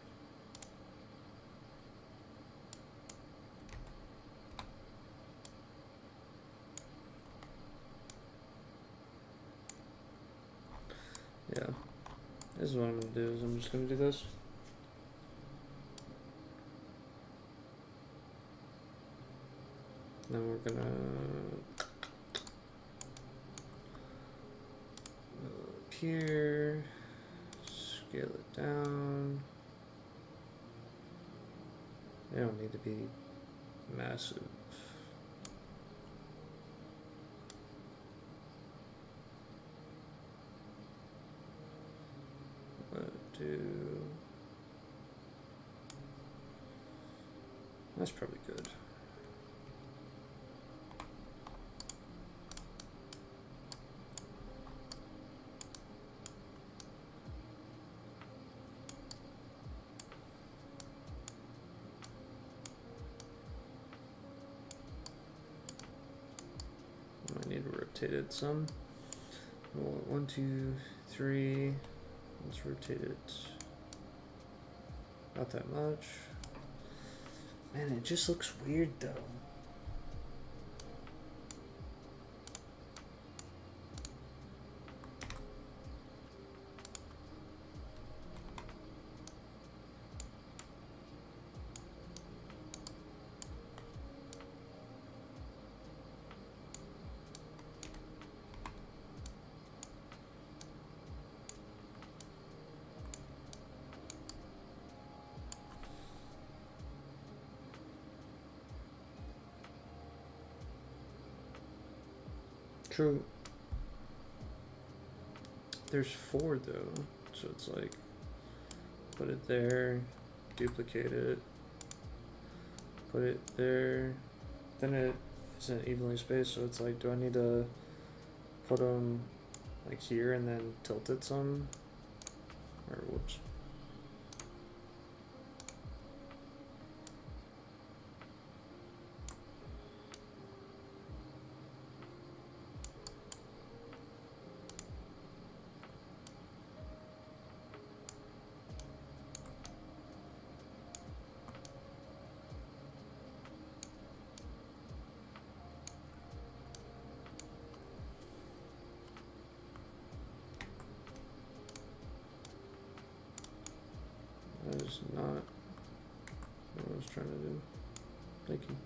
Speaker 2: Yeah, this is what I'm gonna do. Is I'm just gonna do this. Then we're gonna go up here, scale it down. They don't need to be massive. That's probably good. I need to rotate it some. 1, 2, 3. Let's rotate it. Not that much. Man, it just looks weird though. True. There's 4 though, so it's like, put it there, duplicate it, put it there, then it isn't evenly spaced, so it's like, do I need to put them like here and then tilt it some? Or whoops. That is not what I was trying to do. Thank you.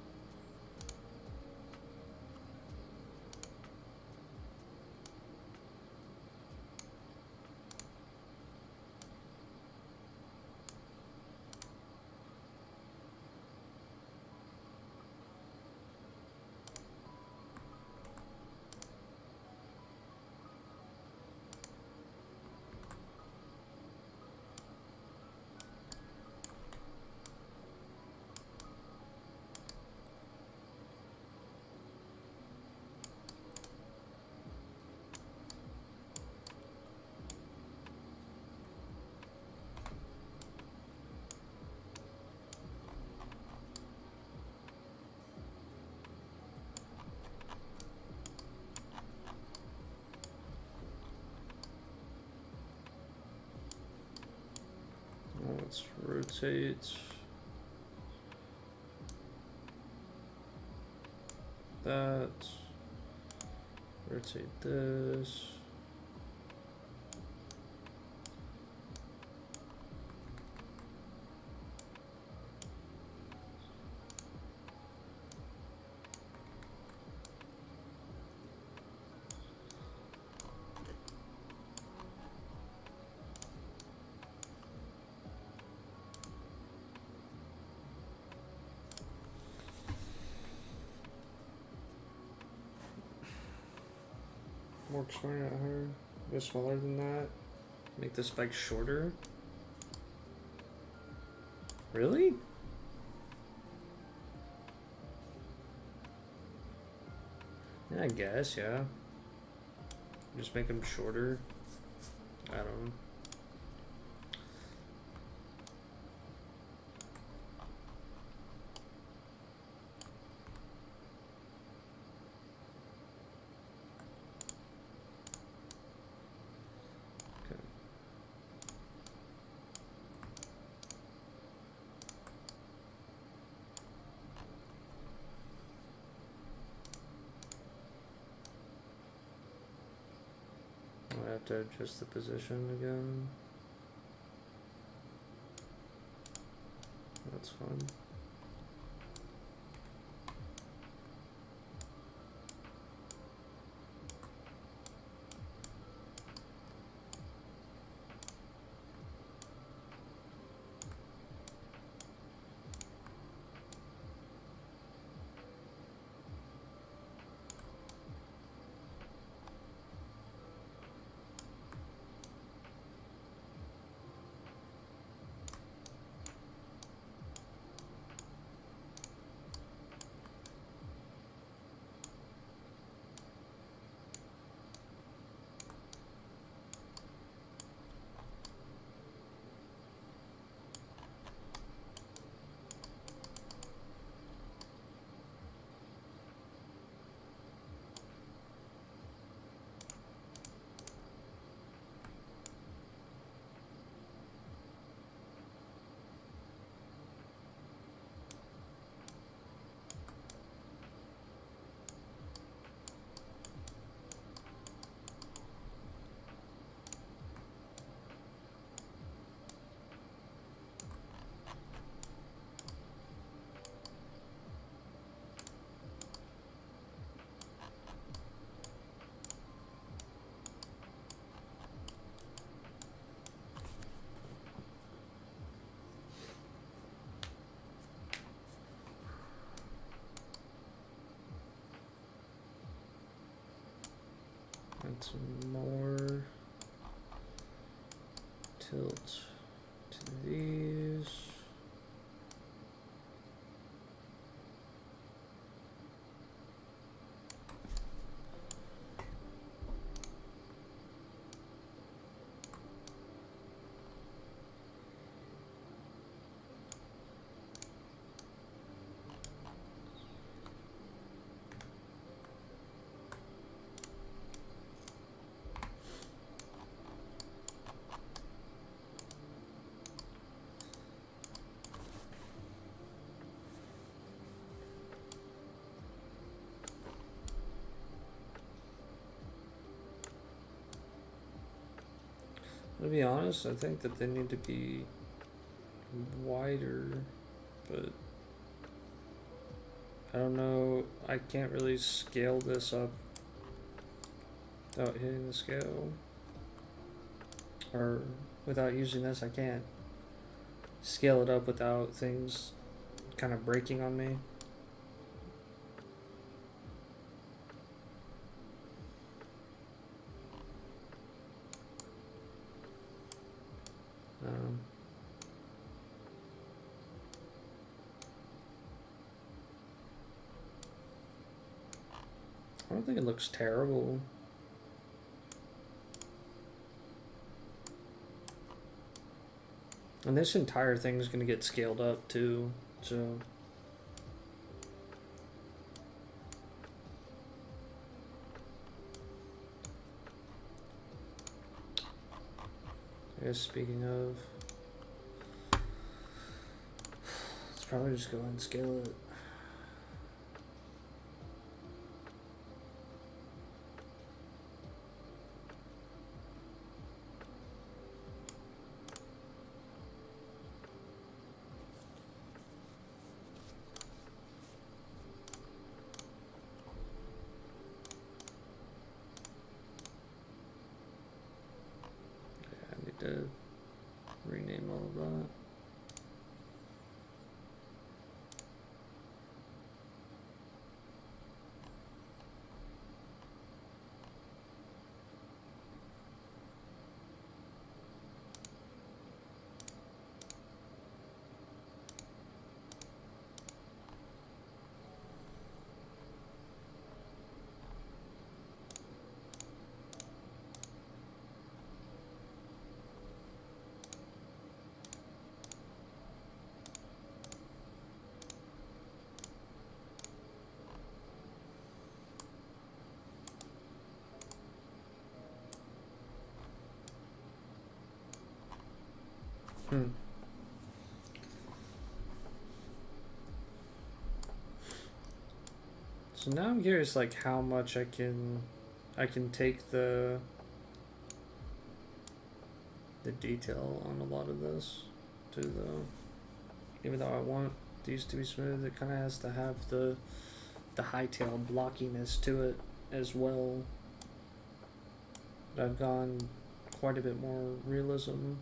Speaker 2: Let's rotate that, rotate this. More explainer at her. Go smaller than that. Make the spike shorter. Really? Yeah, I guess, yeah. Just make them shorter. I don't know. I have to adjust the position again. That's fine. Add some more tilt to these. To be honest, I think that they need to be wider, but I don't know. I can't really scale this up without hitting the scale, or without using this. I can't scale it up without things kind of breaking on me. I don't think it looks terrible. And this entire thing is going to get scaled up too, so I guess speaking of, let's probably just go ahead and scale it. To rename all of that. So now I'm curious, like how much I can take the detail on a lot of this to the, even though I want these to be smooth, it kind of has to have the Hytale blockiness to it as well. But I've gone quite a bit more realism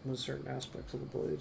Speaker 2: with certain aspects of the blade.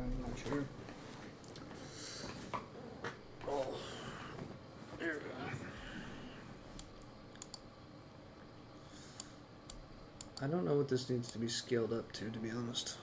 Speaker 2: I'm not sure. Oh, there we go. I don't know what this needs to be scaled up to be honest.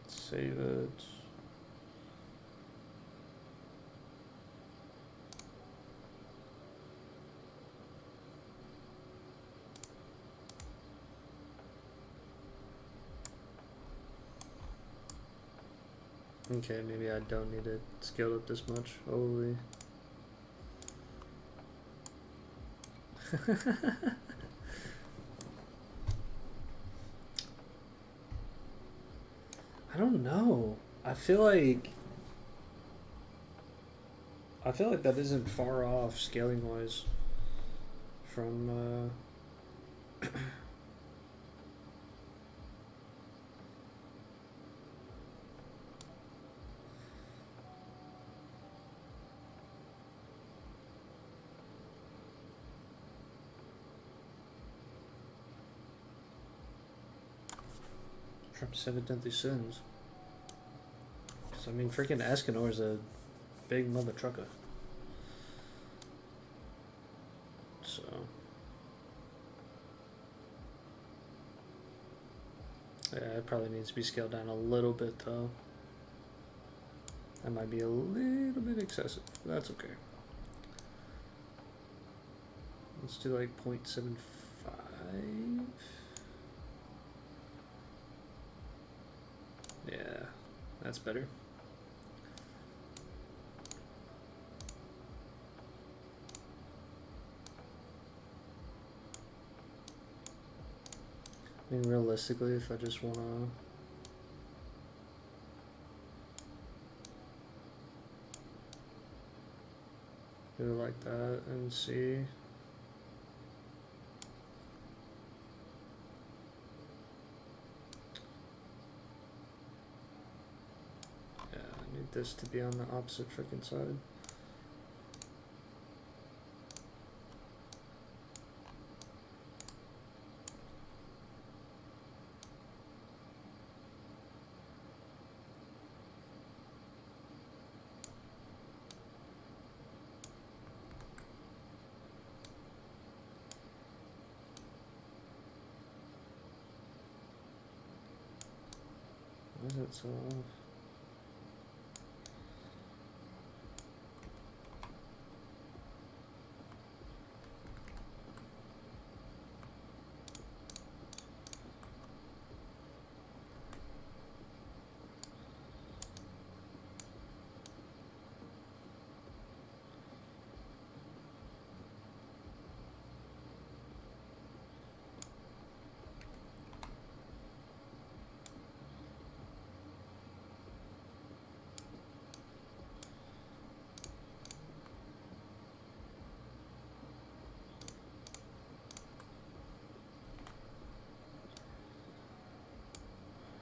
Speaker 2: Save it. Okay, maybe I don't need it scaled up this much. Holy. I don't know. I feel like that isn't far off scaling wise from Seven Deadly Sins. So, I mean, freaking Escanor is a big mother trucker. So. Yeah, it probably needs to be scaled down a little bit, though. That might be a little bit excessive. But that's okay. Let's do like 0.75. Yeah, that's better. I mean, realistically, if I just want to do it like that and see. Yeah, I need this to be on the opposite freaking side. Why is it so off?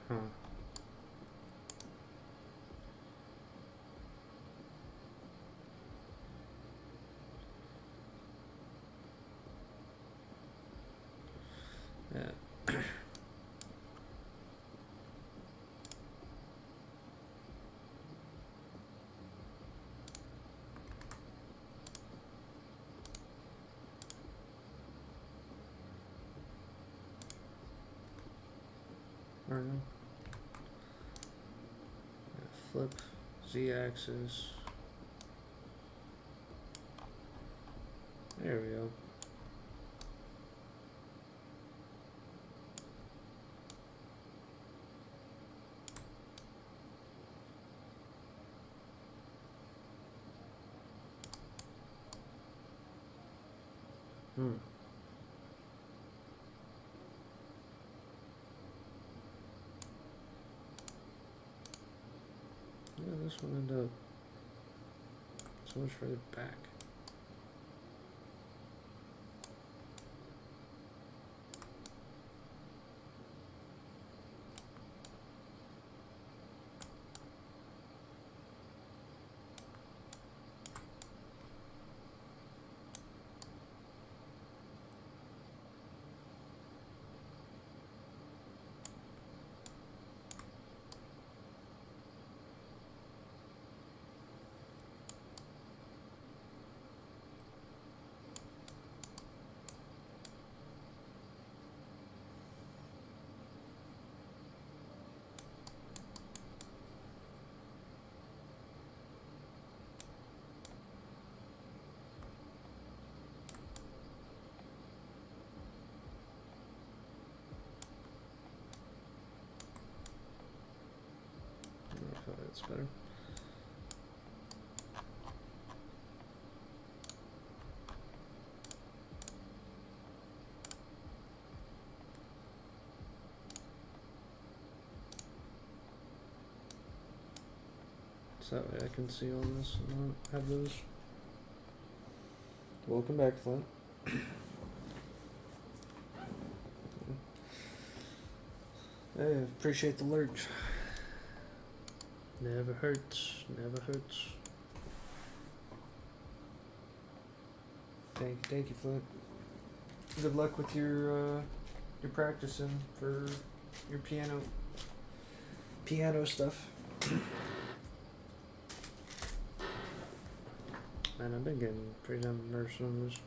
Speaker 2: Huh. Yeah. I don't know. Yeah, flip Z-axis. There we go. Hmm. Yeah, this one ended up so much further back. better. So that way I can see all this and not have those. Welcome back, Flint. Hey, appreciate the lurch. Never hurts, never hurts. Thank you, Flint. Good luck with your practicing for your piano stuff. Man, I've been getting pretty damn immersed on this.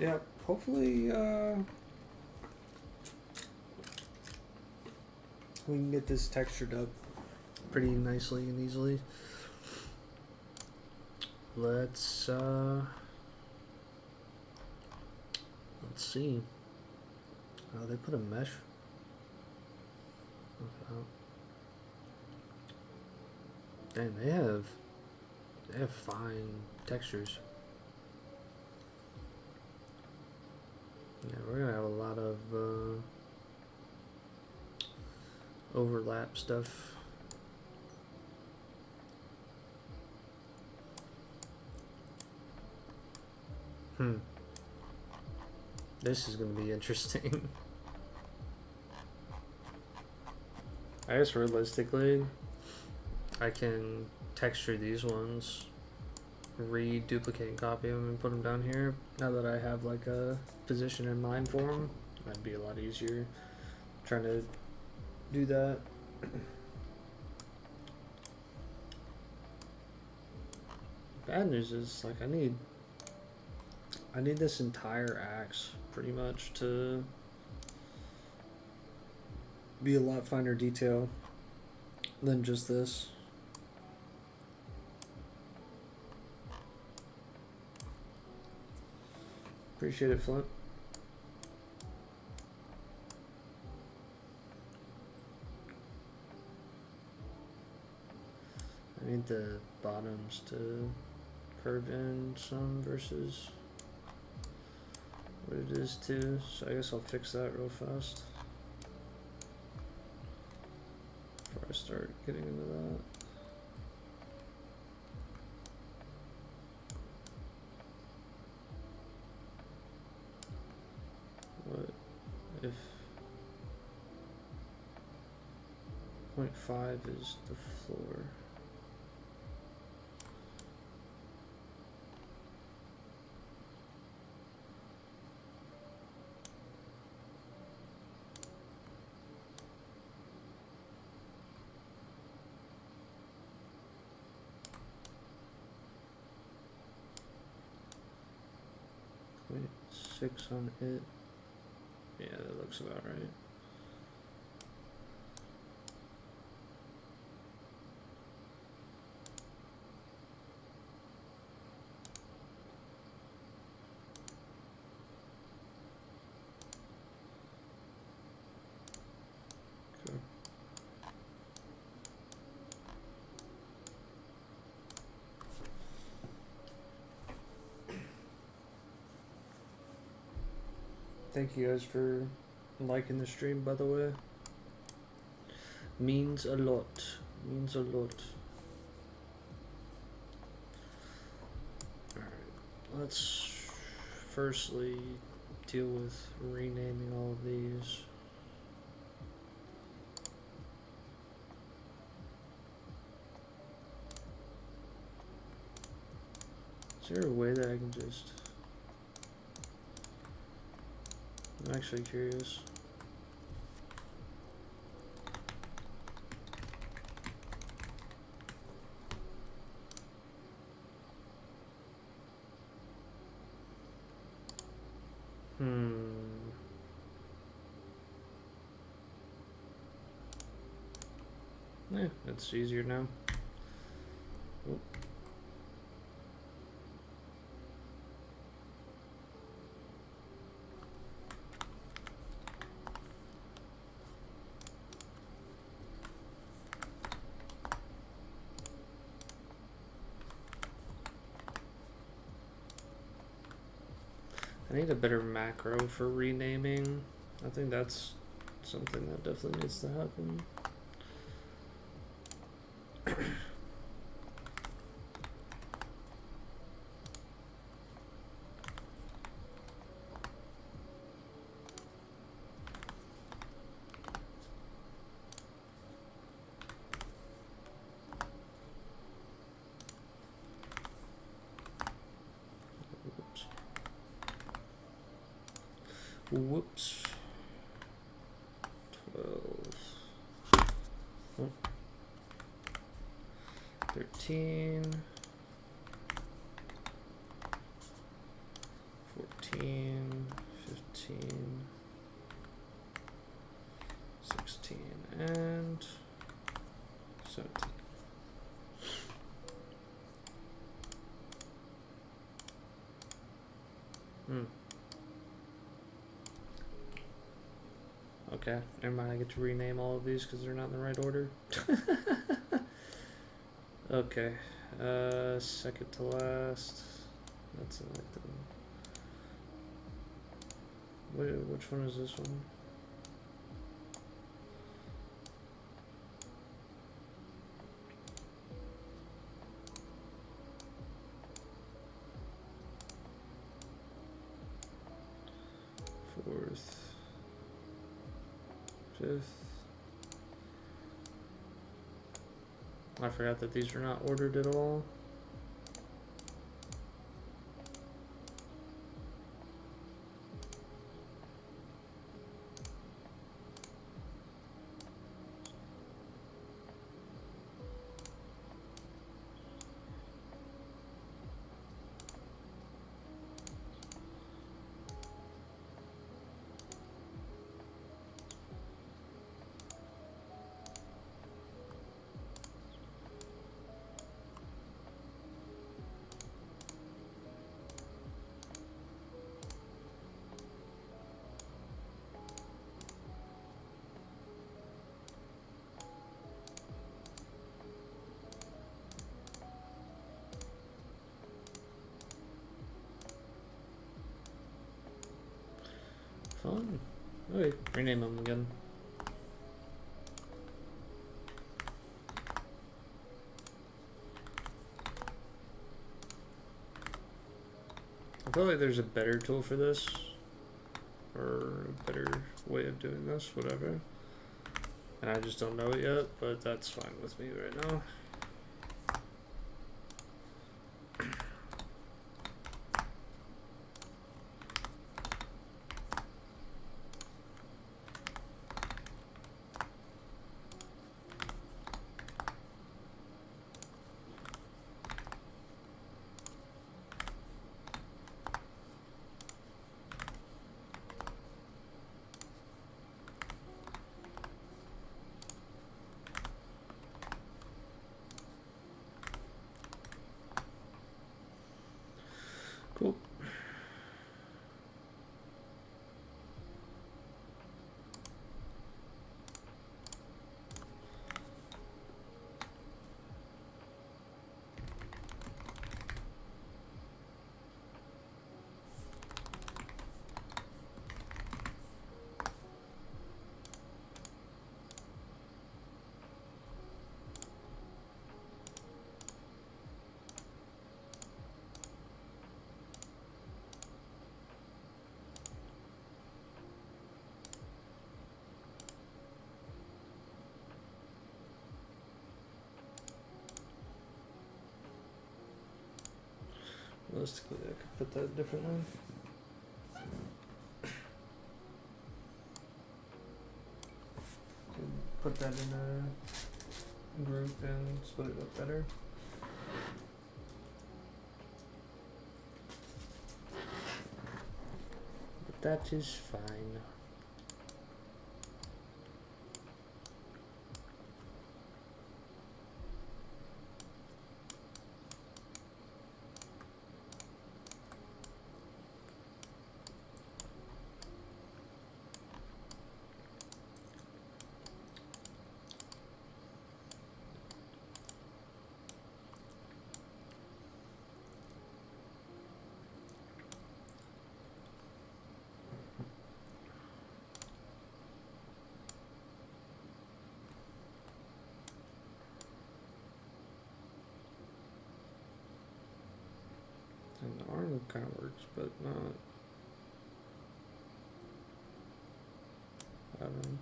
Speaker 2: Yeah, hopefully we can get this textured up pretty nicely and easily. Let's see. Oh, they put a mesh. Okay. Dang, they have fine textures. Yeah, we're gonna have a lot of overlap stuff. This is gonna be interesting. I guess realistically, I can texture these ones, reduplicate and copy them and put them down here. Now that I have like a position in mind for them, that'd be a lot easier trying to do that. Bad news is like I need this entire axe pretty much to be a lot finer detail than just this. Appreciate it, Flint. I need the bottoms to curve in some versus what it is too, so I guess I'll fix that real fast before I start getting into that. What if 0.5 is the floor? Six on it. Yeah, that looks about right. Okay. Thank you guys for liking the stream, by the way. Means a lot. Means a lot. Alright. Let's firstly deal with renaming all of these. Is there a way that I can just... I'm actually curious. Yeah, it's easier now. Oop. I need a better macro for renaming. I think that's something that definitely needs to happen. Whoops. 12. Oh. 13. 14. 15. 16. And 17. Okay, never mind, I get to rename all of these because they're not in the right order. Okay, second to last. That's elected. Which one is this one? Fourth. Fifth. I forgot that these were not ordered at all. Fun. Okay, rename them again. I feel like there's a better tool for this, or a better way of doing this, whatever. And I just don't know it yet, but that's fine with me right now. Cool. Realistically, I could put that differently. Put that in a group and split it up better. But that is fine. And the arm kind of works, but not. I don't know.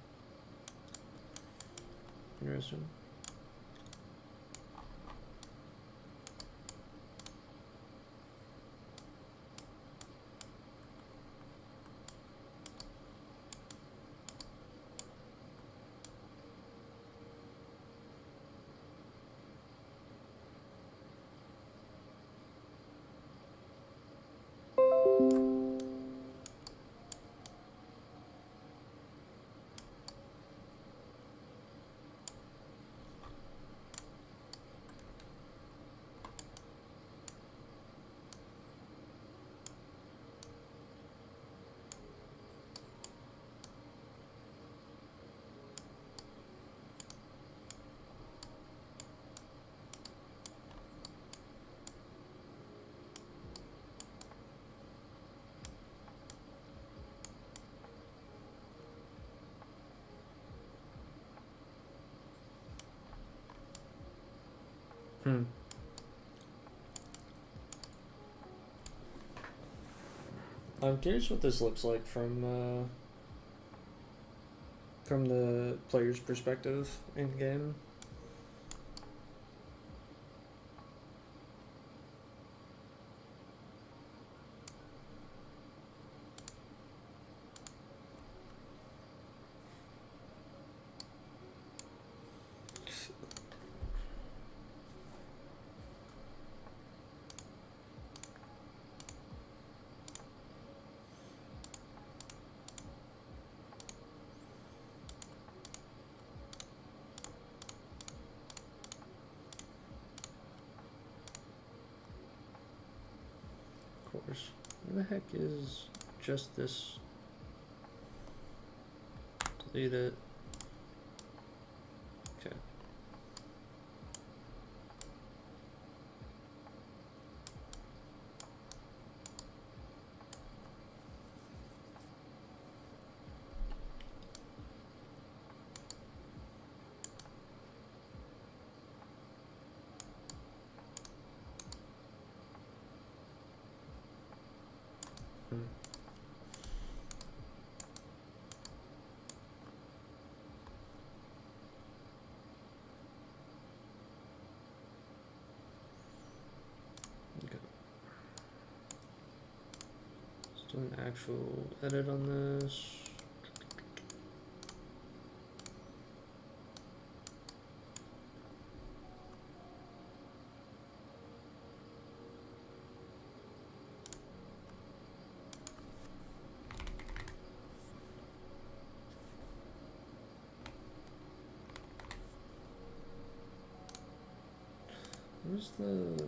Speaker 2: Interesting. I'm curious what this looks like from the player's perspective in game. Where the heck is just this? Delete it. Okay. Let's do an actual edit on this. Where's the...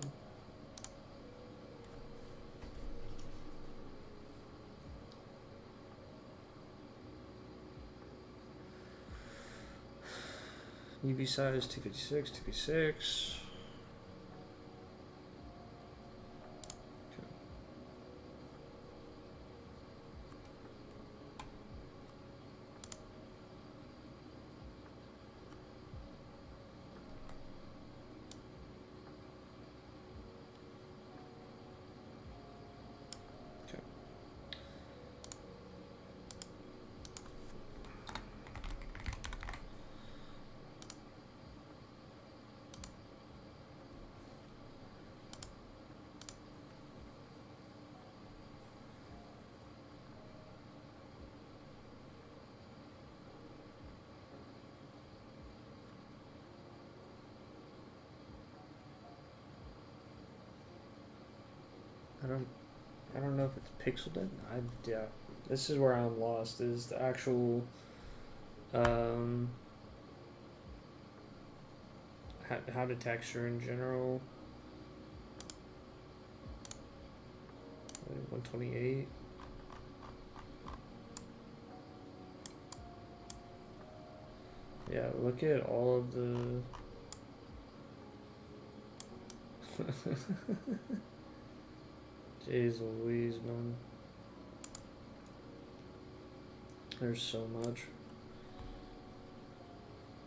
Speaker 2: UV size 256, 256. I don't know if it's pixeled. Yeah. This is where I'm lost. Is the actual how to texture in general. 128. Yeah, look at all of the Jeez Louise, man. There's so much.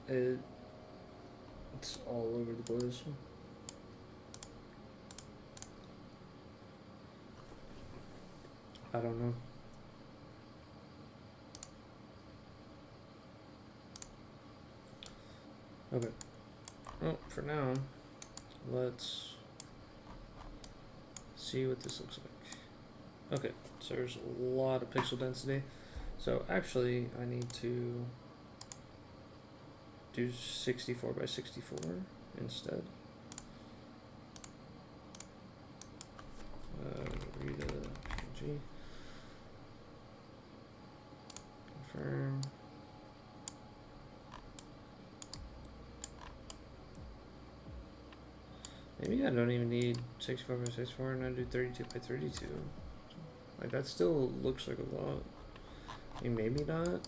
Speaker 2: It's all over the place. I don't know. Okay. Well, for now, let's see what this looks like. Okay, so there's a lot of pixel density. So actually, I need to do 64 by 64 instead. Read a PNG. Confirm. Maybe I don't even need 64 by 64 and I do 32 by 32. Like, that still looks like a lot. I mean, maybe not.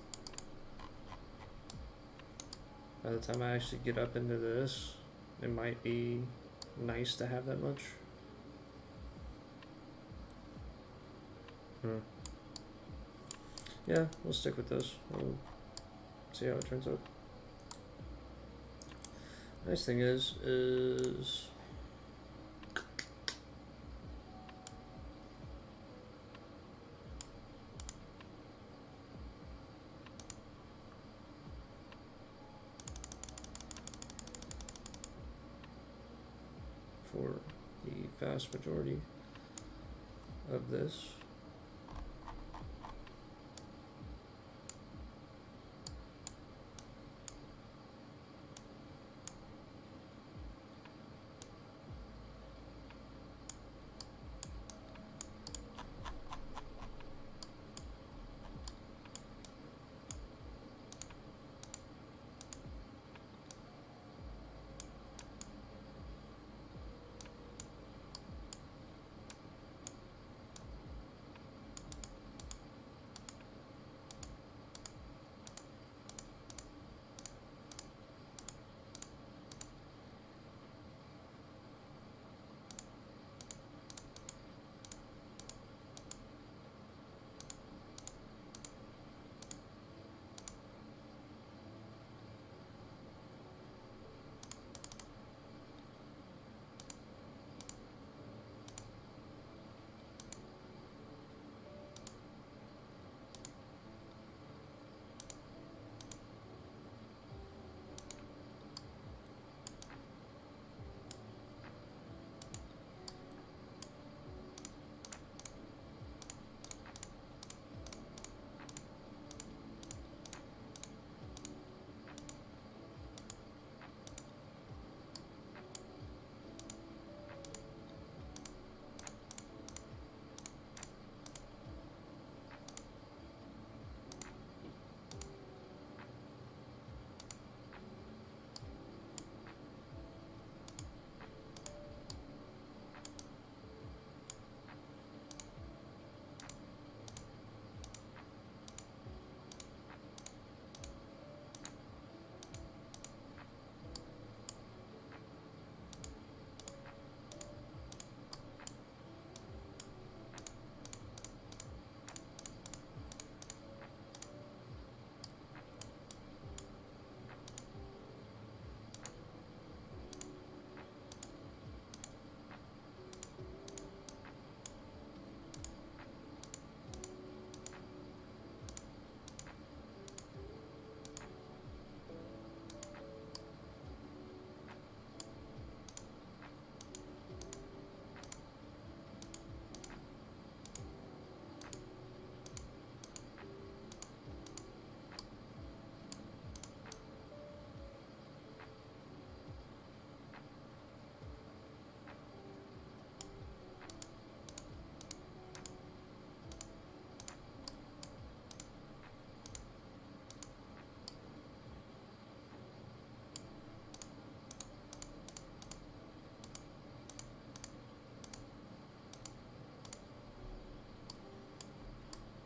Speaker 2: By the time I actually get up into this, it might be nice to have that much. Yeah, we'll stick with this. We'll see how it turns out. Nice thing is for the vast majority of this,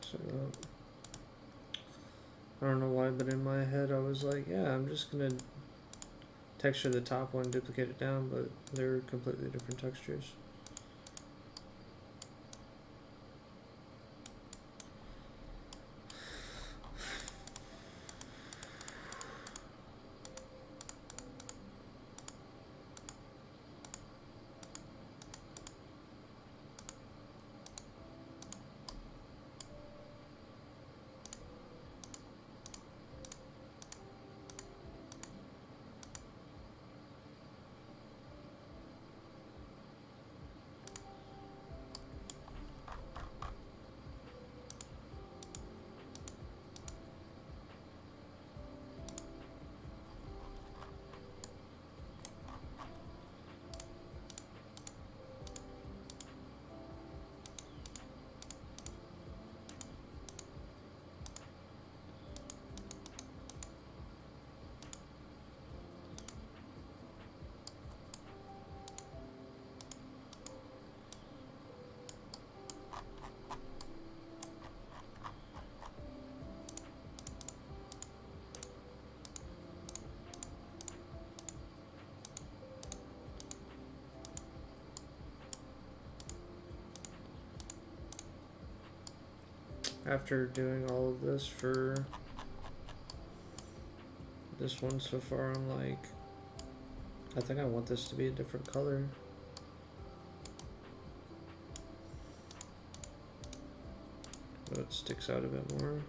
Speaker 2: so I don't know why, but in my head I was like, yeah, I'm just gonna texture the top one, duplicate it down, but they're completely different textures. after doing all of this for this one so far, I'm like, I think I want this to be a different color. But it sticks out a bit more.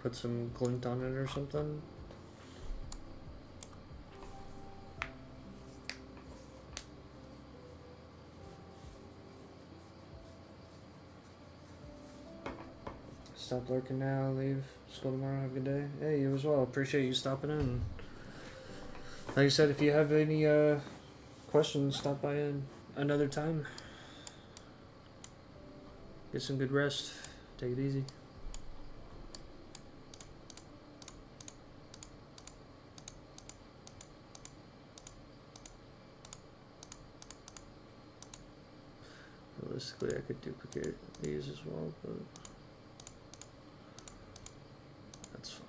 Speaker 2: Put some glint on it or something. Stop lurking now, leave, school tomorrow, have a good day. Hey, you as well, appreciate you stopping in. Like I said, if you have any questions, stop by in another time. Get some good rest, take it easy. Realistically, I could duplicate these as well, but that's fine.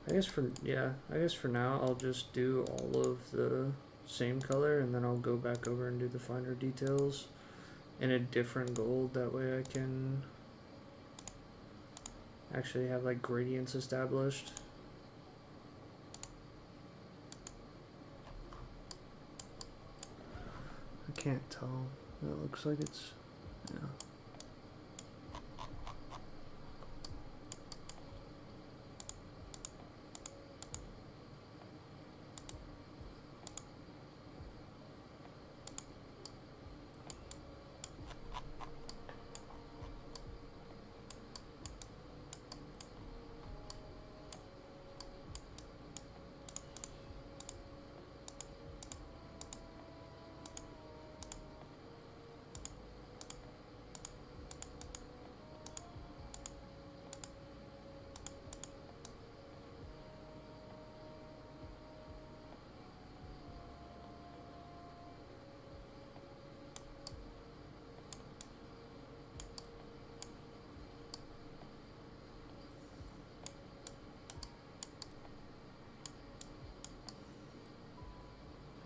Speaker 2: I guess for now I'll just do all of the same color, and then I'll go back over and do the finer details in a different gold. That way I can actually have like gradients established. I can't tell. It looks like it's, yeah.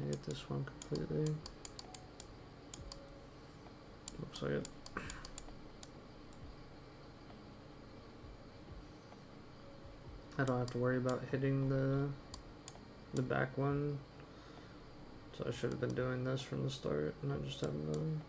Speaker 2: Get this one completely. Looks like it. I don't have to worry about hitting the back one, so I should have been doing this from the start, not just having them.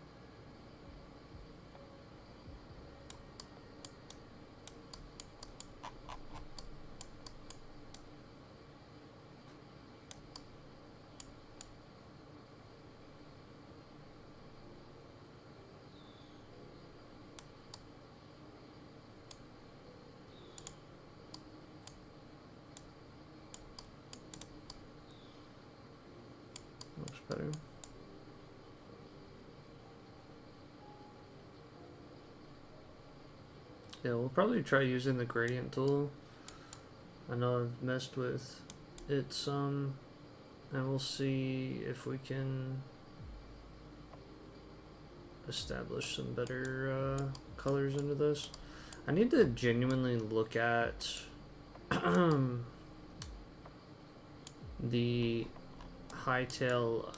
Speaker 2: Better. Yeah, we'll probably try using the gradient tool. I know I've messed with it some, and we'll see if we can establish some better colors into this. I need to genuinely look at the Hytale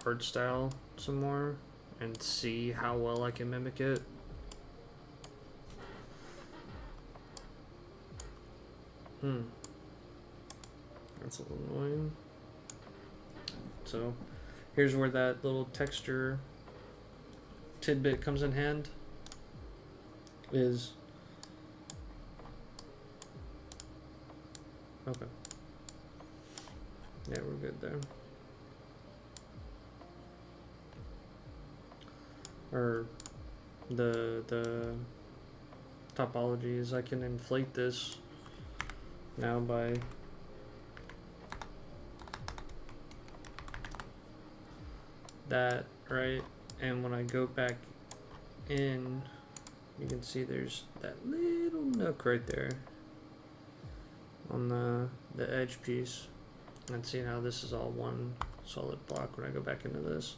Speaker 2: art style some more and see how well I can mimic it. That's a little annoying. So here's where that little texture tidbit comes in hand. Is okay. Yeah, we're good there. Or the topology is I can inflate this now by that, right? And when I go back in, you can see there's that little nook right there. on the edge piece, and seeing how this is all one solid block when I go back into this.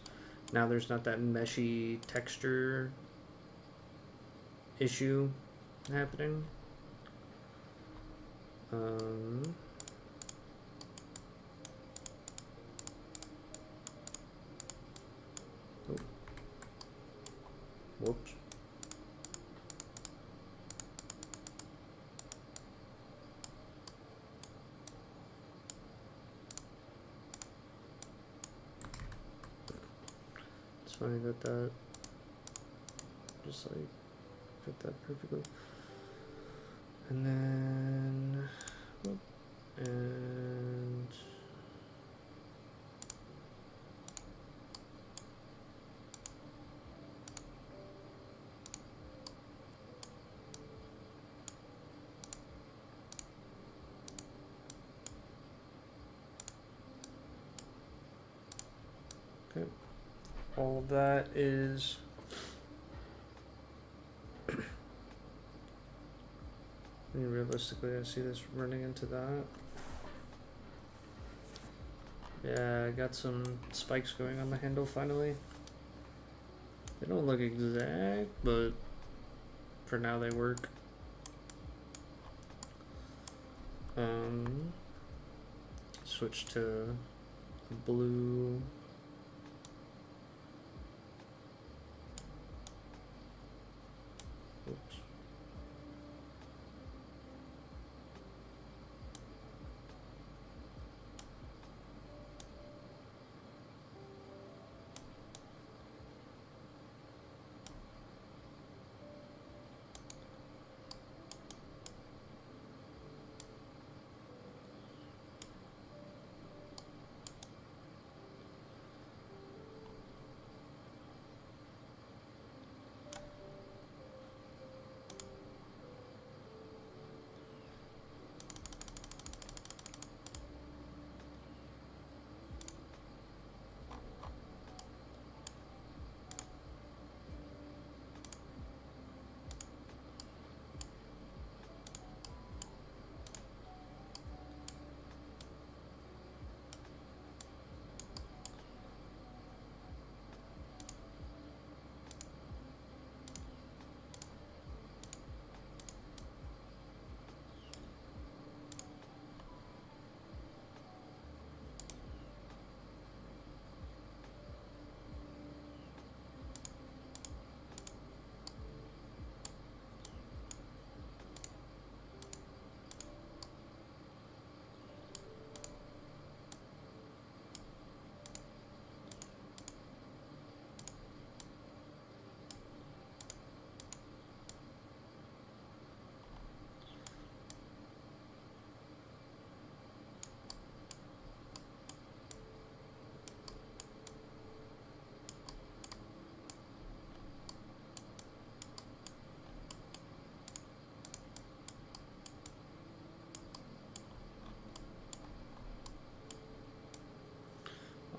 Speaker 2: Now there's not that meshy texture issue happening. Whoops. It's funny that that just like fit that perfectly. And then, whoop, and okay, all of that is realistically, I see this running into that. Yeah, I got some spikes going on the handle finally. They don't look exact, but for now they work. Switch to blue. Oops.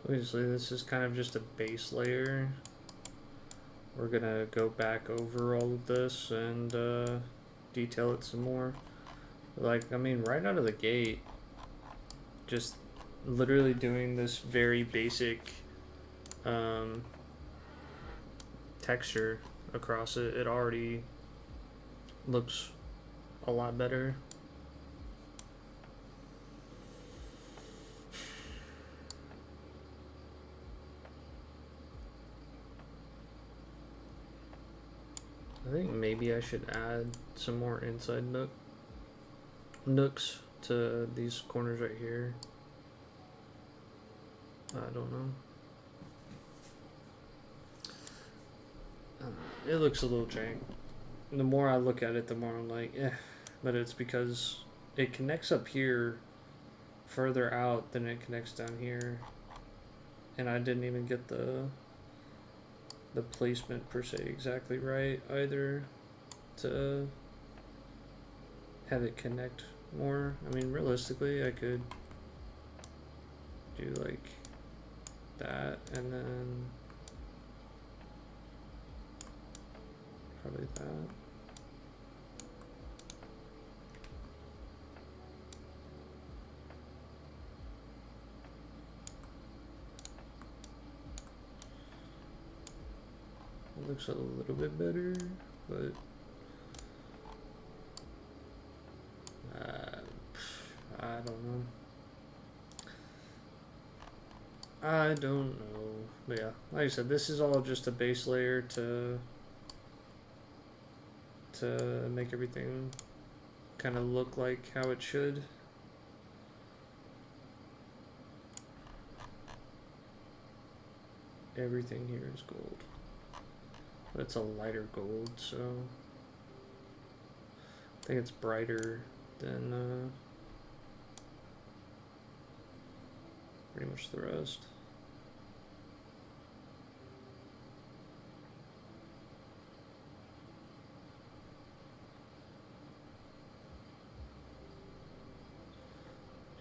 Speaker 2: Obviously, this is kind of just a base layer. We're gonna go back over all of this and detail it some more. Like, I mean, right out of the gate, just literally doing this very basic texture across it, it already looks a lot better. I think maybe I should add some more inside nooks to these corners right here. I don't know. It looks a little jank. The more I look at it, the more I'm like, eh. But it's because it connects up here further out than it connects down here. And I didn't even get the placement per se exactly right either to have it connect more. I mean, realistically, I could do like that and then probably that. looks a little bit better, but I don't know. I don't know. But yeah, like I said, this is all just a base layer to make everything kind of look like how it should. Everything here is gold. But it's a lighter gold, so I think it's brighter than pretty much the rest.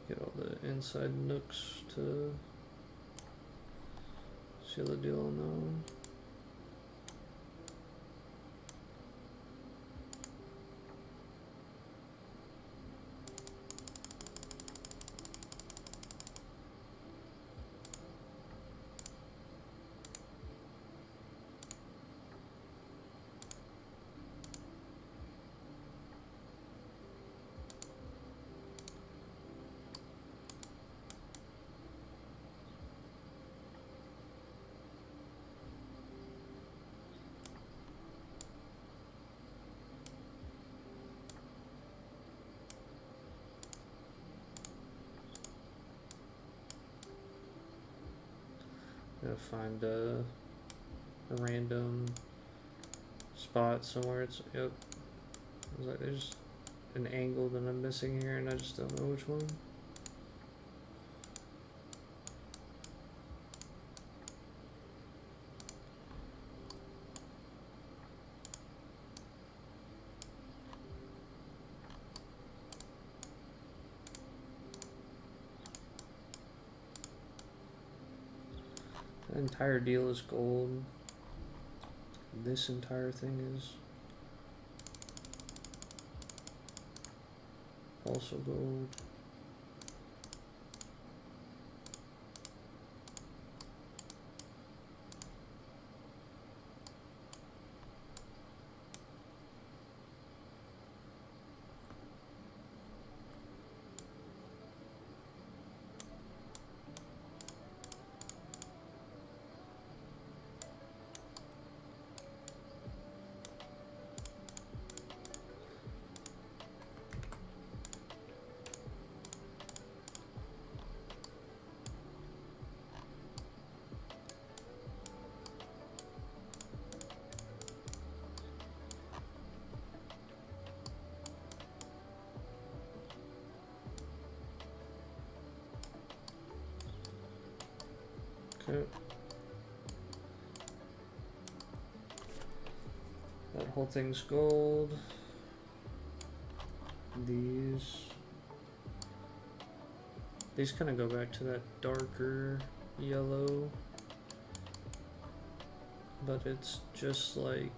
Speaker 2: Get all the inside nooks to seal the deal on that one. Gotta find a random spot somewhere. It's yep. I was like, there's an angle that I'm missing here, and I just don't know which one. The entire deal is gold. This entire thing is also gold. Okay. That whole thing's gold. These kind of go back to that darker yellow, but it's just like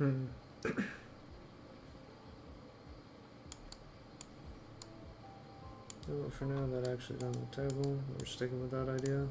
Speaker 2: Well, for now, that actually on the table. We're sticking with that idea.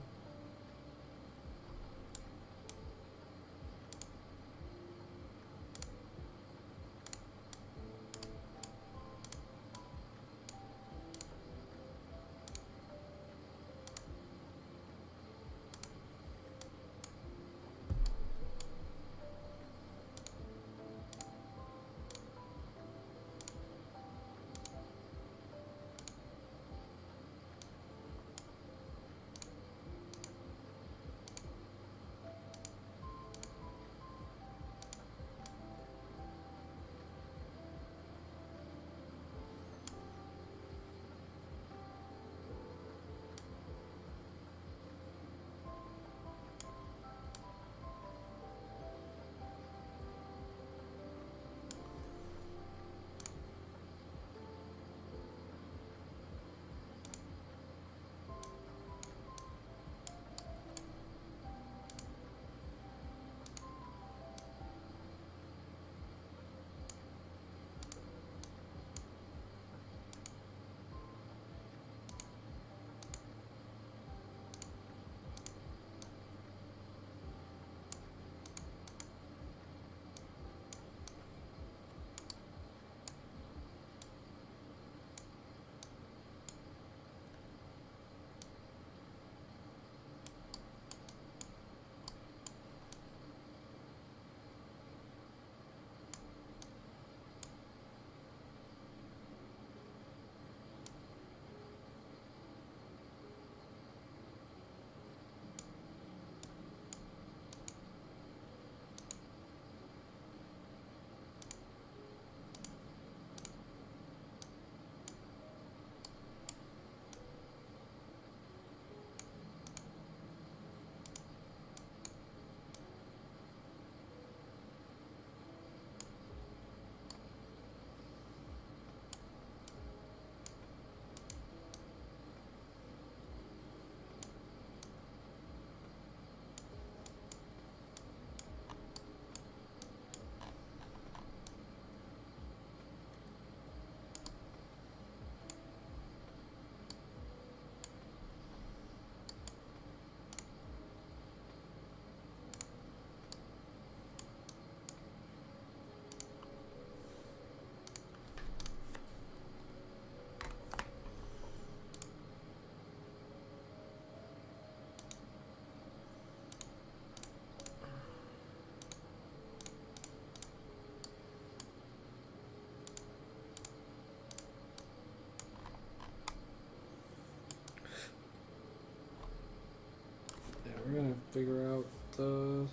Speaker 2: We're gonna figure out the.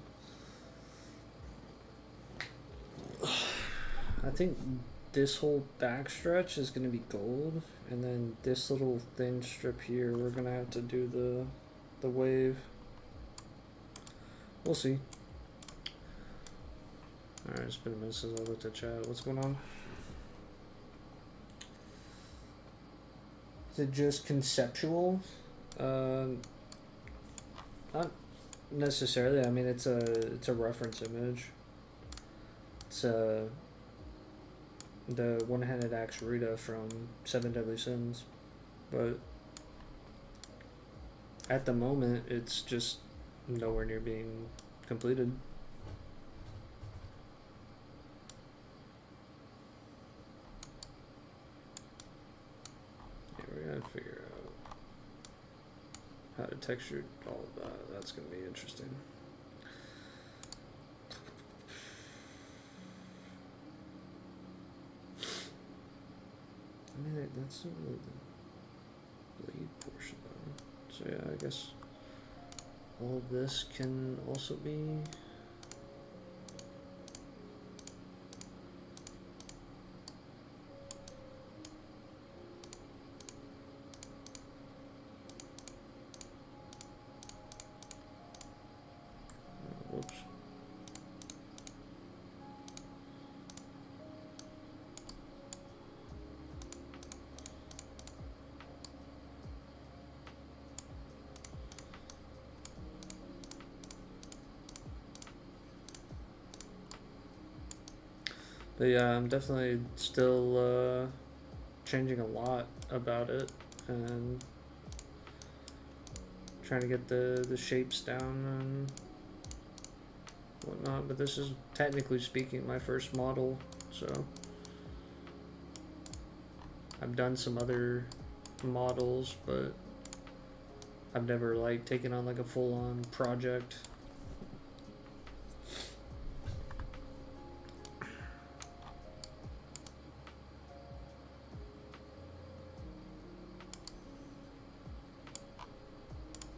Speaker 2: I think this whole back stretch is gonna be gold, and then this little thin strip here, we're gonna have to do the wave. We'll see. Alright, it's been a minute since I looked at chat. What's going on? Is it just conceptual? Not necessarily. I mean, it's a reference image. It's the one-handed axe Rita from Seven Deadly Sins, but at the moment, it's just nowhere near being completed. Yeah, we're gonna figure out how to texture all of that. That's gonna be interesting. I mean, that's not really the blade portion though. So yeah, I guess all of this can also be. Whoops. But yeah, I'm definitely still changing a lot about it and trying to get the shapes down and whatnot. But this is technically speaking my first model, so I've done some other models, but I've never like taken on like a full-on project.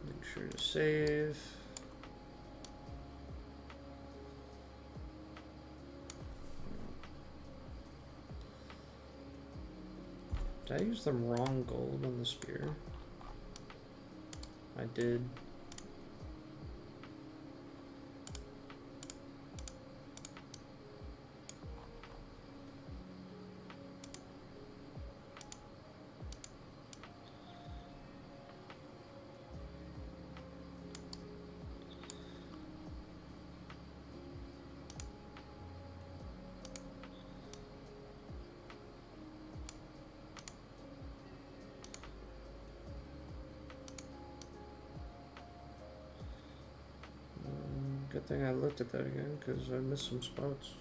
Speaker 2: Make sure to save. Did I use the wrong gold on the spear? I did. Good thing I looked at that again, because I missed some spots.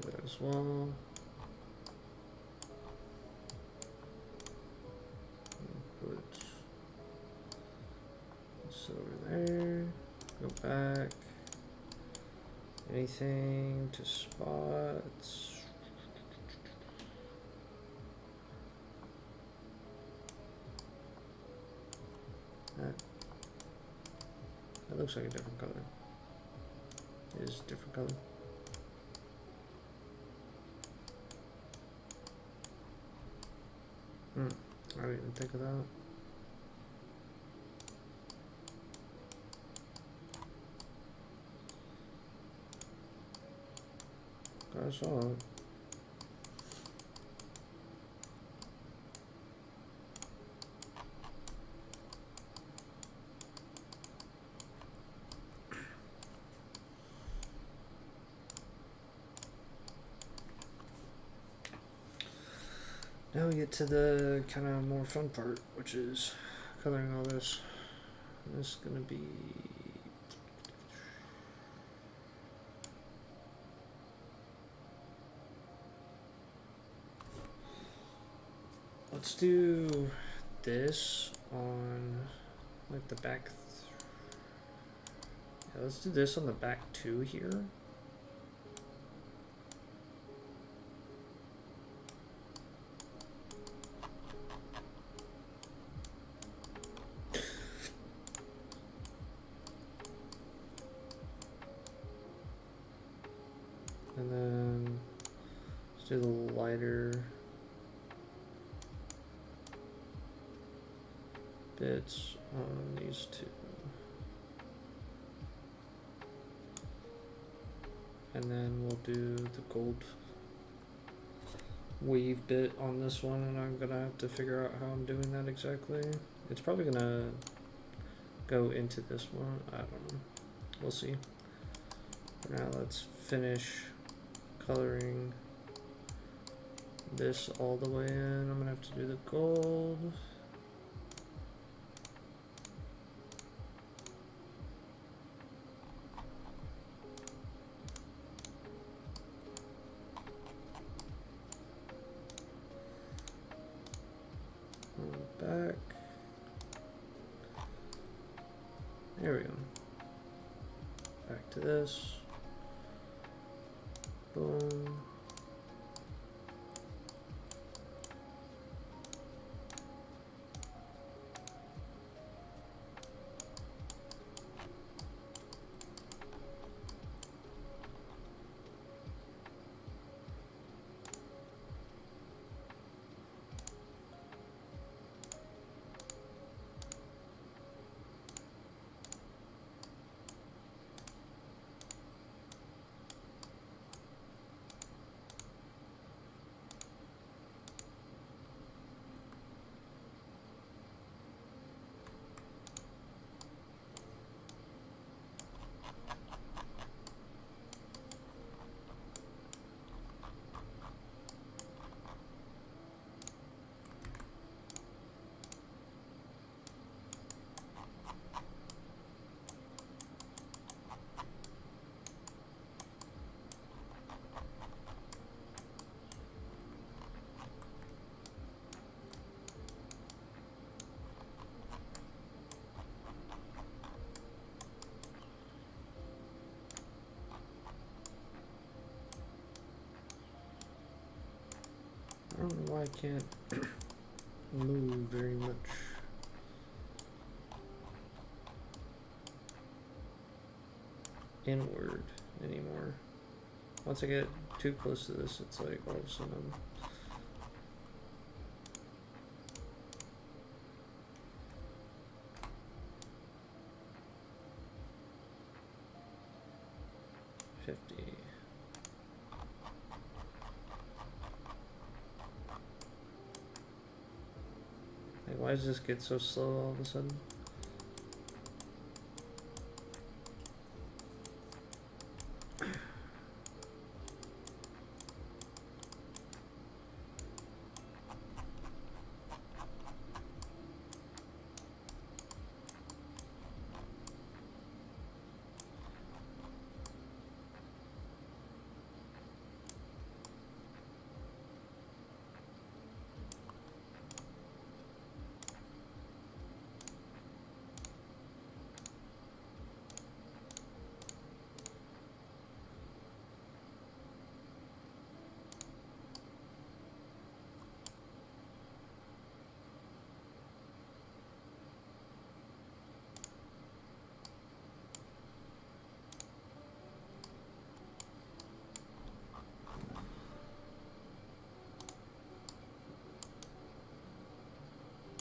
Speaker 2: Do that as well. Put this over there. Go back. Anything to spots. That looks like a different color. It is a different color. I didn't even think of that. I saw it. Now we get to the kind of more fun part, which is coloring all this. This is gonna be let's do this on like the back. Yeah, let's do this on the back two here. And then let's do the lighter bits on these two. And then we'll do the gold wave bit on this one, and I'm gonna have to figure out how I'm doing that exactly. It's probably gonna go into this one. I don't know. We'll see. Now let's finish coloring this all the way in. I'm gonna have to do the gold. On the back. There we go. Back to this. Boom. I don't know why I can't move very much. Inward anymore. Once I get too close to this, it's like all of a sudden I'm 50. Like, why does this get so slow all of a sudden?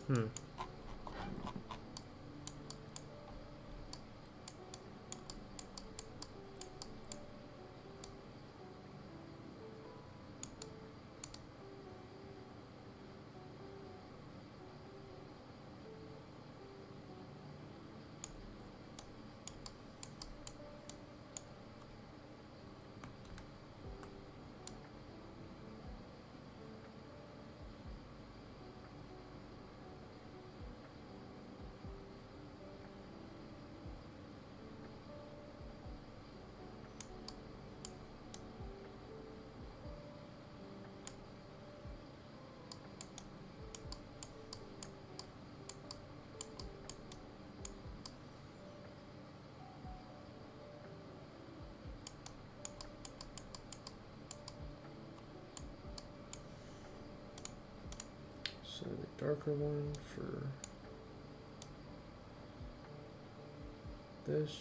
Speaker 2: Hmm. So the darker one for this.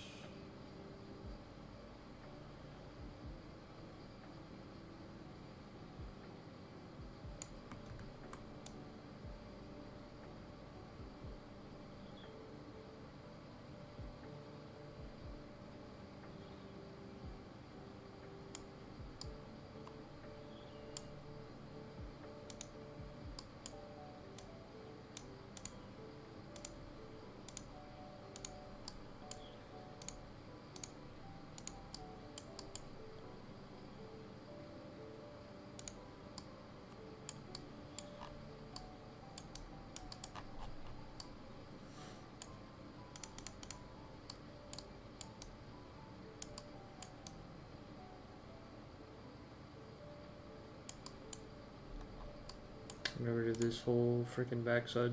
Speaker 2: Get rid of this whole freaking backside.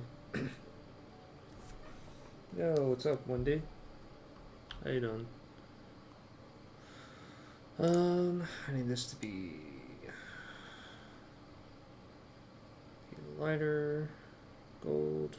Speaker 2: Yo, what's up, Wendy? How you doing? I need this to be lighter gold.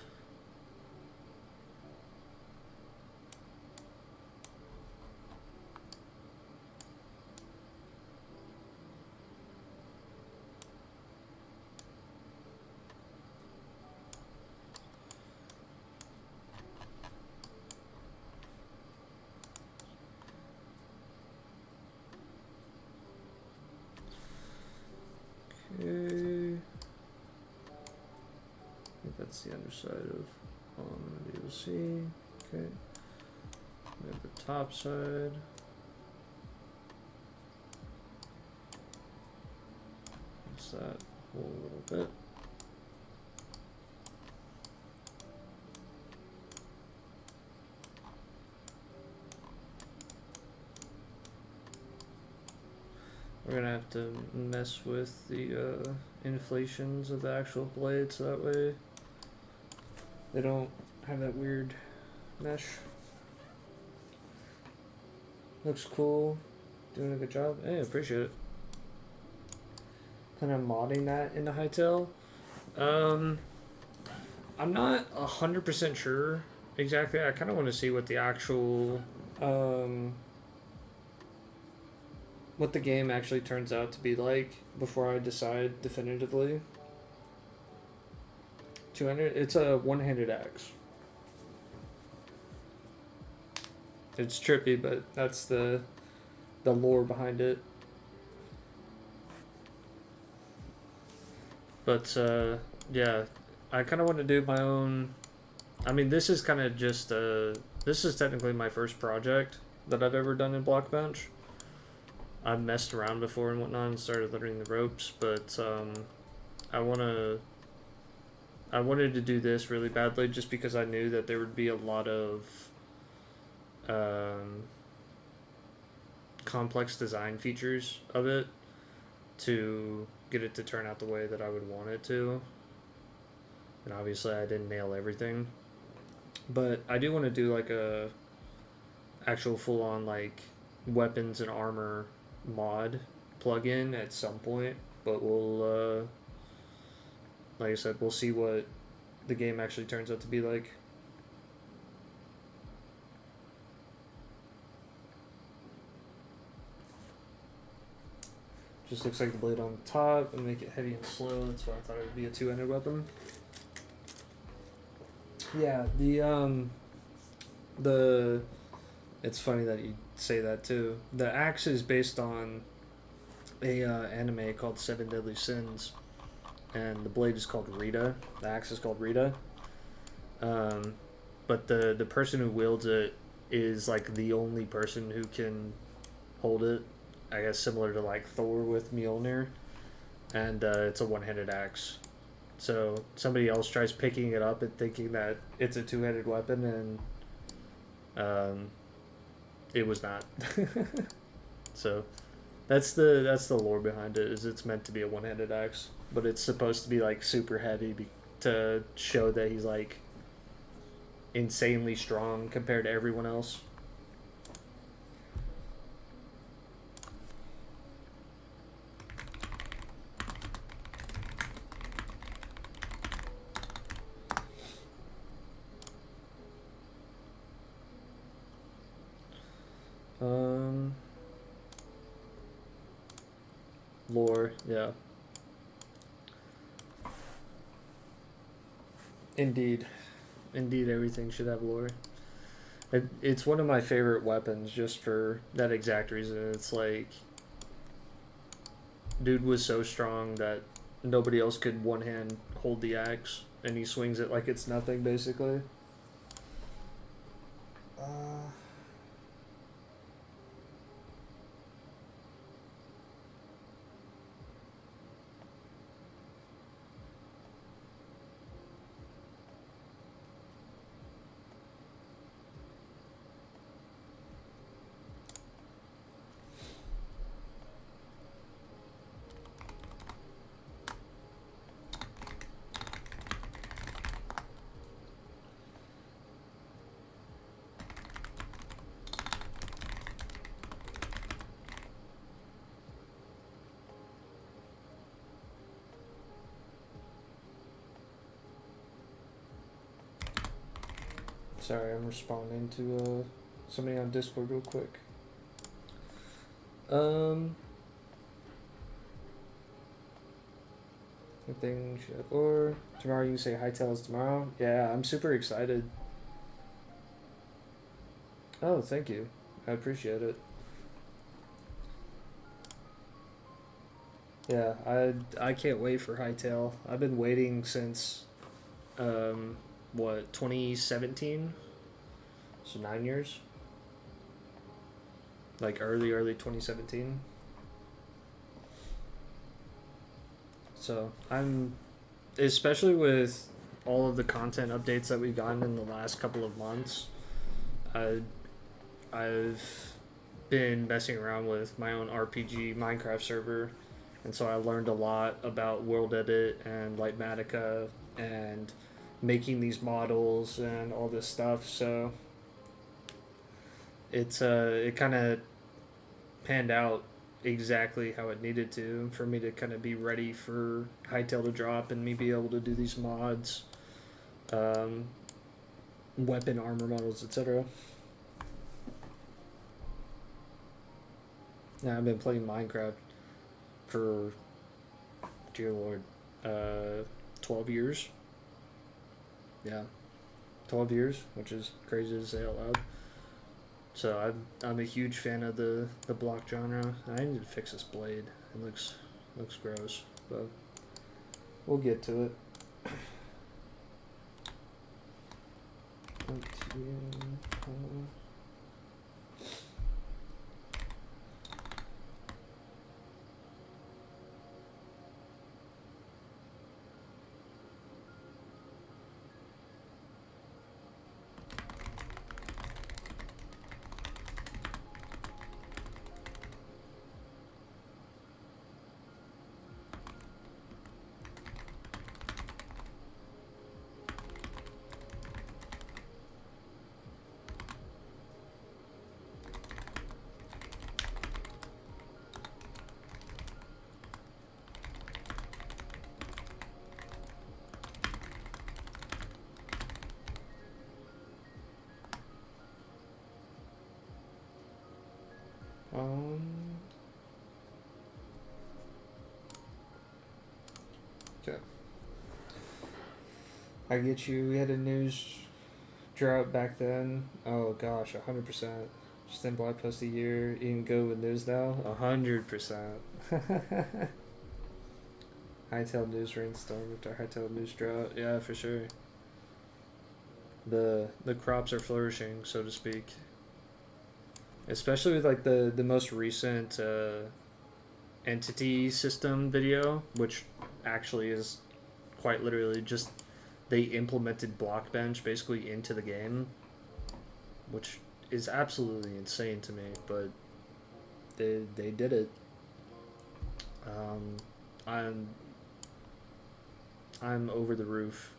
Speaker 2: Okay. I think that's the underside of DLC. Okay. We have the top side. That's that whole little bit. We're gonna have to mess with the inflations of the actual blade so that way they don't have that weird mesh. Looks cool. Doing a good job. Hey, appreciate it. Kind of modding that into Hytale. I'm not 100% sure exactly. I kind of want to see what the actual what the game actually turns out to be like before I decide definitively. 200. It's a one-handed axe. It's trippy, but that's the lore behind it. But yeah, I kind of want to do my own. I mean, this is kind of just this is technically my first project that I've ever done in Blockbench. I've messed around before and whatnot and started learning the ropes, but I wanted to do this really badly just because I knew that there would be a lot of complex design features of it to get it to turn out the way that I would want it to. And obviously I didn't nail everything. But I do want to do like a actual full-on like weapons and armor mod plugin at some point, but we'll like I said, we'll see what the game actually turns out to be like. Just looks like the blade on the top and make it heavy and slow. That's why I thought it would be a two-handed weapon. Yeah, the it's funny that you say that too. The axe is based on a anime called Seven Deadly Sins, and the blade is called Rita. The axe is called Rita. But the person who wields it is like the only person who can hold it. I guess similar to like Thor with Mjolnir, and it's a one-handed axe. So somebody else tries picking it up and thinking that it's a two-handed weapon, and it was not. So that's the lore behind it. Is it's meant to be a one-handed axe, but it's supposed to be like super heavy to show that he's like insanely strong compared to everyone else. Lore, yeah. Indeed. Indeed, everything should have lore. It's one of my favorite weapons just for that exact reason. It's like, dude was so strong that nobody else could one hand hold the axe, and he swings it like it's nothing, basically. Sorry, I'm responding to somebody on Discord real quick. Anything or tomorrow you can say Hytale is tomorrow. Yeah, I'm super excited. Oh, thank you. I appreciate it. Yeah, I can't wait for Hytale. I've been waiting since what, 2017? So 9 years? Like early 2017. So I'm, especially with all of the content updates that we've gotten in the last couple of months, I've been messing around with my own RPG Minecraft server, and so I learned a lot about World Edit and Lightmatica and making these models and all this stuff. So it's it kind of panned out exactly how it needed to for me to kind of be ready for Hytale to drop and me be able to do these mods, weapon armor models, etc. Yeah, I've been playing Minecraft for, dear lord, 12 years. Yeah, 12 years, which is crazy to say out loud. So I'm a huge fan of the block genre. I need to fix this blade. It looks gross, but we'll get to it. Okay. I get you. We had a news drought back then. Oh gosh, 100%. Just in blog post a year. Even go with news now. 100%. Hytale news rainstorm after Hytale news drought. Yeah, for sure. The crops are flourishing, so to speak. Especially with like the most recent entity system video, which actually is quite literally just they implemented Blockbench basically into the game, which is absolutely insane to me, but they did it. I'm over the roof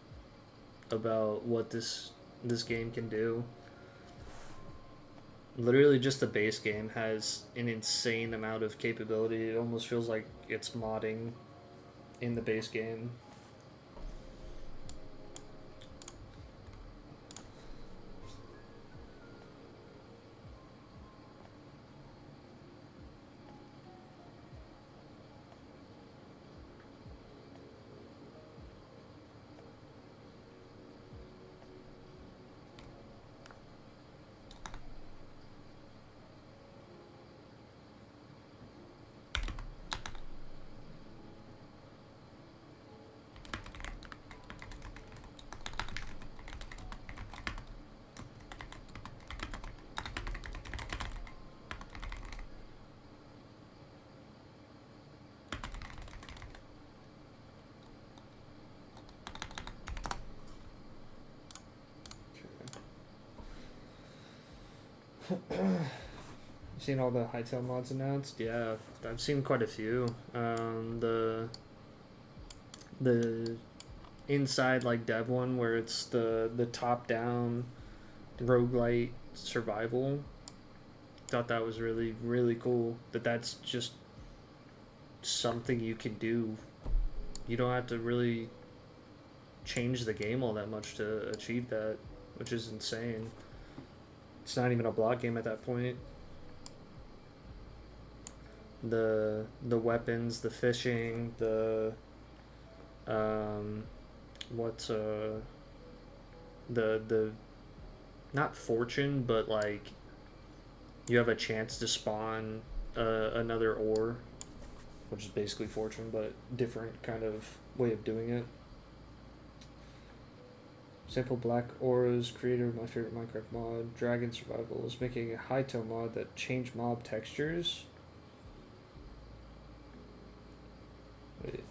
Speaker 2: about what this game can do. Literally just the base game has an insane amount of capability. It almost feels like it's modding in the base game. Seen all the Hytale mods announced? Yeah, I've seen quite a few. The inside like dev one where it's the top down roguelite survival. Thought that was really really cool. That's just something you can do. You don't have to really change the game all that much to achieve that, which is insane. It's not even a block game at that point. The weapons, the fishing, the the not fortune, but like you have a chance to spawn another ore, which is basically fortune, but different kind of way of doing it. Simple black auras, creator of my favorite Minecraft mod, Dragon Survival, is making a Hytale mod that changed mob textures. Wait.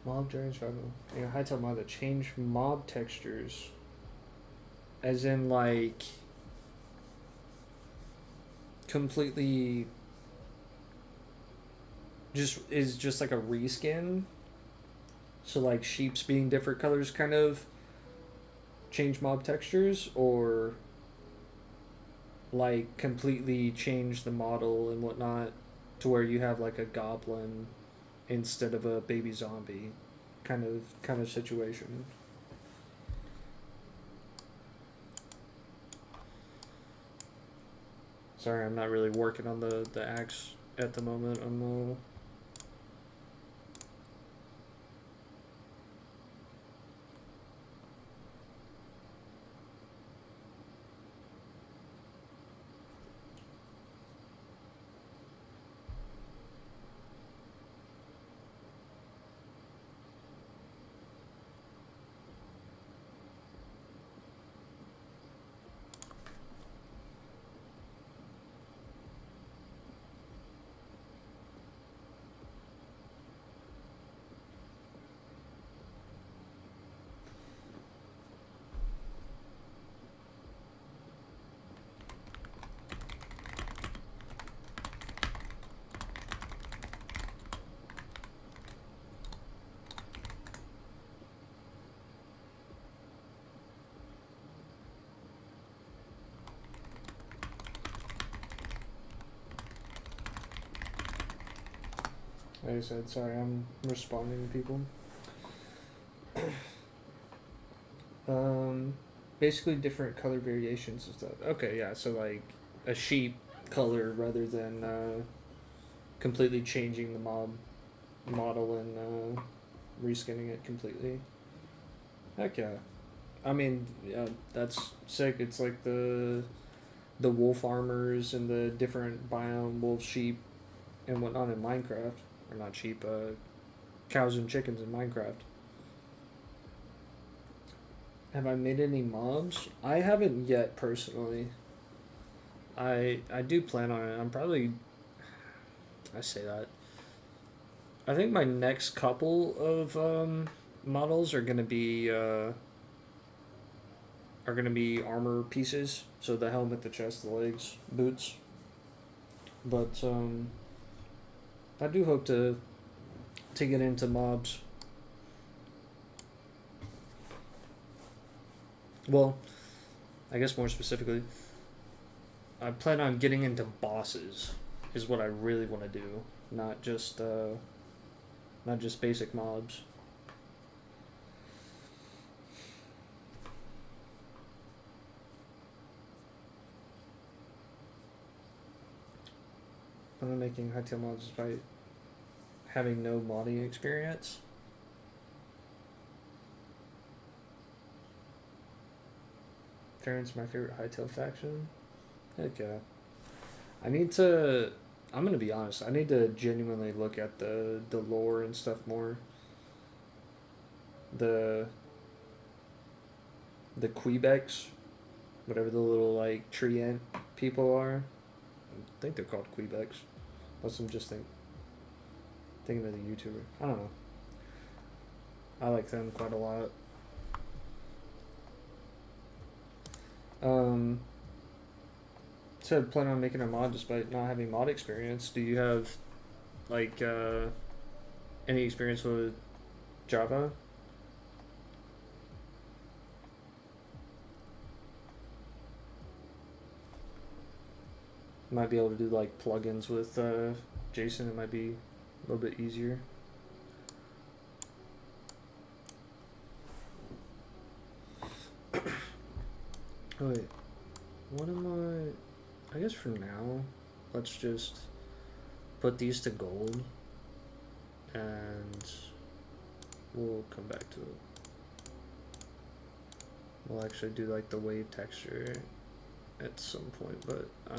Speaker 2: Mob Dragon Survival. Yeah, Hytale mod that changed mob textures. As in, like, completely just like a reskin. So, like, sheeps being different colors kind of change mob textures, or like completely change the model and whatnot to where you have like a goblin instead of a baby zombie kind of situation. Sorry, I'm not really working on the axe at the moment. I'm like I said, sorry, I'm responding to people. Basically different color variations and stuff. Okay, yeah, so like a sheep color rather than completely changing the mob model and reskinning it completely. Heck yeah. I mean, yeah, that's sick. It's like the wolf armors and the different biome wolf, sheep, and whatnot in Minecraft. Or not sheep, cows and chickens in Minecraft. Have I made any mobs? I haven't yet, personally. I do plan on it. I'm probably... I say that. I think my next couple of models are gonna be armor pieces. So the helmet, the chest, the legs, boots. But I do hope to get into mobs. Well, I guess more specifically, I plan on getting into bosses is what I really want to do, not just basic mobs. I'm making Hytale mods despite having no modding experience. Terran's my favorite Hytale faction. Heck yeah. I'm gonna be honest, I need to genuinely look at the lore and stuff more. The Quebecs, whatever the little like tree ant people are. I think they're called Quebecs. Unless I'm just thinking of the YouTuber. I don't know. I like them quite a lot. said plan on making a mod despite not having mod experience. Do you have like any experience with Java? Might be able to do like plugins with JSON. It might be a little bit easier. Oh, wait, what am I guess for now, let's just put these to gold and we'll come back to it. We'll actually do like the wave texture at some point, but I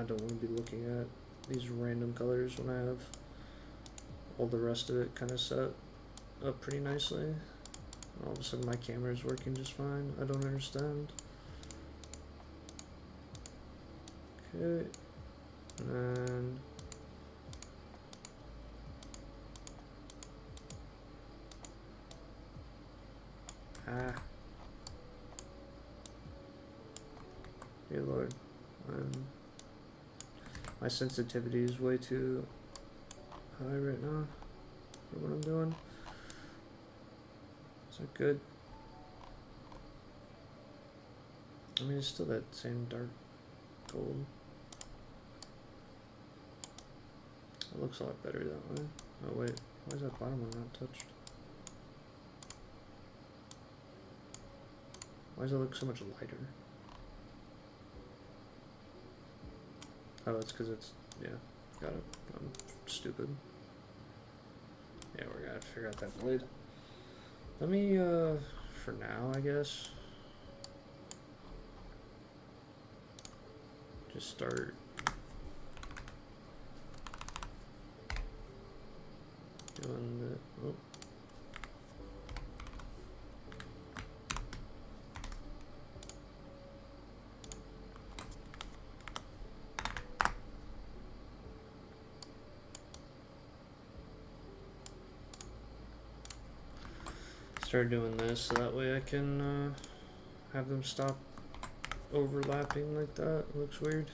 Speaker 2: don't want to be looking at these random colors when I have all the rest of it kind of set up pretty nicely. All of a sudden my camera is working just fine. I don't understand. Okay, and dear Lord, my sensitivity is way too high right now for what I'm doing. Is that good? I mean, it's still that same dark gold. It looks a lot better that way. Oh wait, why is that bottom one not touched? Why does it look so much lighter? Oh, it's because it's, yeah, got it. I'm stupid. Yeah, we're gonna figure out that blade. Let me, for now, I guess, just start doing the, oh. Start doing this so that way I can have them stop overlapping like that. It looks weird.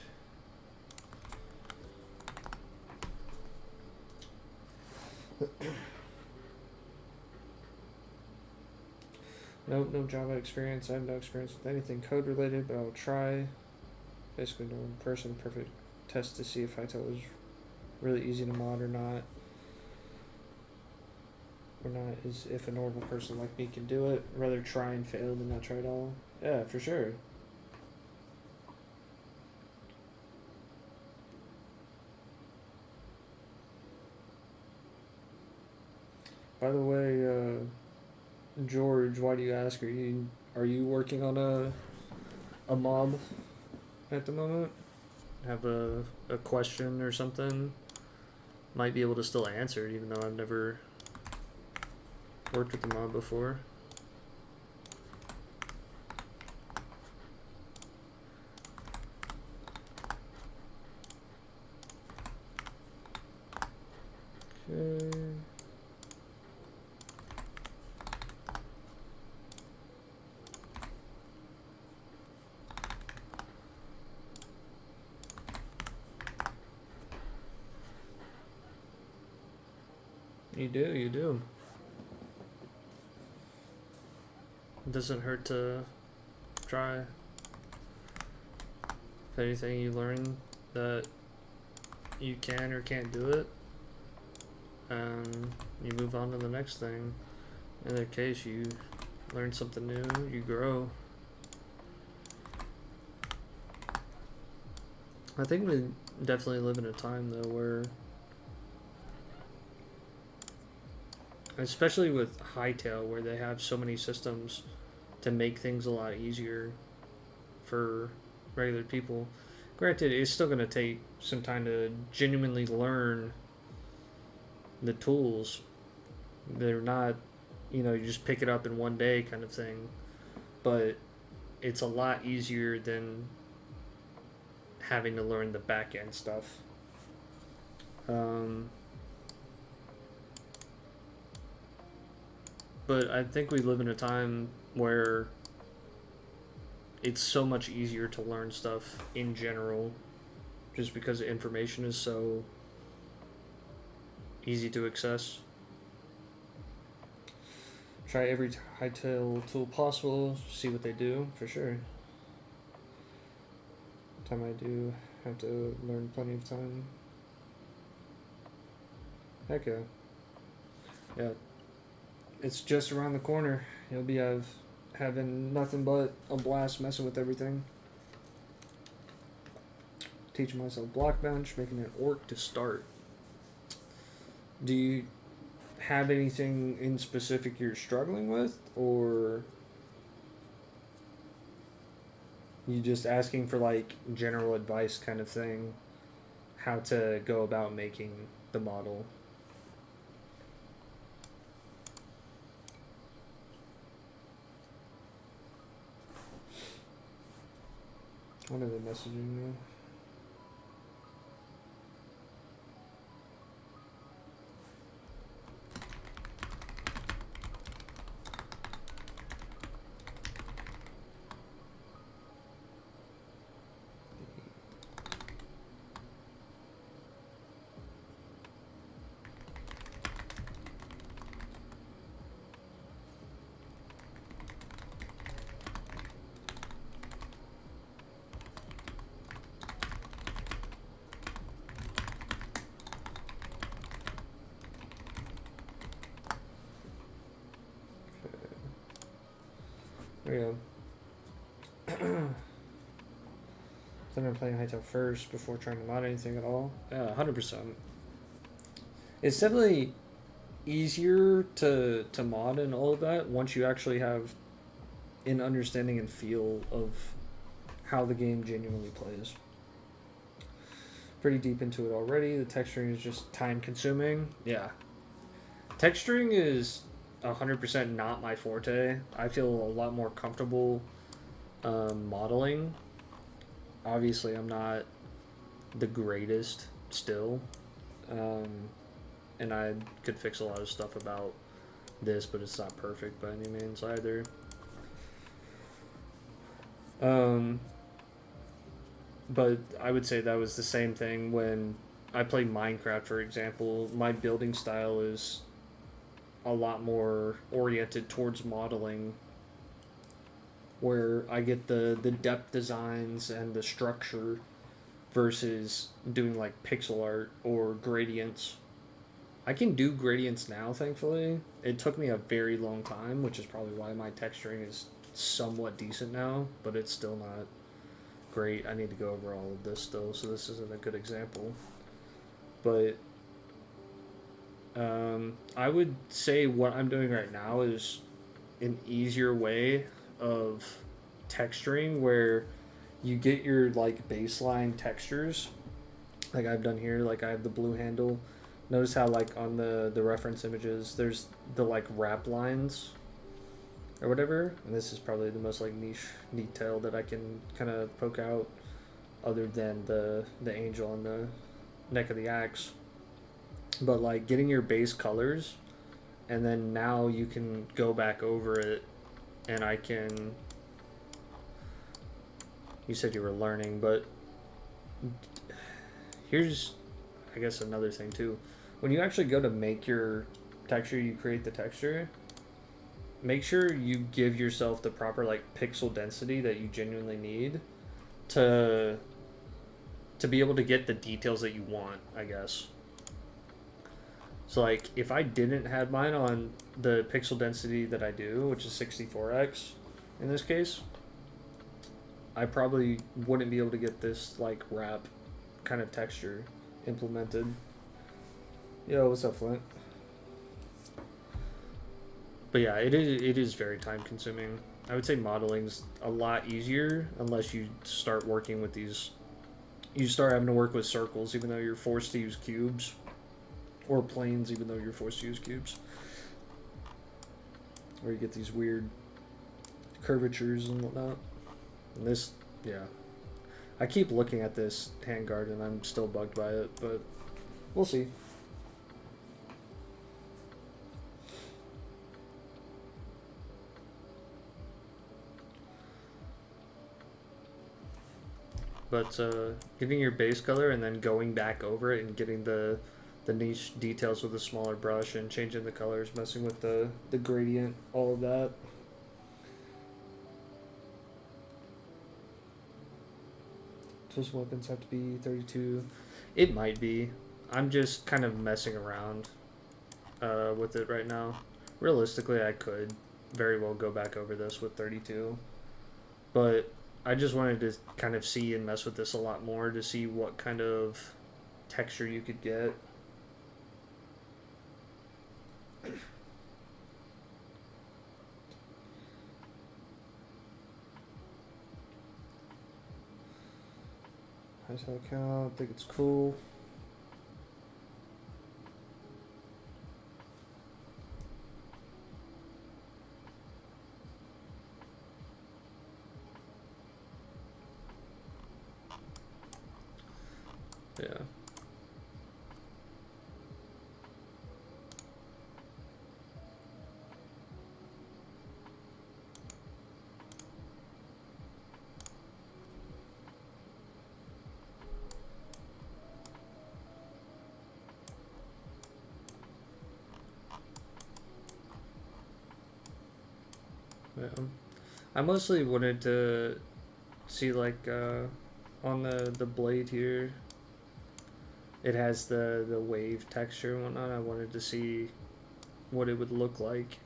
Speaker 2: Nope, no Java experience. I have no experience with anything code related, but I will try. Basically, no in-person perfect test to see if Hytale is really easy to mod or not. Or not, is if a normal person like me can do it. Rather try and fail than not try at all. Yeah, for sure. By the way, George, why do you ask? Are you working on a mob at the moment? Have a question or something? Might be able to still answer it, even though I've never worked with the mob before. Okay. You do. It doesn't hurt to try. If anything, you learn that you can or can't do it, and you move on to the next thing. In that case, you learn something new, you grow. I think we definitely live in a time, though, where, especially with Hytale, where they have so many systems to make things a lot easier for regular people. Granted, it's still going to take some time to genuinely learn the tools. They're not, you just pick it up in one day kind of thing. But it's a lot easier than having to learn the back end stuff. But I think we live in a time where it's so much easier to learn stuff in general, just because the information is so easy to access. Try every Hytale tool possible, see what they do, for sure. Time I do have to learn plenty of time. Heck yeah. Yeah. It's just around the corner. You'll be having nothing but a blast messing with everything. Teaching myself Blockbench, making an orc to start. Do you have anything in specific you're struggling with, or you just asking for like general advice kind of thing, how to go about making the model? What are they messaging me? There you go. Then I'm playing Hytale first before trying to mod anything at all. Yeah, 100%. It's definitely easier to mod and all of that once you actually have an understanding and feel of how the game genuinely plays. Pretty deep into it already. The texturing is just time consuming. Yeah. Texturing is 100% not my forte. I feel a lot more comfortable modeling. Obviously, I'm not the greatest still. And I could fix a lot of stuff about this, but it's not perfect by any means either. But I would say that was the same thing when I play Minecraft, for example. My building style is a lot more oriented towards modeling, where I get the depth designs and the structure versus doing like pixel art or gradients. I can do gradients now, thankfully. It took me a very long time, which is probably why my texturing is somewhat decent now, but it's still not great. I need to go over all of this still, so this isn't a good example. But I would say what I'm doing right now is an easier way of texturing, where you get your like baseline textures like I've done here. Like I have the blue handle. Notice how like on the reference images there's the like wrap lines or whatever, and this is probably the most like niche detail that I can kind of poke out, other than the angel on the neck of the axe. But like getting your base colors, and then now you can go back over it, and I can... You said you were learning, but here's, I guess, another thing too. When you actually go to make your texture, you create the texture, make sure you give yourself the proper like pixel density that you genuinely need to be able to get the details that you want, I guess. So like if I didn't have mine on the pixel density that I do, which is 64x in this case, I probably wouldn't be able to get this like wrap kind of texture implemented. Yo, what's up, Flint? But yeah, it is very time consuming. I would say modeling's a lot easier unless you start working with these. You start having to work with circles even though you're forced to use cubes, or planes even though you're forced to use cubes. Where you get these weird curvatures and whatnot. And this, yeah. I keep looking at this handguard and I'm still bugged by it, but we'll see. but getting your base color and then going back over it and getting the niche details with a smaller brush and changing the colors, messing with the gradient, all of that. Those weapons have to be 32. It might be. I'm just kind of messing around with it right now. Realistically, I could very well go back over this with 32. But I just wanted to kind of see and mess with this a lot more to see what kind of texture you could get. Hytale account, I think it's cool. Yeah. Yeah. I mostly wanted to see like on the blade here, it has the wave texture and whatnot. I wanted to see what it would look like.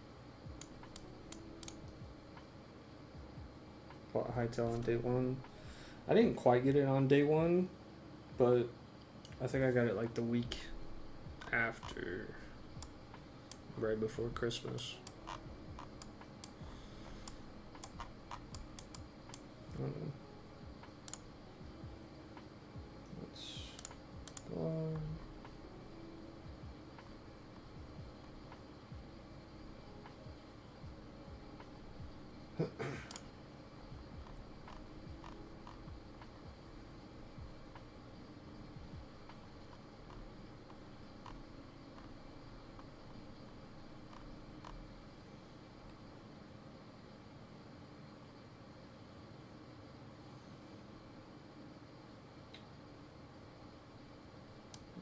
Speaker 2: Bought Hytale on day one. I didn't quite get it on day one, but I think I got it like the week after, right before Christmas. Let's go.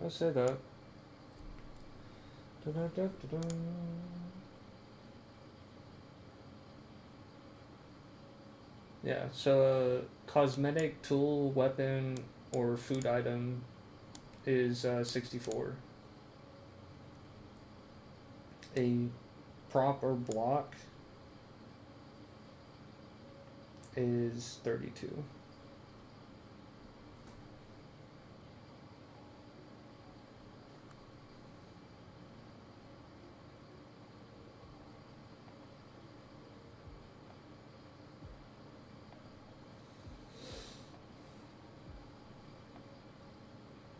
Speaker 2: I say that. Da-da-da-da-da. Yeah, so a cosmetic, tool, weapon, or food item is 64. A prop or block is 32.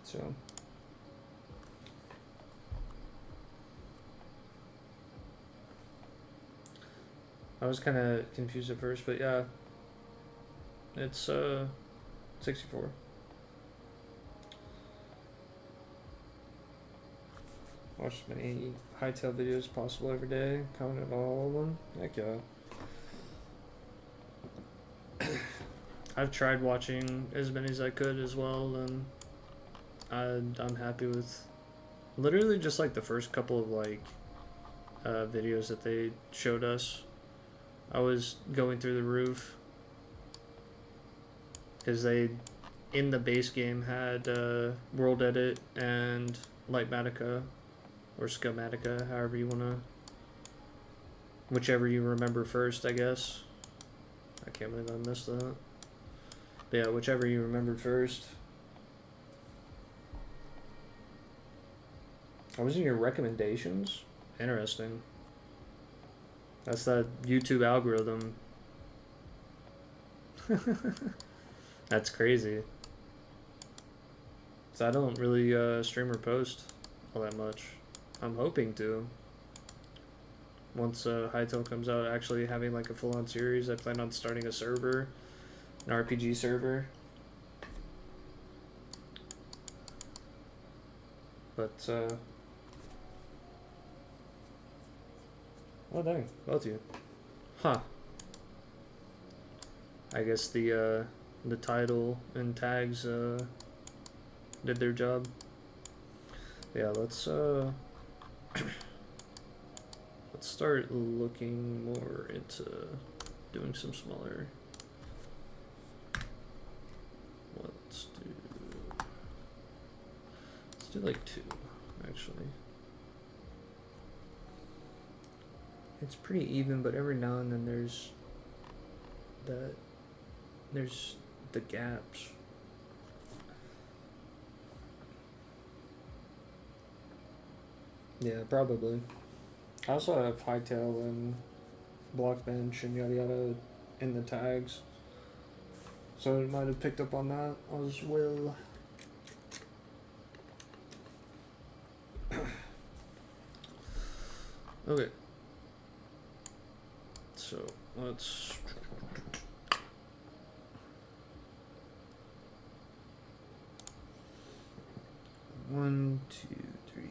Speaker 2: So I was kind of confused at first, but yeah, it's 64. Watch as many Hytale videos as possible every day. Comment on all of them. Heck yeah. I've tried watching as many as I could as well, and I'm happy with literally just like the first couple of like videos that they showed us. I was going through the roof because they in the base game had World Edit and Lightmatica or Schematica, however you wanna, whichever you remember first, I guess. I can't believe I missed that. But yeah, whichever you remembered first. I was in your recommendations? Interesting. That's that YouTube algorithm. That's crazy. So I don't really stream or post all that much. I'm hoping to. Once Hytale comes out, actually having like a full-on series, I plan on starting a server, an RPG server. But oh dang, both of you. Huh. I guess the the title and tags did their job. Yeah, let's let's start looking more into doing some smaller. Well, let's do like 2 actually. It's pretty even, but every now and then there's the gaps. Yeah, probably. I also have Hytale and Blockbench and yada yada in the tags, so it might have picked up on that as well. Okay. So let's. One, 2, 3,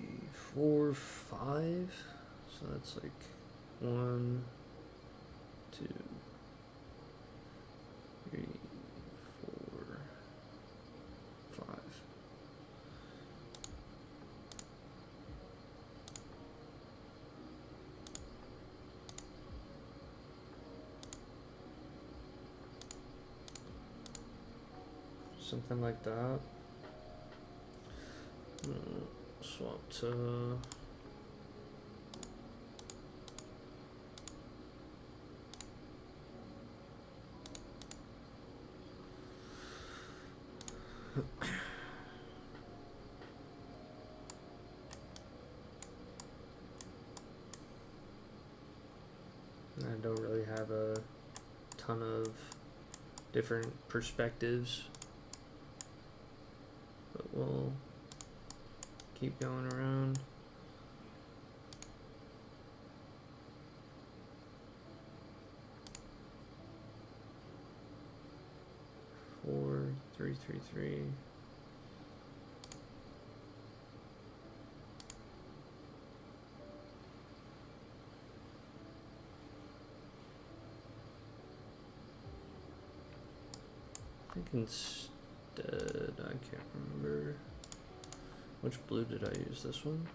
Speaker 2: 4, 5. So that's like 1, 2, 3, 4, 5. Something like that. Swap to I don't really have a ton of different perspectives, but we'll keep going around. Four, 3, 3, 3. I think instead, I can't remember. Which blue did I use? This one?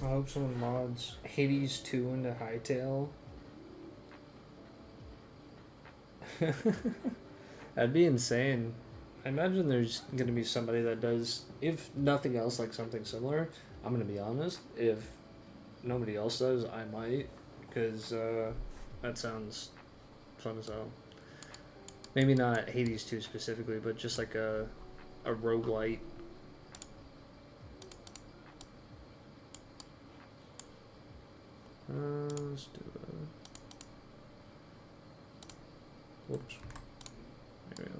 Speaker 2: I hope someone mods Hades 2 into Hytale. That'd be insane. I imagine there's going to be somebody that does, if nothing else, like something similar. I'm going to be honest. If nobody else does, I might. Because that sounds fun as hell. Maybe not Hades 2 specifically, but just like a roguelite. Let's do a... Whoops. There we go.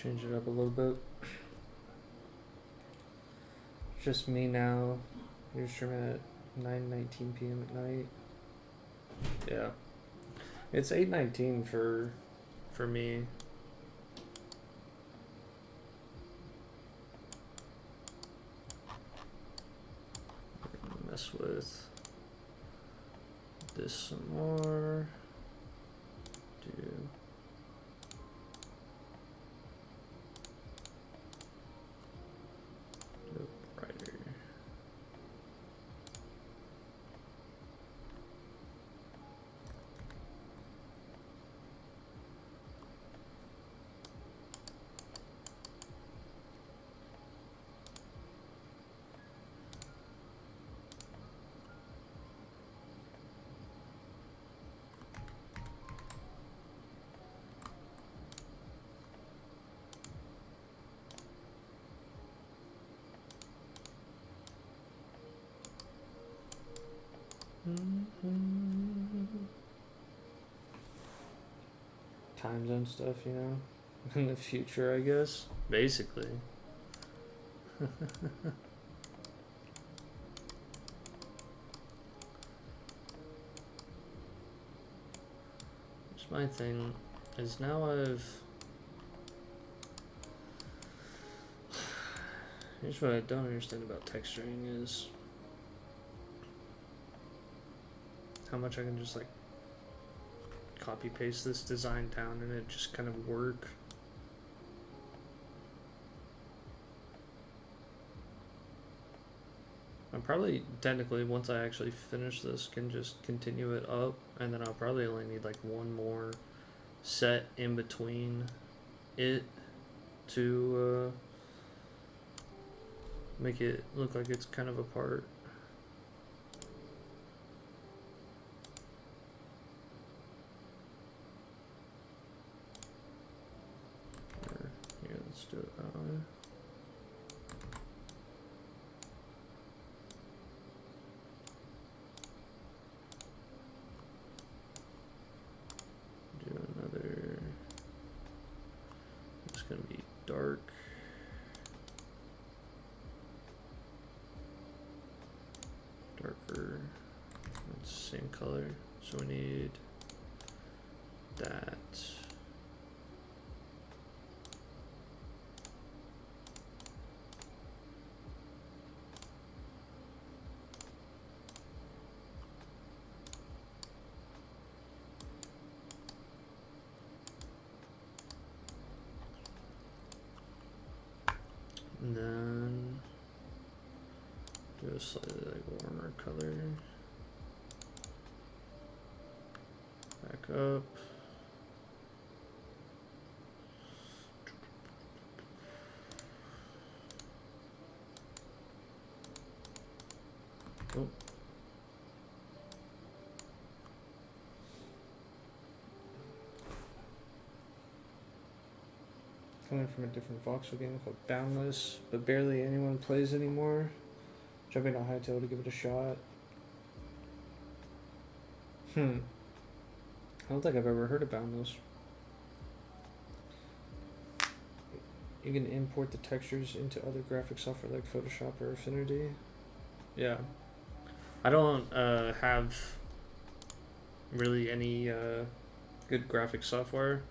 Speaker 2: Change it up a little bit. Just me now You're streaming at 9:19 p.m. at night. Yeah, it's 8:19 for me. Mess with this some more. Do brighter. Time zone stuff, you know, in the future, I guess. Basically. Just my thing is now here's what I don't understand about texturing is how much I can just like copy paste this design down and it just kind of work. I'm probably technically, once I actually finish this, can just continue it up, and then I'll probably only need like one more set in between it to make it look like it's kind of apart. Here, let's do it that way. Do another. It's gonna be dark. Darker. It's the same color. So we need that. And then do a slightly like warmer color. Back up. Oh. Coming from a different voxel game called Boundless, but barely anyone plays anymore. Jumping on Hytale to give it a shot. I don't think I've ever heard of Boundless. You can import the textures into other graphic software like Photoshop or Affinity. Yeah. I don't have really any good graphic software.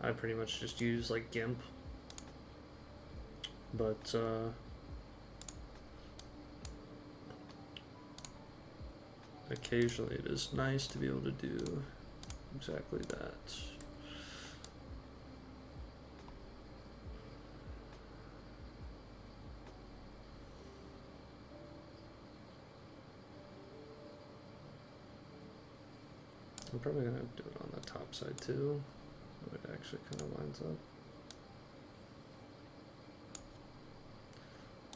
Speaker 2: I pretty much just use like GIMP. But occasionally it is nice to be able to do exactly that. I'm probably gonna do it on the top side too. It actually kind of lines up.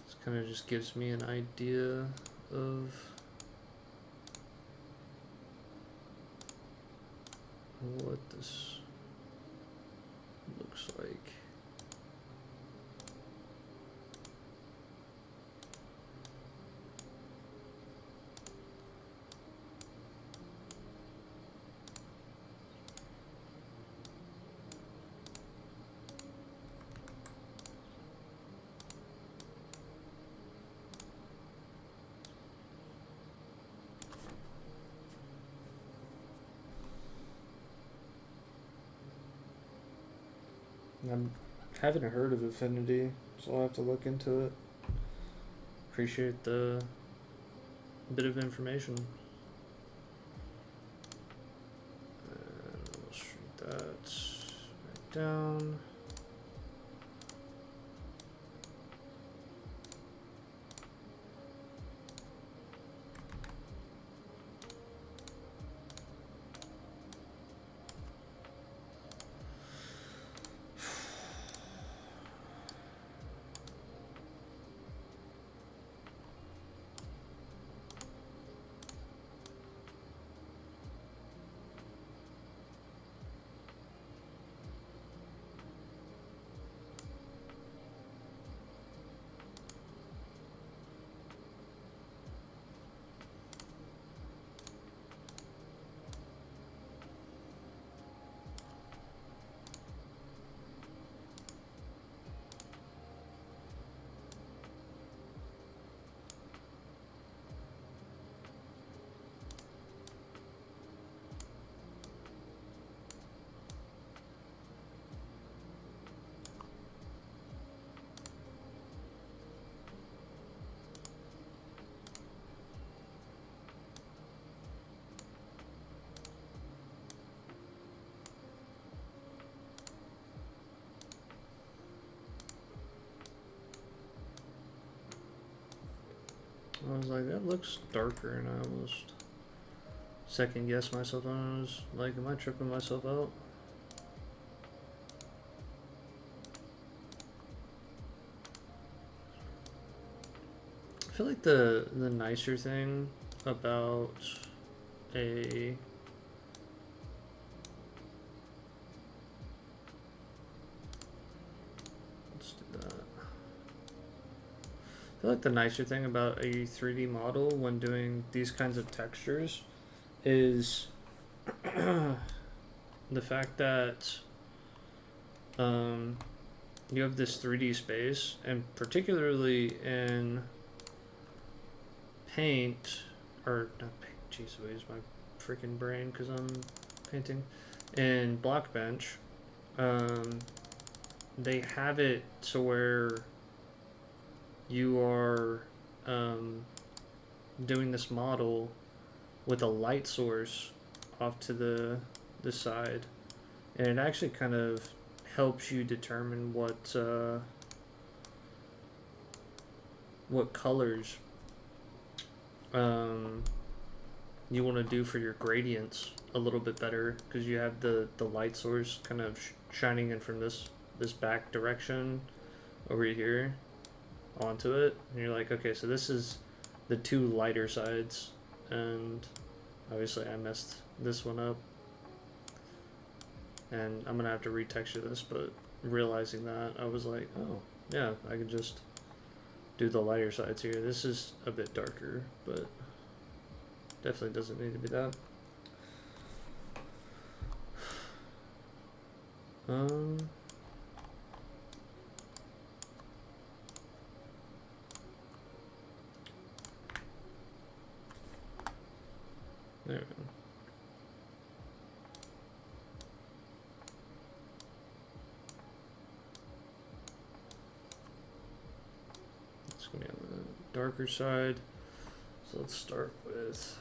Speaker 2: This kind of just gives me an idea of what this looks like. I haven't heard of Affinity, so I'll have to look into it. Appreciate the bit of information. And we'll shoot that right down. I was like, that looks darker, and I almost second guessed myself. I was like, am I tripping myself out? I feel like the nicer thing about a let's do that. I feel like the nicer thing about a 3D model when doing these kinds of textures is the fact that you have this 3D space, and particularly in Paint, or not Paint, jeez, I use my freaking brain because I'm painting. In Blockbench, they have it to where you are doing this model with a light source off to the side, and it actually kind of helps you determine what colors you want to do for your gradients a little bit better, because you have the light source kind of shining in from this back direction over here onto it, and you're like, okay, so this is the two lighter sides, and obviously I messed this one up, and I'm gonna have to retexture this, but realizing that, I was like, oh yeah, I can just do the lighter sides here. This is a bit darker, but definitely doesn't need to be that. There we go. It's gonna be on the darker side. So let's start with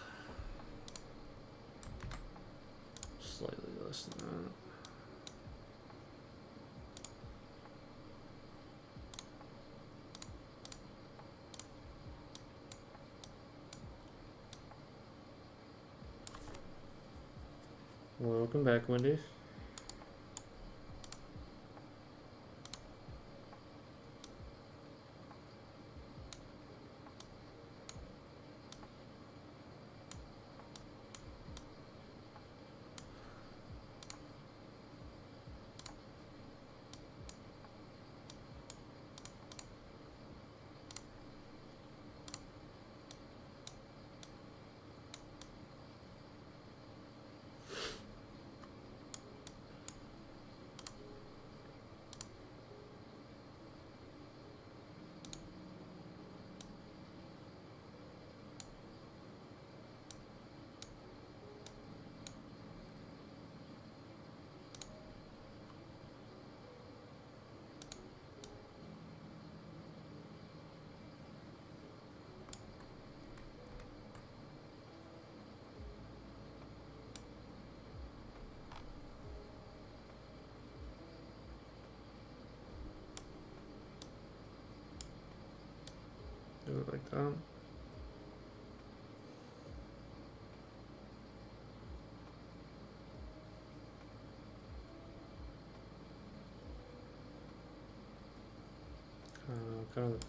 Speaker 2: slightly less than that. Welcome back, Wendy. that.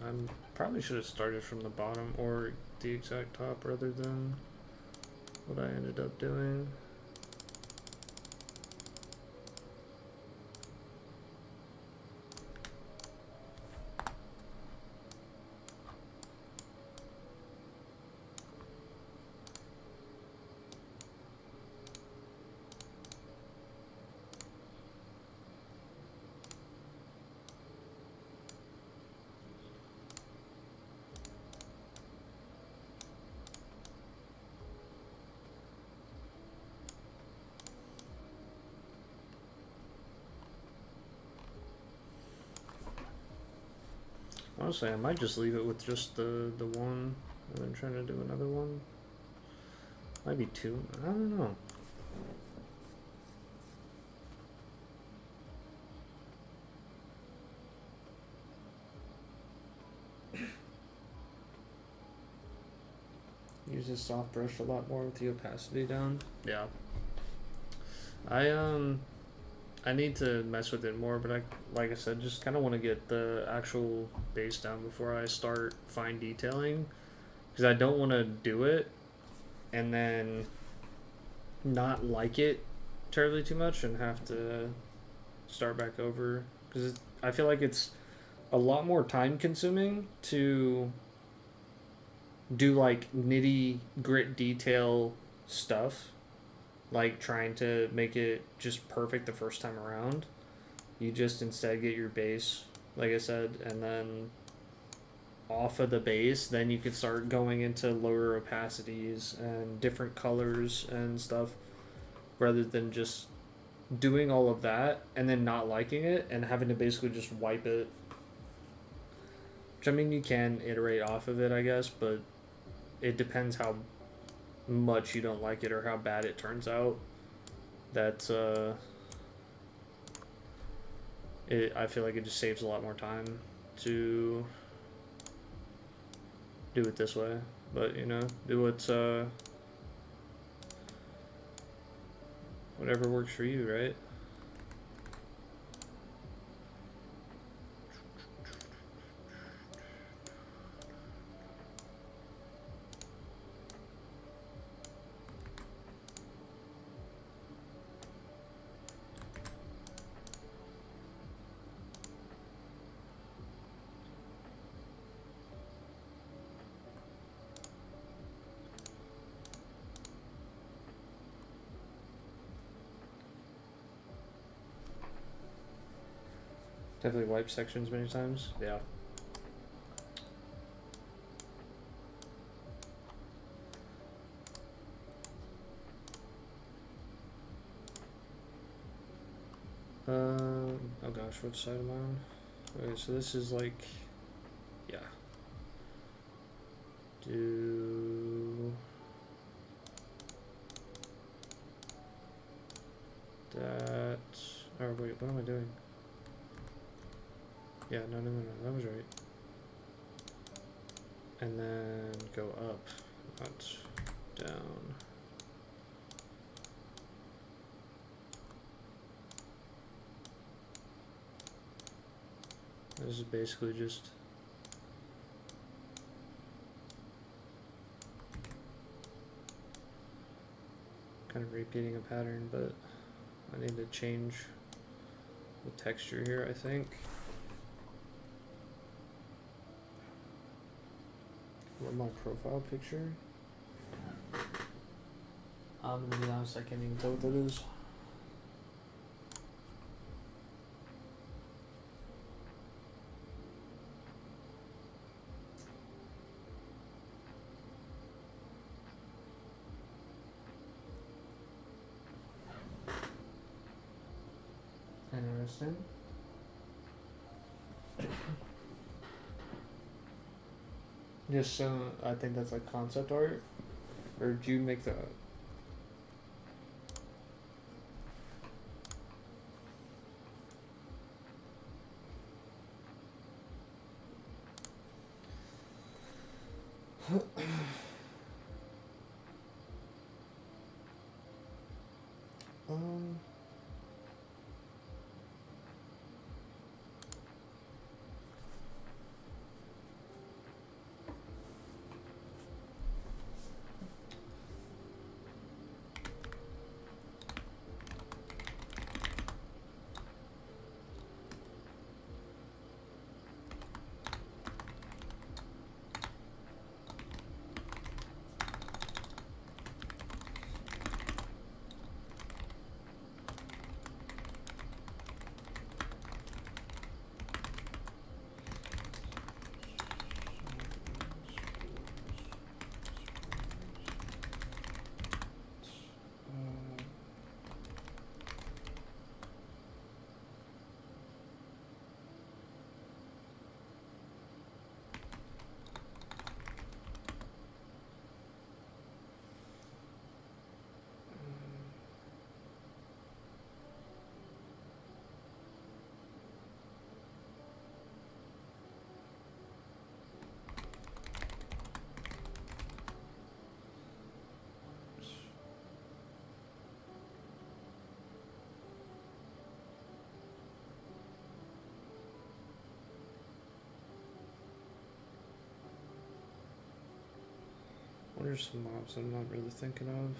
Speaker 2: I probably should have started from the bottom or the exact top rather than what I ended up doing. Honestly, I might just leave it with just the one and then trying to do another one. Might be two. I don't know. Use this soft brush a lot more with the opacity down. Yeah. I need to mess with it more, but like I said, just kind of want to get the actual base down before I start fine detailing, because I don't want to do it and then not like it terribly too much and have to start back over, because I feel like it's a lot more time consuming to do like nitty grit detail stuff, like trying to make it just perfect the first time around. You just instead get your base, like I said, and then off of the base, then you can start going into lower opacities and different colors and stuff, rather than just doing all of that and then not liking it and having to basically just wipe it. Which, I mean, you can iterate off of it, I guess, but it depends how much you don't like it or how bad it turns out. That's I feel like it just saves a lot more time to do it this way. But, you know, do what's whatever works for you, right? Definitely wipe sections many times. Yeah. Oh gosh, what side am I on? Okay, so this is like, yeah. Do that. Oh wait, what am I doing? Yeah, no, that was right. And then go up, not down. This is basically just kind of repeating a pattern, but I need to change the texture here, I think. What, my profile picture? I'm gonna be honest, I can't even tell what that is. Interesting. Just so I think that's like concept art, or do you make that?
Speaker 1: Um. What are some mobs I'm not really thinking of?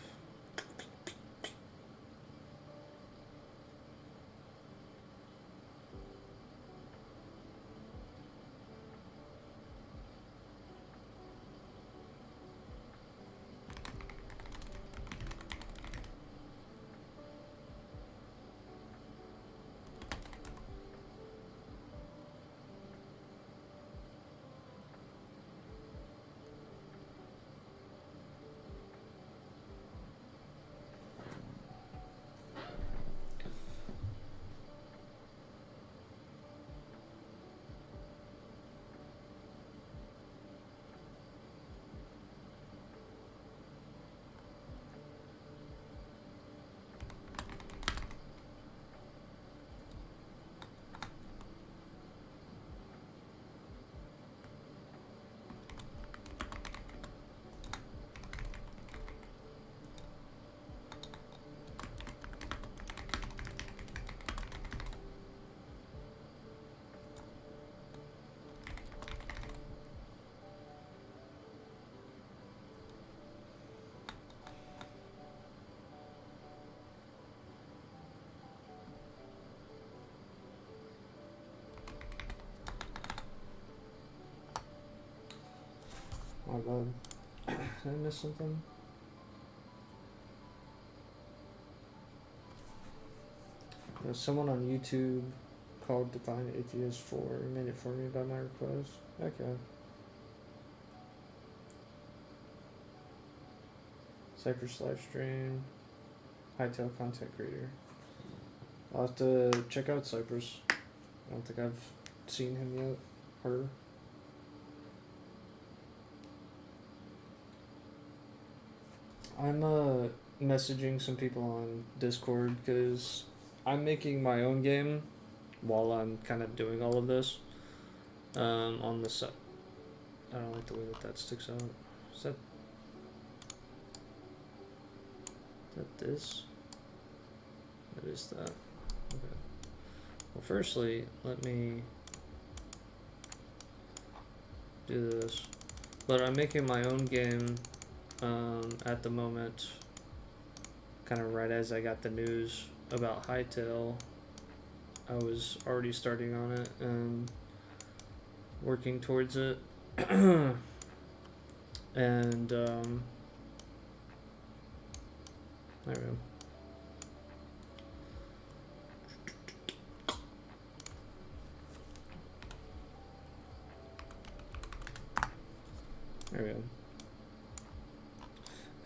Speaker 1: My bad. Did I miss something? There's someone on YouTube called Divine Atheist 4 made it for me by my request. Okay. Cypress Livestream. Hytale content creator. I'll have to check out Cypress. I don't think I've seen him yet. Her. I'm messaging some people on Discord because I'm making my own game while I'm kind of doing all of this on the side. I don't like the way that sticks out. Is that this? What is that? Okay. Well, firstly, let me do this. But I'm making my own game at the moment, kind of right as I got the news about Hytale. I was already starting on it and working towards it. And there we go. There we go.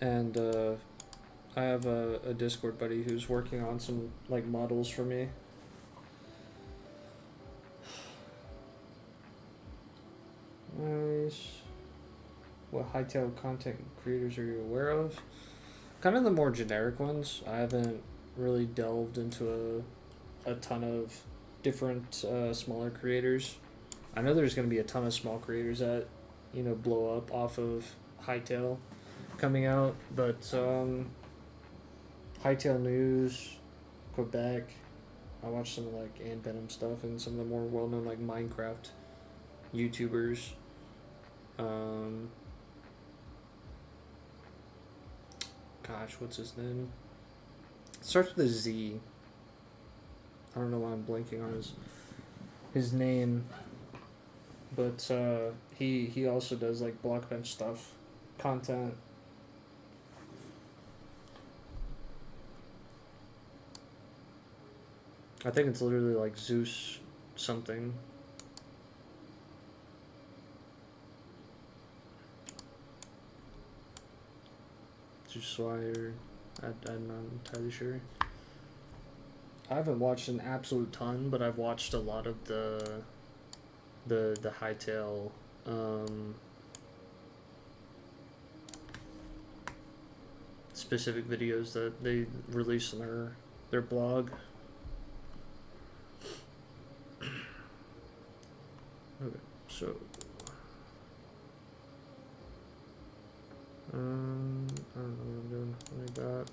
Speaker 1: And I have a Discord buddy who's working on some like models for me. Nice. What Hytale content creators are you aware of? Kind of the more generic ones. I haven't really delved into a ton of different smaller creators. I know there's going to be a ton of small creators at
Speaker 2: blow up off of Hytale coming out. But Hytale News, Quebec. I watched some of like Ant Venom stuff and some of the more well known like Minecraft YouTubers. Gosh, what's his name? It starts with a Z. I don't know why I'm blanking on his name. But he also does like Blockbench stuff, content. I think it's literally like Zeus something. Zeus Swire. I'm not entirely sure. I haven't watched an absolute ton, but I've watched a lot of the Hytale specific videos that they release on their blog. Okay, so I don't know what I'm doing. Like that.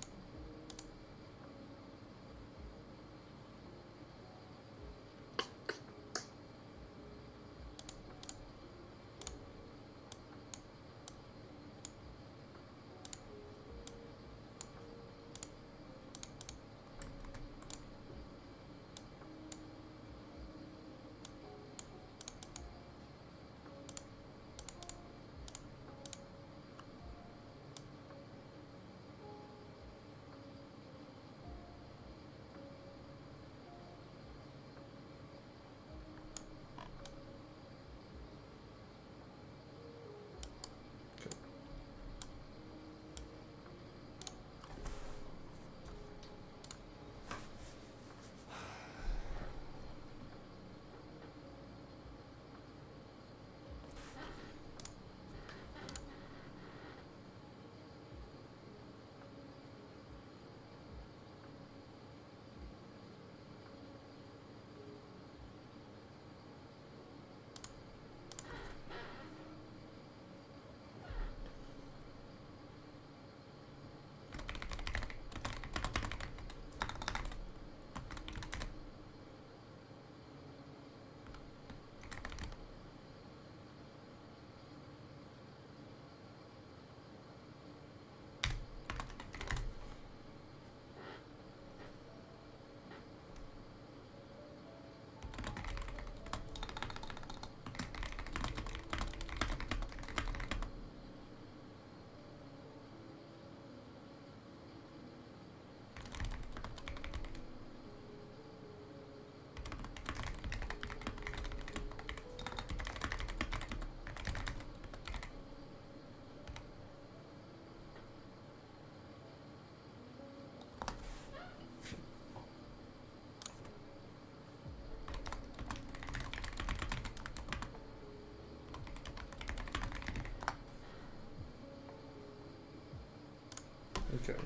Speaker 2: Okay.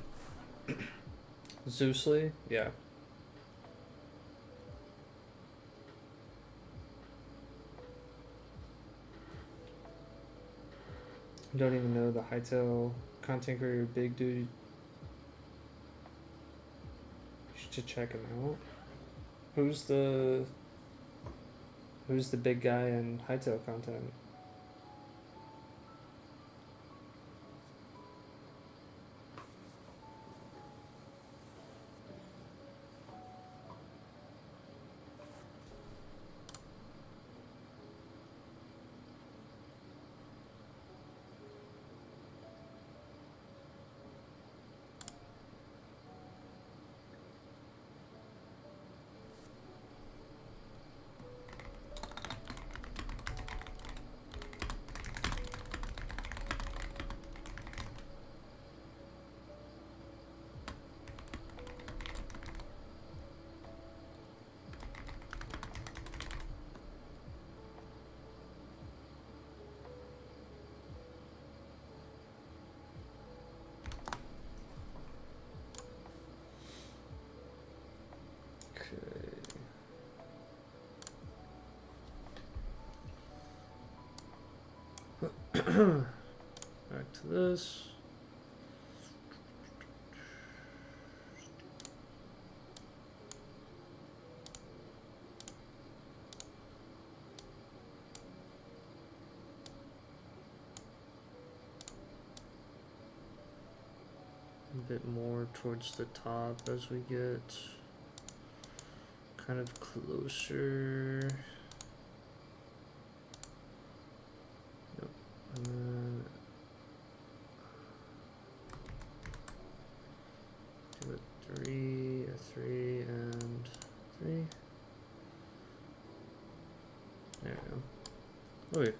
Speaker 2: Zeusly? Yeah. Don't even know the Hytale content creator big dude. You should check him out. Who's the big guy in Hytale content? Back to this. A bit more towards the top as we get kind of closer. Nope. And then do a 3, a 3, and 3. There we go. Oh, wait.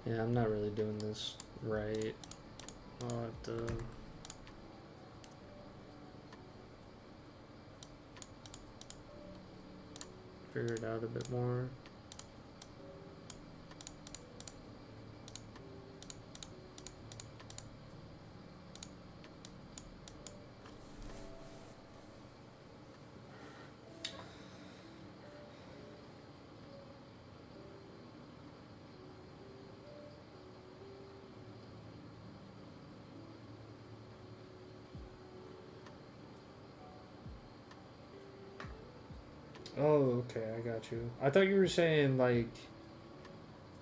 Speaker 2: Yeah, I'm not really doing this right. I'll have to figure it out a bit more. Oh, okay, I got you. I thought you were saying, like,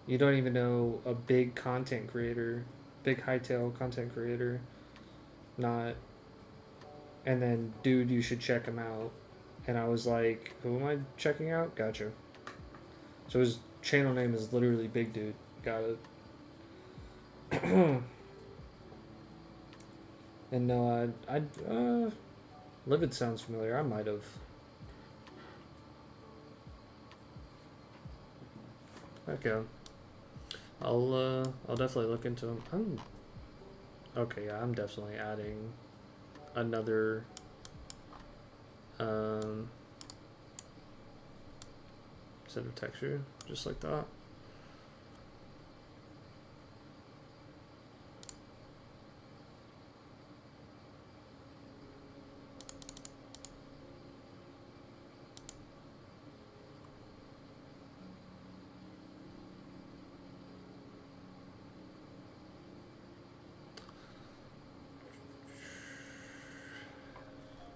Speaker 2: you don't even know a big content creator, big Hytale content creator, not, and then, dude, you should check him out. And I was like, who am I checking out? Gotcha. So his channel name is literally Big Dude. Got it. And no, Livid sounds familiar. I might have. Okay. I'll definitely look into him. Okay, yeah, I'm definitely adding another set of texture, just like that.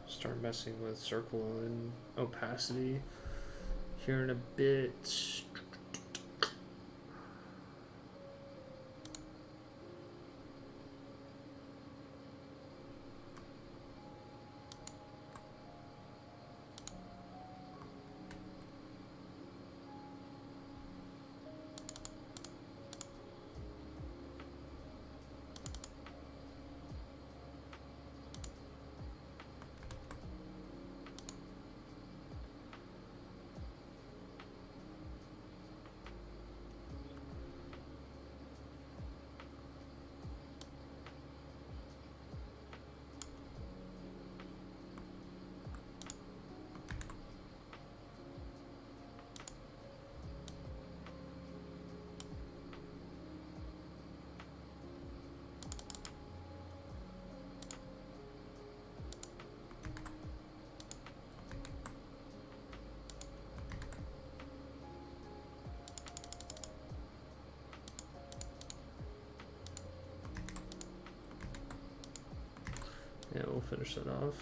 Speaker 2: Start messing with circle and opacity here in a bit. Yeah, we'll finish that off.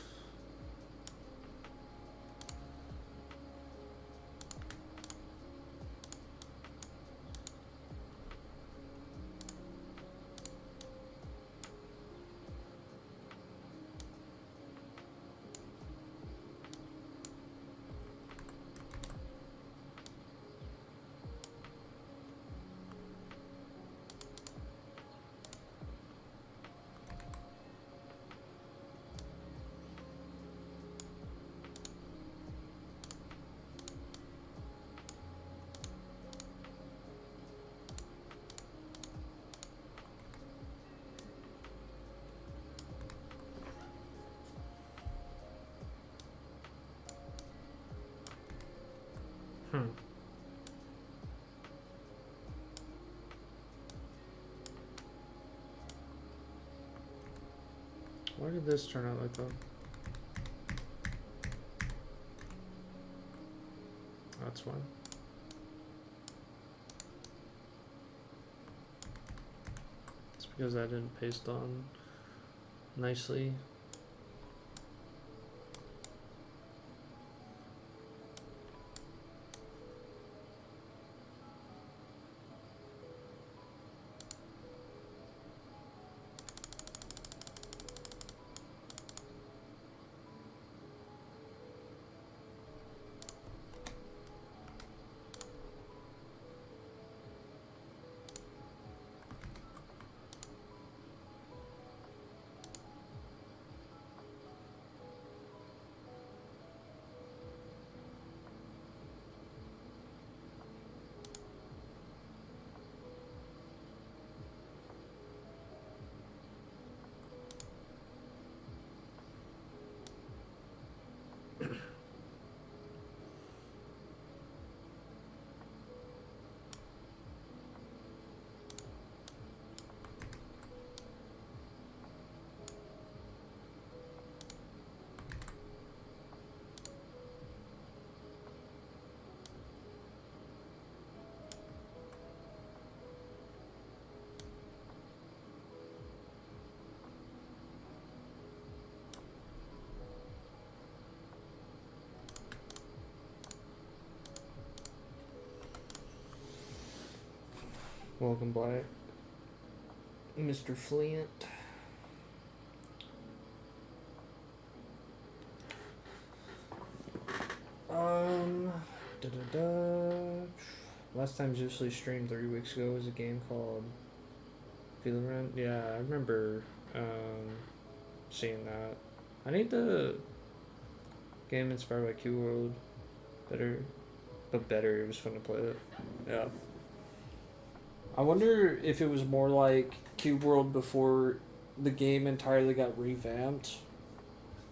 Speaker 2: Why did this turn out like that? That's fine. It's because I didn't paste on nicely. Welcome back, Mr. Flint. Last time Juicy streamed 3 weeks ago was a game called Feeling Run. Yeah, I remember seeing that. I need the game inspired by Q World. Better. It was fun to play it. Yeah. I wonder if it was more like Cube World before the game entirely got revamped.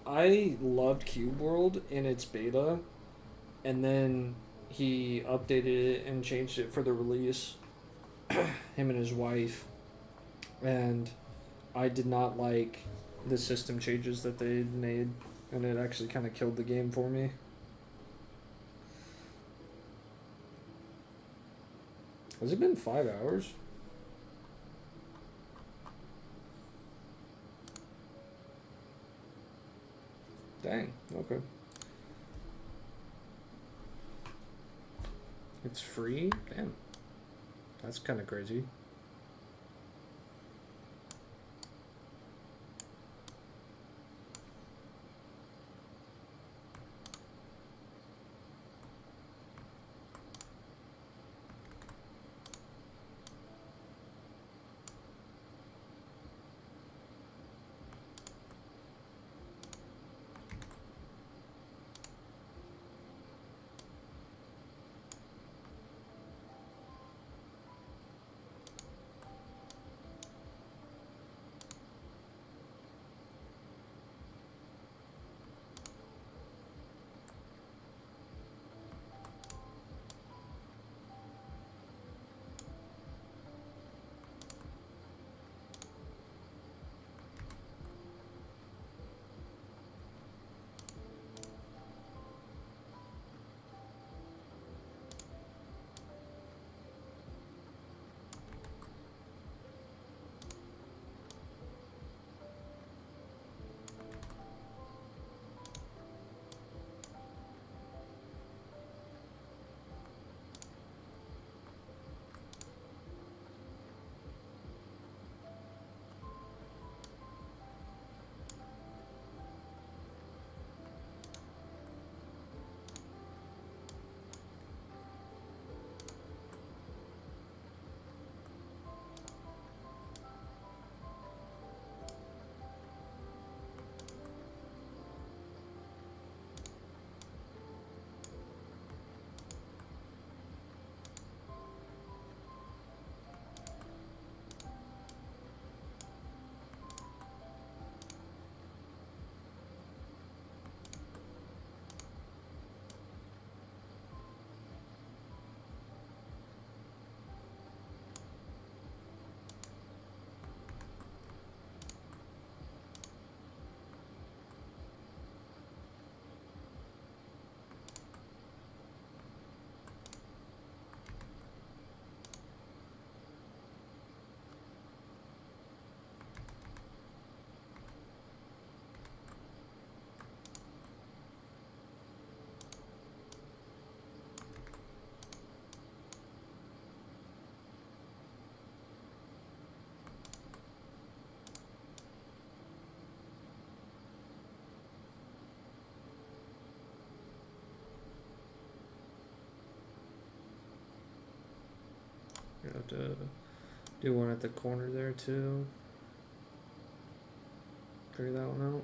Speaker 2: I loved Cube World in its beta, and then he updated it and changed it for the release. Him and his wife. And I did not like the system changes that they made, and it actually kind of killed the game for me. Has it been 5 hours? Dang, okay. It's free? Damn. That's kind of crazy. have to do one at the corner there too. Figure that one out.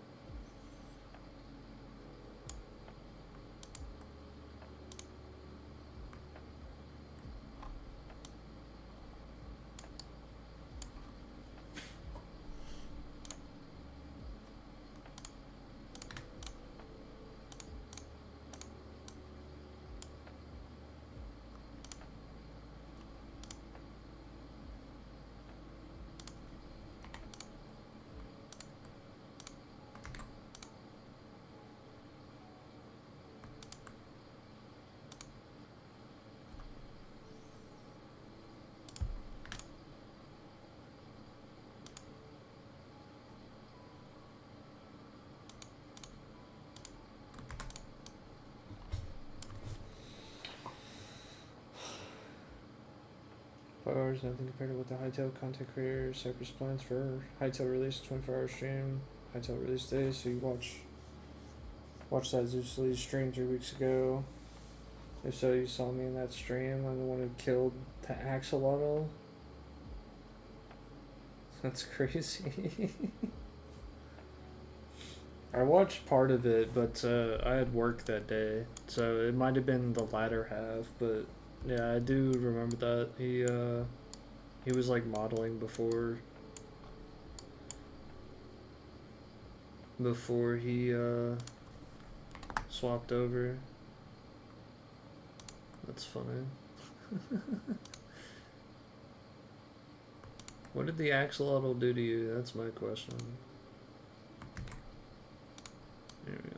Speaker 2: Hours, nothing compared to what the Hytale content creator Cypress plans for Hytale release 24-hour stream. Hytale release day, so you watch that Zeus Lee stream 3 weeks ago. If so, you saw me in that stream. I'm the one who killed the axolotl. That's crazy. I watched part of it, but I had work that day, so it might have been the latter half, but yeah, I do remember that. He was like modeling before he swapped over. That's funny. What did the axolotl do to you? That's my question. There we go.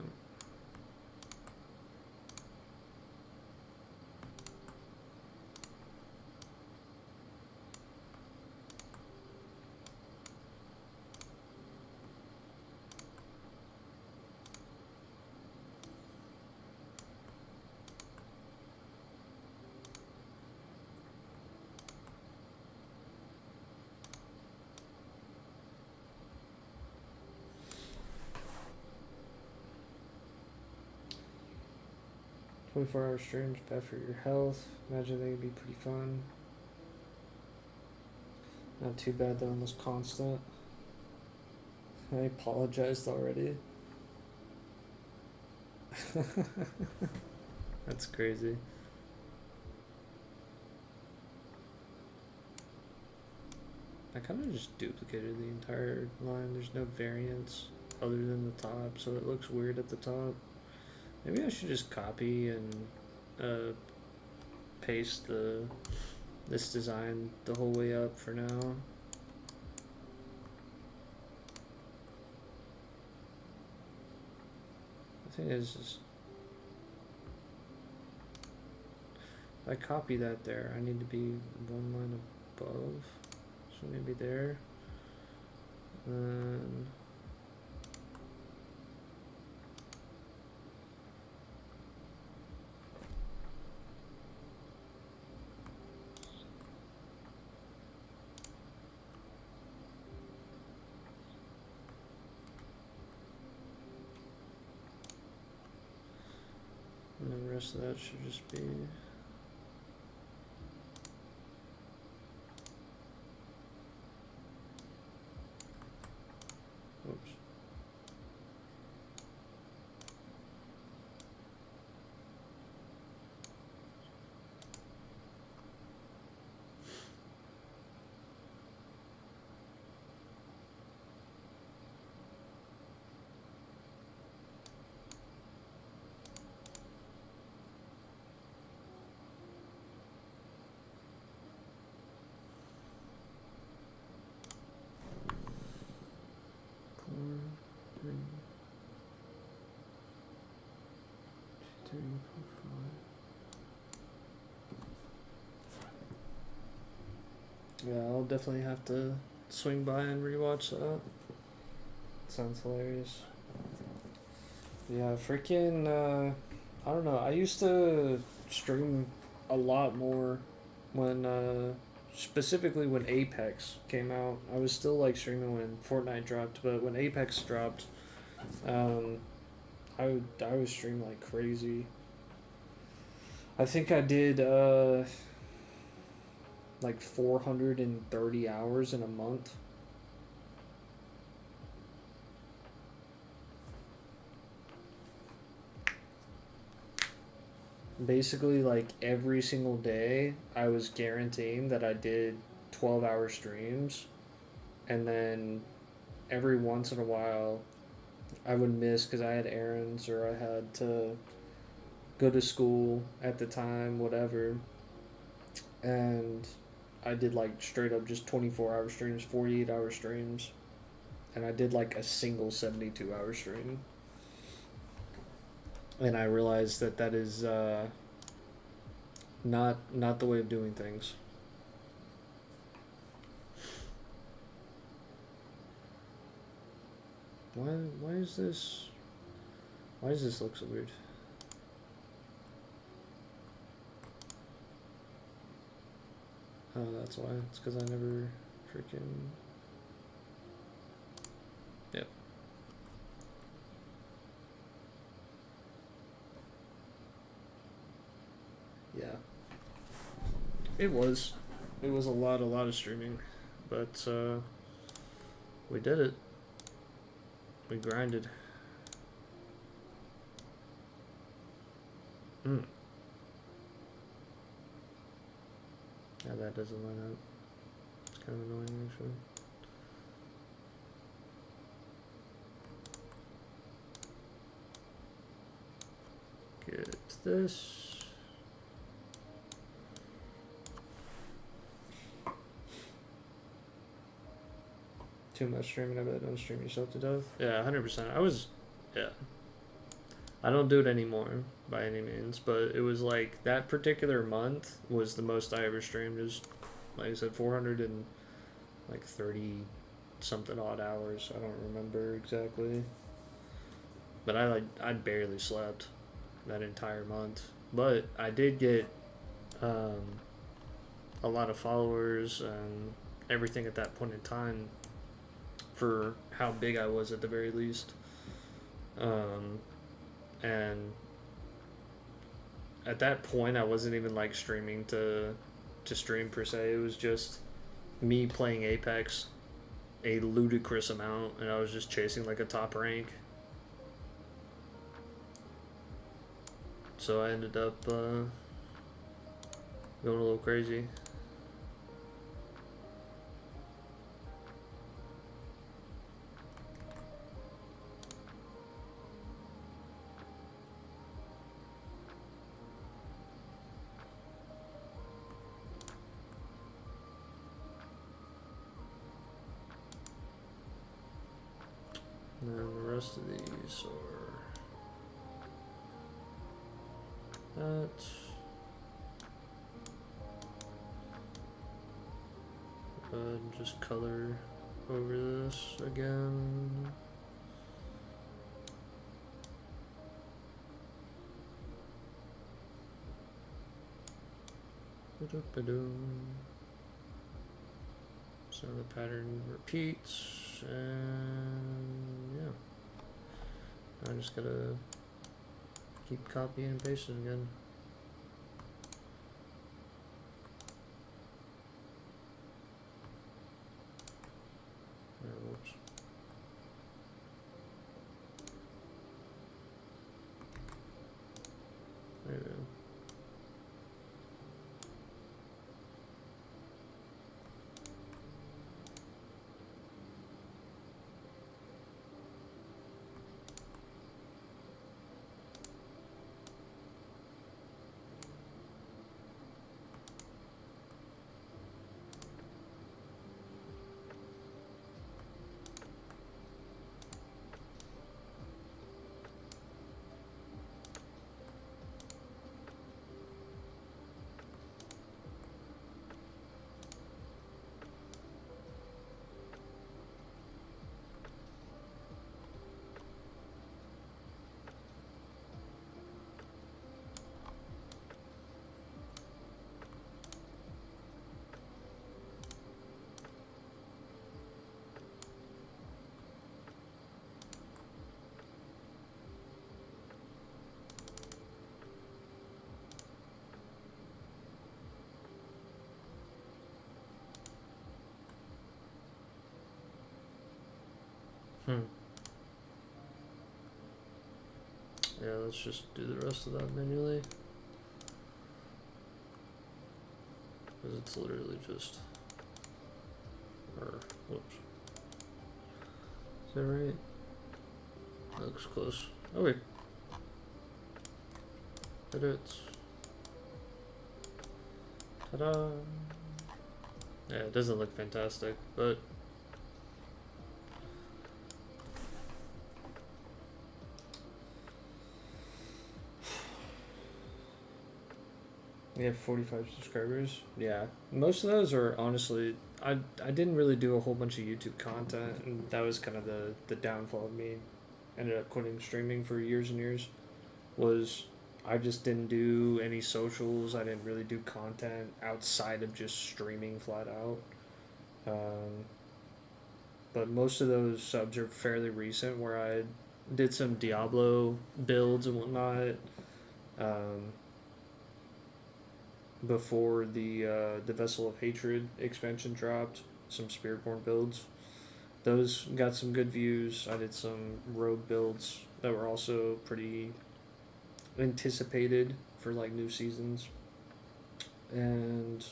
Speaker 2: "24-hour streams bad for your health. Imagine they would be pretty fun. Not too bad though, almost constant." I apologized already. That's crazy. I kind of just duplicated the entire line. There's no variance other than the top, so it looks weird at the top. Maybe I should just copy and paste this design the whole way up for now. The thing is just, if I copy that there, I need to be one line above. So maybe there. And then the rest of that should just be oops. Yeah, I'll definitely have to swing by and rewatch that. Sounds hilarious. Yeah, freaking, I don't know. I used to stream a lot more when, specifically when Apex came out. I was still like streaming when Fortnite dropped, but when Apex dropped, I would stream like crazy. I think I did, like 430 hours in a month. Basically, like every single day, I was guaranteeing that I did 12-hour streams, and then every once in a while, I would miss because I had errands or I had to go to school at the time, whatever. And I did like straight up just 24-hour streams, 48-hour streams, and I did like a single 72-hour stream. And I realized that that is not the way of doing things. Why is this? Why does this look so weird? Oh, that's why. It's because I never freaking. Yep. Yeah. It was. It was a lot of streaming, but we did it. We grinded. Yeah, that doesn't line up. It's kind of annoying, actually. Get this. Too much streaming, I bet. Don't stream yourself to death. Yeah, 100%. Yeah. I don't do it anymore by any means, but it was like that particular month was the most I ever streamed. It was, like I said, 430 something odd hours. I don't remember exactly, but I barely slept that entire month. But I did get a lot of followers and everything at that point in time for how big I was at the very least. And at that point, I wasn't even like streaming to stream per se. It was just me playing Apex a ludicrous amount, and I was just chasing like a top rank. So I ended up going a little crazy. And then the rest of these are that. And just color over this again. So the pattern repeats, and yeah, I just gotta keep copying and pasting again. Whoops. There we go. Hmm. Yeah, let's just do the rest of that manually. Because it's literally just... Or, whoops. Is that right? That looks close. Okay. Edits. Ta-da! Yeah, it doesn't look fantastic, but... We have 45 subscribers. Yeah, most of those are honestly... I didn't really do a whole bunch of YouTube content, and that was kind of the downfall of me. Ended up quitting streaming for years and years. Was I just didn't do any socials. I didn't really do content outside of just streaming flat out. But most of those subs are fairly recent, where I did some Diablo builds and whatnot. Before the Vessel of Hatred expansion dropped, some Spiritborn builds. Those got some good views. I did some rogue builds that were also pretty anticipated for like new seasons. And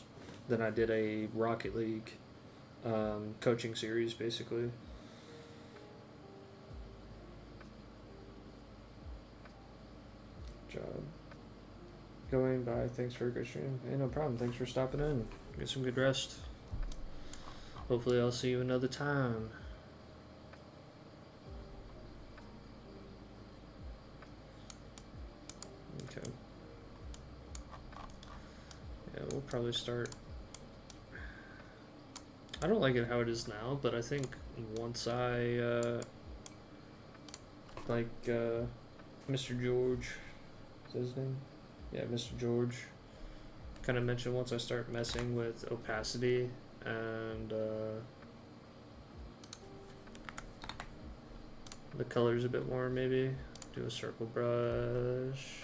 Speaker 2: then I did a Rocket League coaching series, basically. Job going by. Thanks for a good stream. Hey, no problem. Thanks for stopping in. Get some good rest. Hopefully I'll see you another time. Okay. Yeah, we'll probably start. I don't like it how it is now, but I think once I Mr. George, is that his name? Yeah, Mr. George kind of mentioned once I start messing with opacity and the colors a bit more, maybe do a circle brush.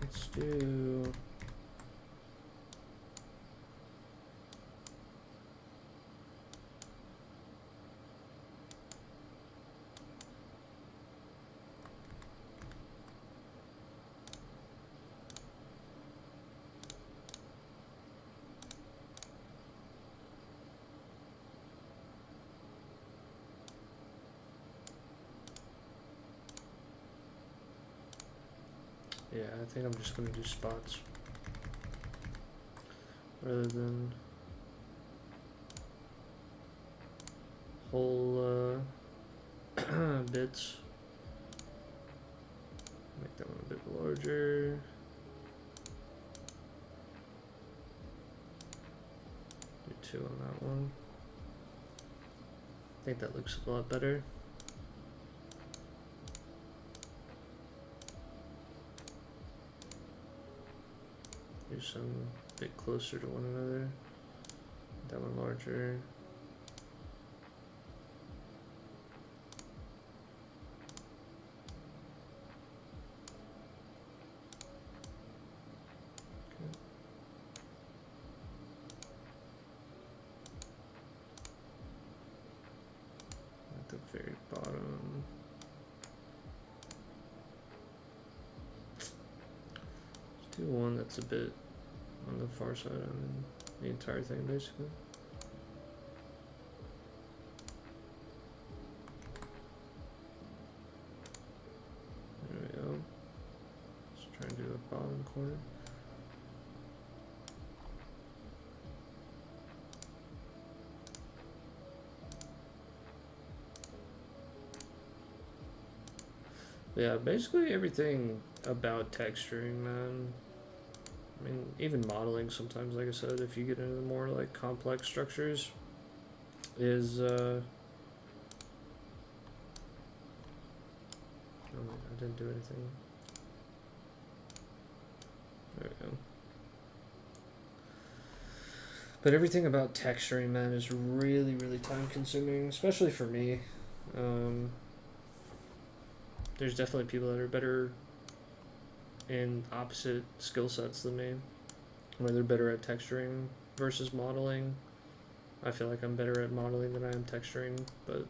Speaker 2: Let's do yeah, I think I'm just gonna do spots rather than whole bits. Make that one a bit larger. Do 2 on that one. I think that looks a lot better. Do some a bit closer to one another. That one larger. At the very bottom. Let's do one that's a bit on the far side on the entire thing, basically. There we go. Let's try and do bottom corner. Yeah, basically everything about texturing, man. I mean, even modeling sometimes, like I said, if you get into the more like complex structures, is oh, I didn't do anything. There we go. But everything about texturing, man, is really, really time consuming, especially for me. There's definitely people that are better in opposite skill sets than me, where they're better at texturing versus modeling. I feel like I'm better at modeling than I am texturing, but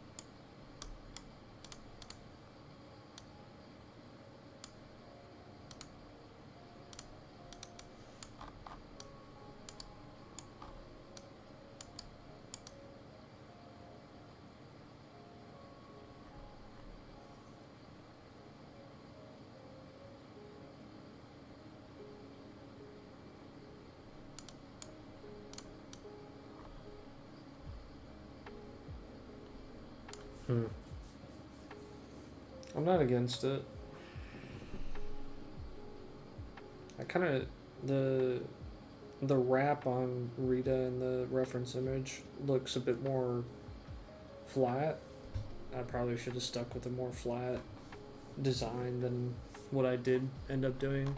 Speaker 2: I'm not against it. I kind of the wrap on Rita in the reference image looks a bit more flat. I probably should have stuck with a more flat design than what I did end up doing.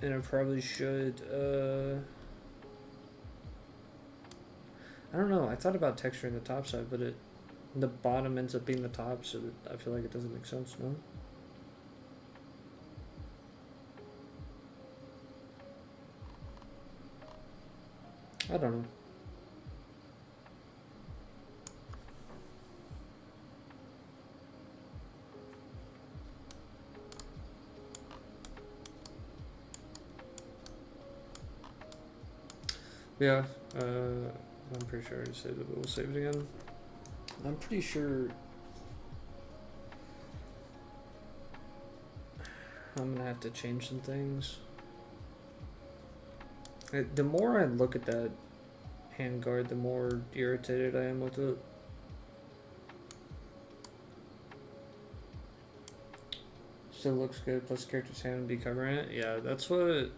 Speaker 2: And I probably should, I don't know, I thought about texturing the top side, but the bottom ends up being the top, so I feel like it doesn't make sense, no? I don't know. Yeah, I'm pretty sure I already saved it, but we'll save it again. I'm pretty sure I'm gonna have to change some things. The more I look at that handguard, the more irritated I am with it. Still looks good, plus character's hand would be covering it. Yeah, that's what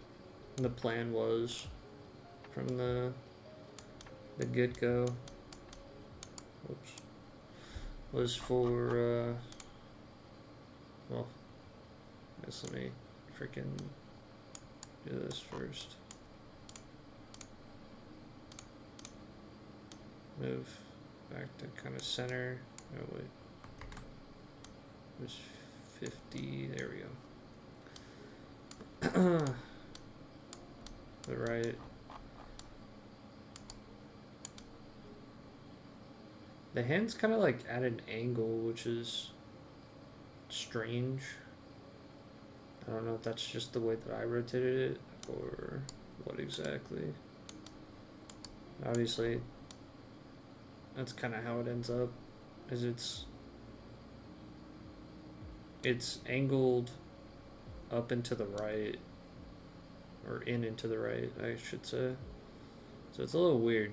Speaker 2: the plan was from the get-go. Oops. Was for, well, I guess let me freaking do this first. Move back to kind of center. Oh wait, it was 50. There we go. The right. The hand's kind of like at an angle, which is strange. I don't know if that's just the way that I rotated it or what exactly. Obviously, that's kind of how it ends up, is it's angled up and to the right, or in and to the right, I should say. So it's a little weird,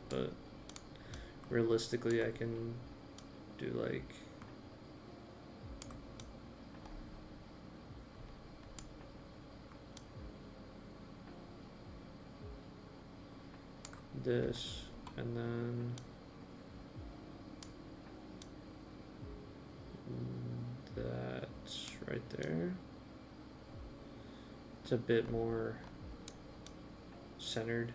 Speaker 2: but realistically I can do like this, and then that's right there. It's a bit more centered.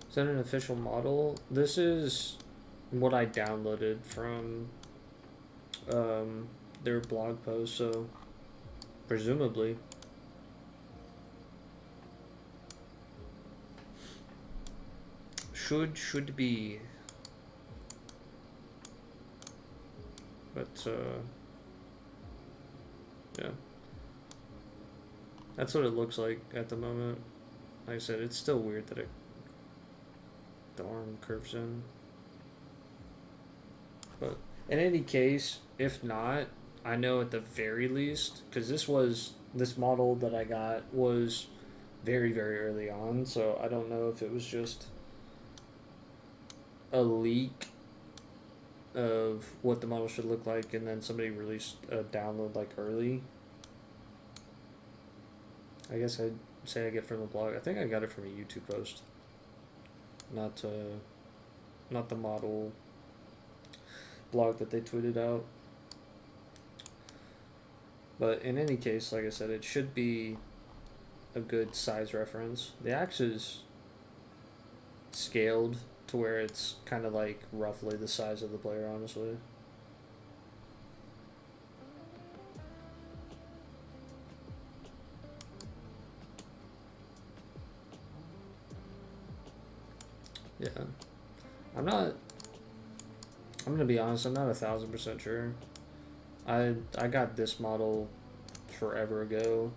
Speaker 2: Is that an official model? This is what I downloaded from their blog post, so presumably. Should be. But yeah. That's what it looks like at the moment. Like I said, it's still weird that the arm curves in. But in any case, if not, I know at the very least, because this model that I got was very, very early on, so I don't know if it was just a leak of what the model should look like, and then somebody released a download like early. I guess I'd say I get from the blog. I think I got it from a YouTube post, not the model blog that they tweeted out. But in any case, like I said, it should be a good size reference. The axe is scaled to where it's kind of like roughly the size of the player, honestly. Yeah. I'm gonna be honest, I'm not 1,000% sure. I got this model forever ago.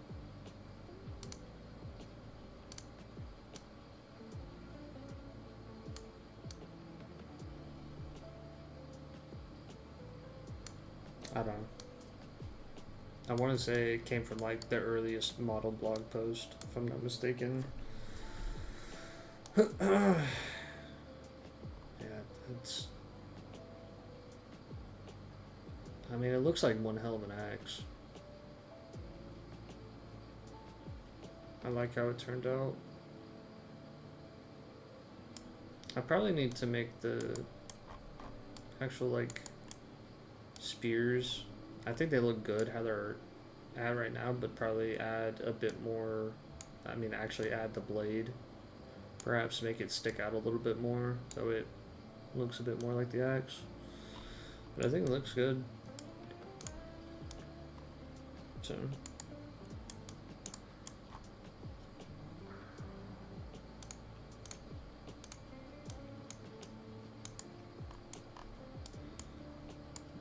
Speaker 2: I don't know. I want to say it came from like the earliest model blog post, if I'm not mistaken. Yeah, it's. I mean, it looks like one hell of an axe. I like how it turned out. I probably need to make the actual like spears. I think they look good how they're at right now, but probably add a bit more. I mean, actually add the blade. Perhaps make it stick out a little bit more so it looks a bit more like the axe. But I think it looks good. So.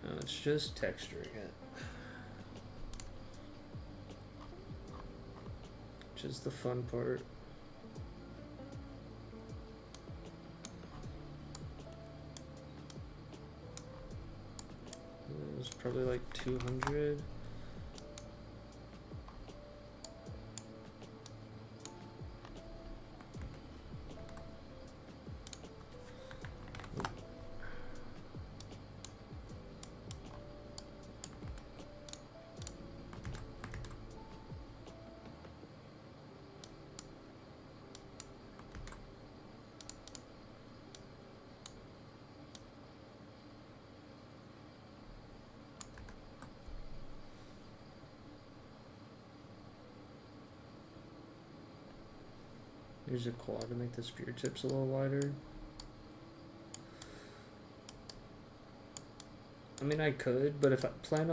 Speaker 2: Now it's just texturing it. Which is the fun part. It was probably like 200. Use a quad to make the spear tips a little wider. I mean, I could, but if I plan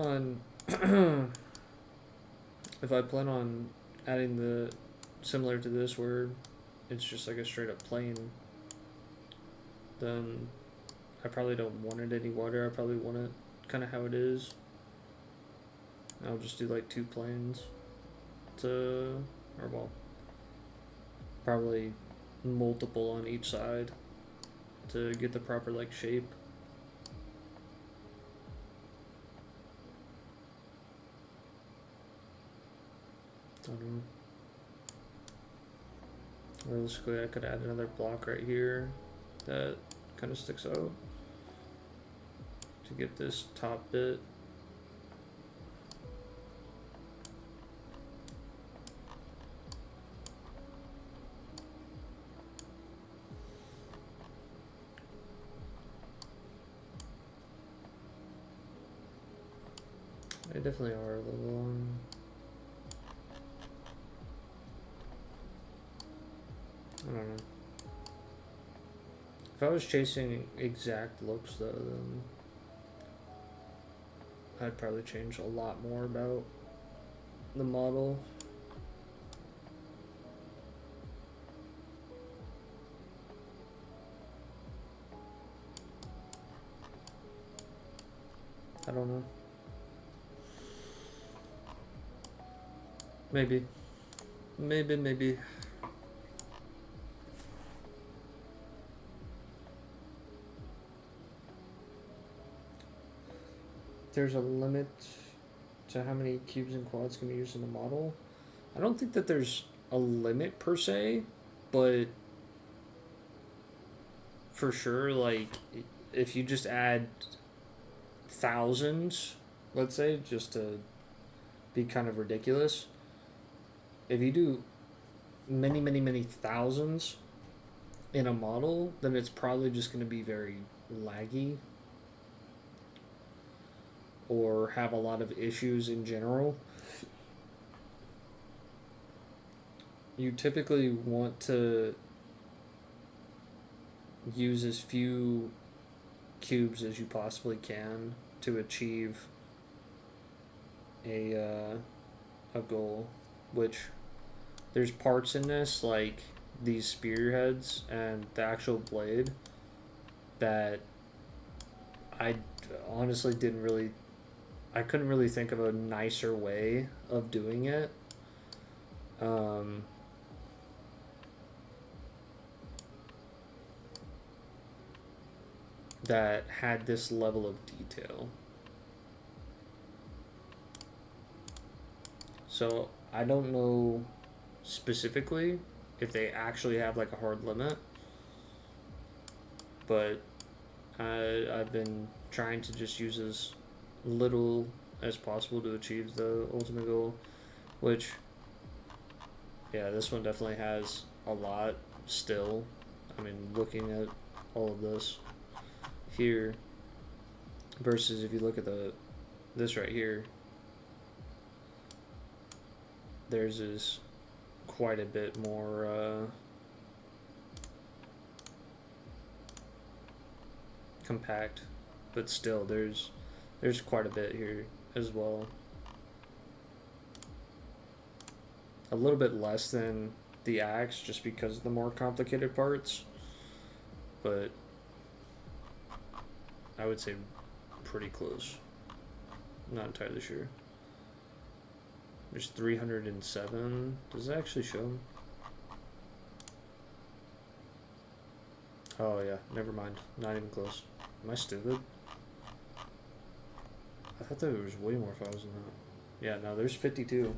Speaker 2: on adding the similar to this where it's just like a straight up plane, then I probably don't want it any wider. I probably want it kind of how it is. I'll just do like 2 planes to, or well, probably multiple on each side to get the proper like shape. I don't know. Realistically, I could add another block right here that kind of sticks out to get this top bit. They definitely are a little long. I don't know. If I was chasing exact looks though, then I'd probably change a lot more about the model. I don't know. Maybe. Maybe. there's a limit to how many cubes and quads can be used in a model. I don't think that there's a limit per se, but for sure, like, if you just add thousands, let's say, just to be kind of ridiculous, if you do many, many, many thousands in a model, then it's probably just going to be very laggy or have a lot of issues in general. You typically want to use as few cubes as you possibly can to achieve a goal, which there's parts in this like these spearheads and the actual blade that I honestly I couldn't really think of a nicer way of doing it. That had this level of detail. So I don't know specifically if they actually have like a hard limit, but I've been trying to just use as little as possible to achieve the ultimate goal, which, yeah, this one definitely has a lot still. I mean, looking at all of this here versus if you look at this right here, theirs is quite a bit more compact, but still there's quite a bit here as well. A little bit less than the axe just because of the more complicated parts, but I would say pretty close. I'm not entirely sure. There's 307. Does it actually show? Oh yeah, never mind. Not even close. Am I stupid? I thought there was way more files than that. Yeah, no, there's 52.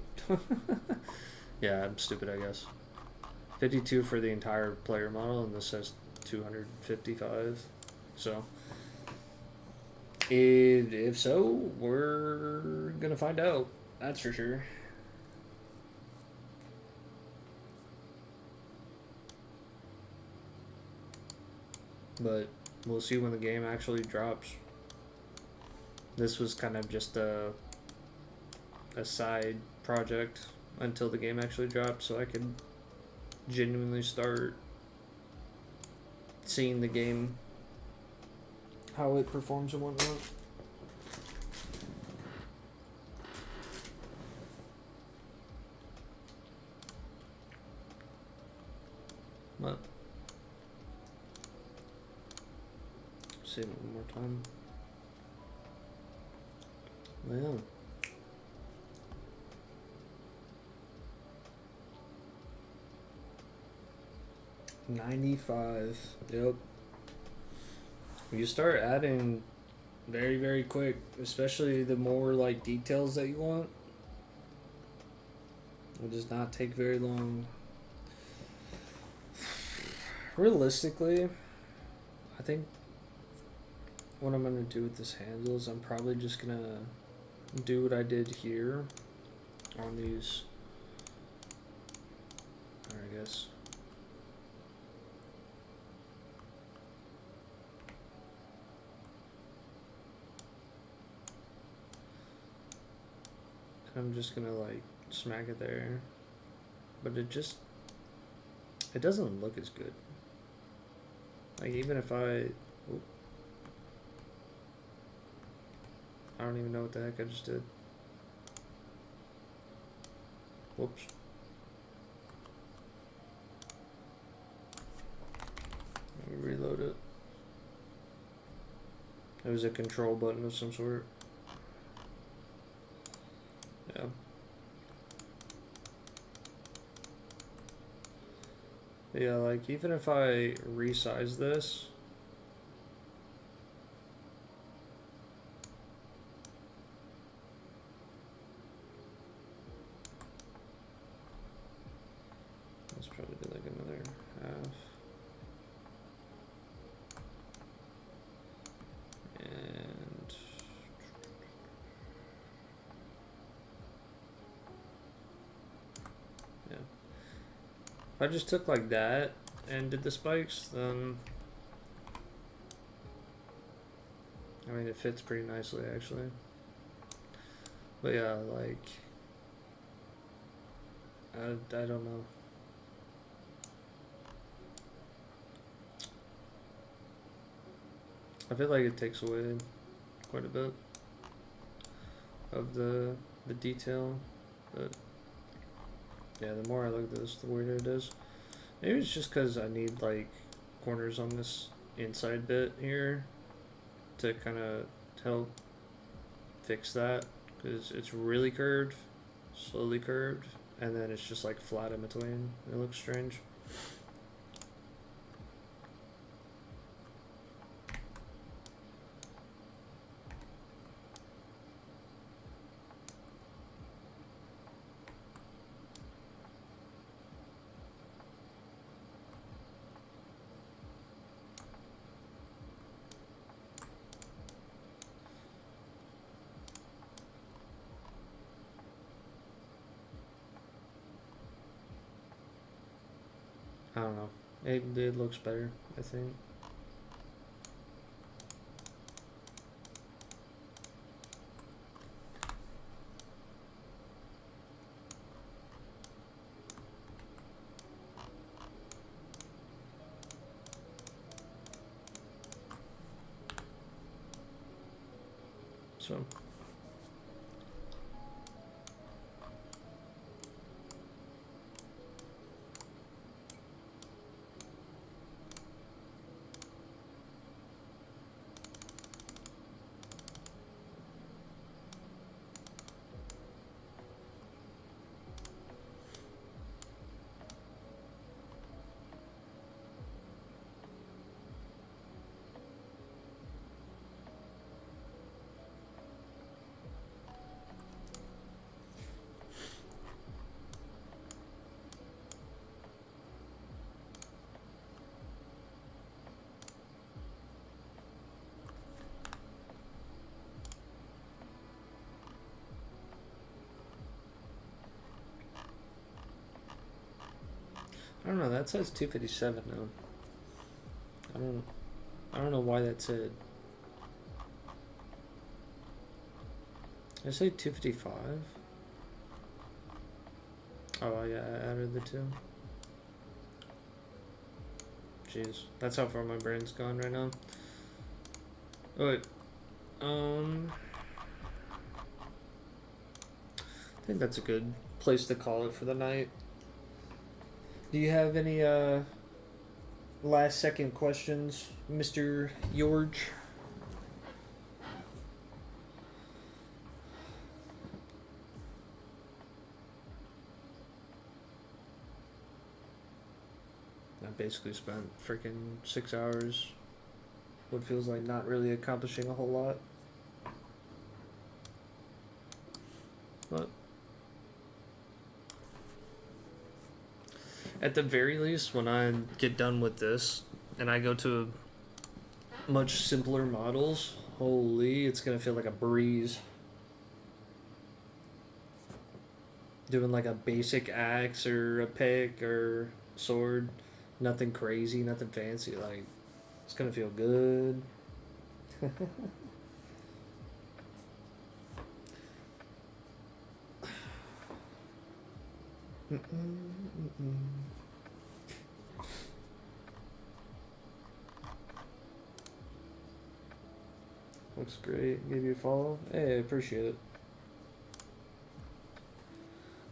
Speaker 2: Yeah, I'm stupid, I guess. 52 for the entire player model, and this says 255. So, if so, we're gonna find out. That's for sure. But we'll see when the game actually drops. This was kind of just a side project until the game actually dropped, so I could genuinely start seeing the game, how it performs and whatnot. But save it one more time. Well, $95. Yep. You start adding very, very quick, especially the more like details that you want. It does not take very long. Realistically, I think what I'm gonna do with this handle is I'm probably just gonna do what I did here on these. I guess. I'm just gonna like smack it there, but it doesn't look as good. Like even if I don't even know what the heck I just did. Whoops. Let me reload it. It was a control button of some sort. Yeah. Yeah, like even if I resize this, If I just took like that and did the spikes, then I mean it fits pretty nicely actually. But yeah, like I don't know. I feel like it takes away quite a bit of the detail, but yeah, the more I look at this, the weirder it is. Maybe it's just because I need like corners on this inside bit here to kind of help fix that, because it's really curved, slowly curved, and then it's just like flat in between. It looks strange. I don't know. It looks better, I think. So I don't know. That says 257 now. I don't know why that said. Did I say 255? Oh yeah, I added the 2. Jeez, that's how far my brain's gone right now. Oh wait, I think that's a good place to call it for the night. Do you have any last second questions, Mr. George? I basically spent freaking 6 hours, what feels like not really accomplishing a whole lot. But at the very least, when I get done with this and I go to much simpler models, holy, it's gonna feel like a breeze. Doing like a basic axe or a pick or sword, nothing crazy, nothing fancy, like it's gonna feel good. Looks great. Gave you a follow. Hey, I appreciate it.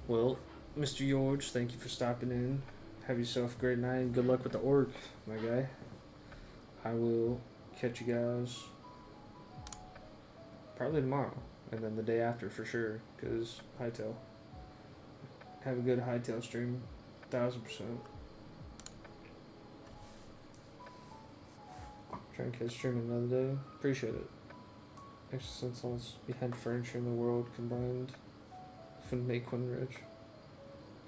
Speaker 2: Well, Mr. George, thank you for stopping in. Have yourself a great night and good luck with the orc, my guy. I will catch you guys probably tomorrow, and then the day after for sure, because Hytale. Have a good Hytale stream, 1000%. Try and catch stream another day. Appreciate it. Extra cents behind furniture in the world combined would make one rich.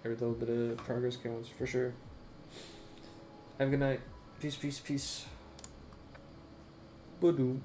Speaker 2: Every little bit of progress counts, for sure. Have a good night. Peace, peace, peace. Badoo.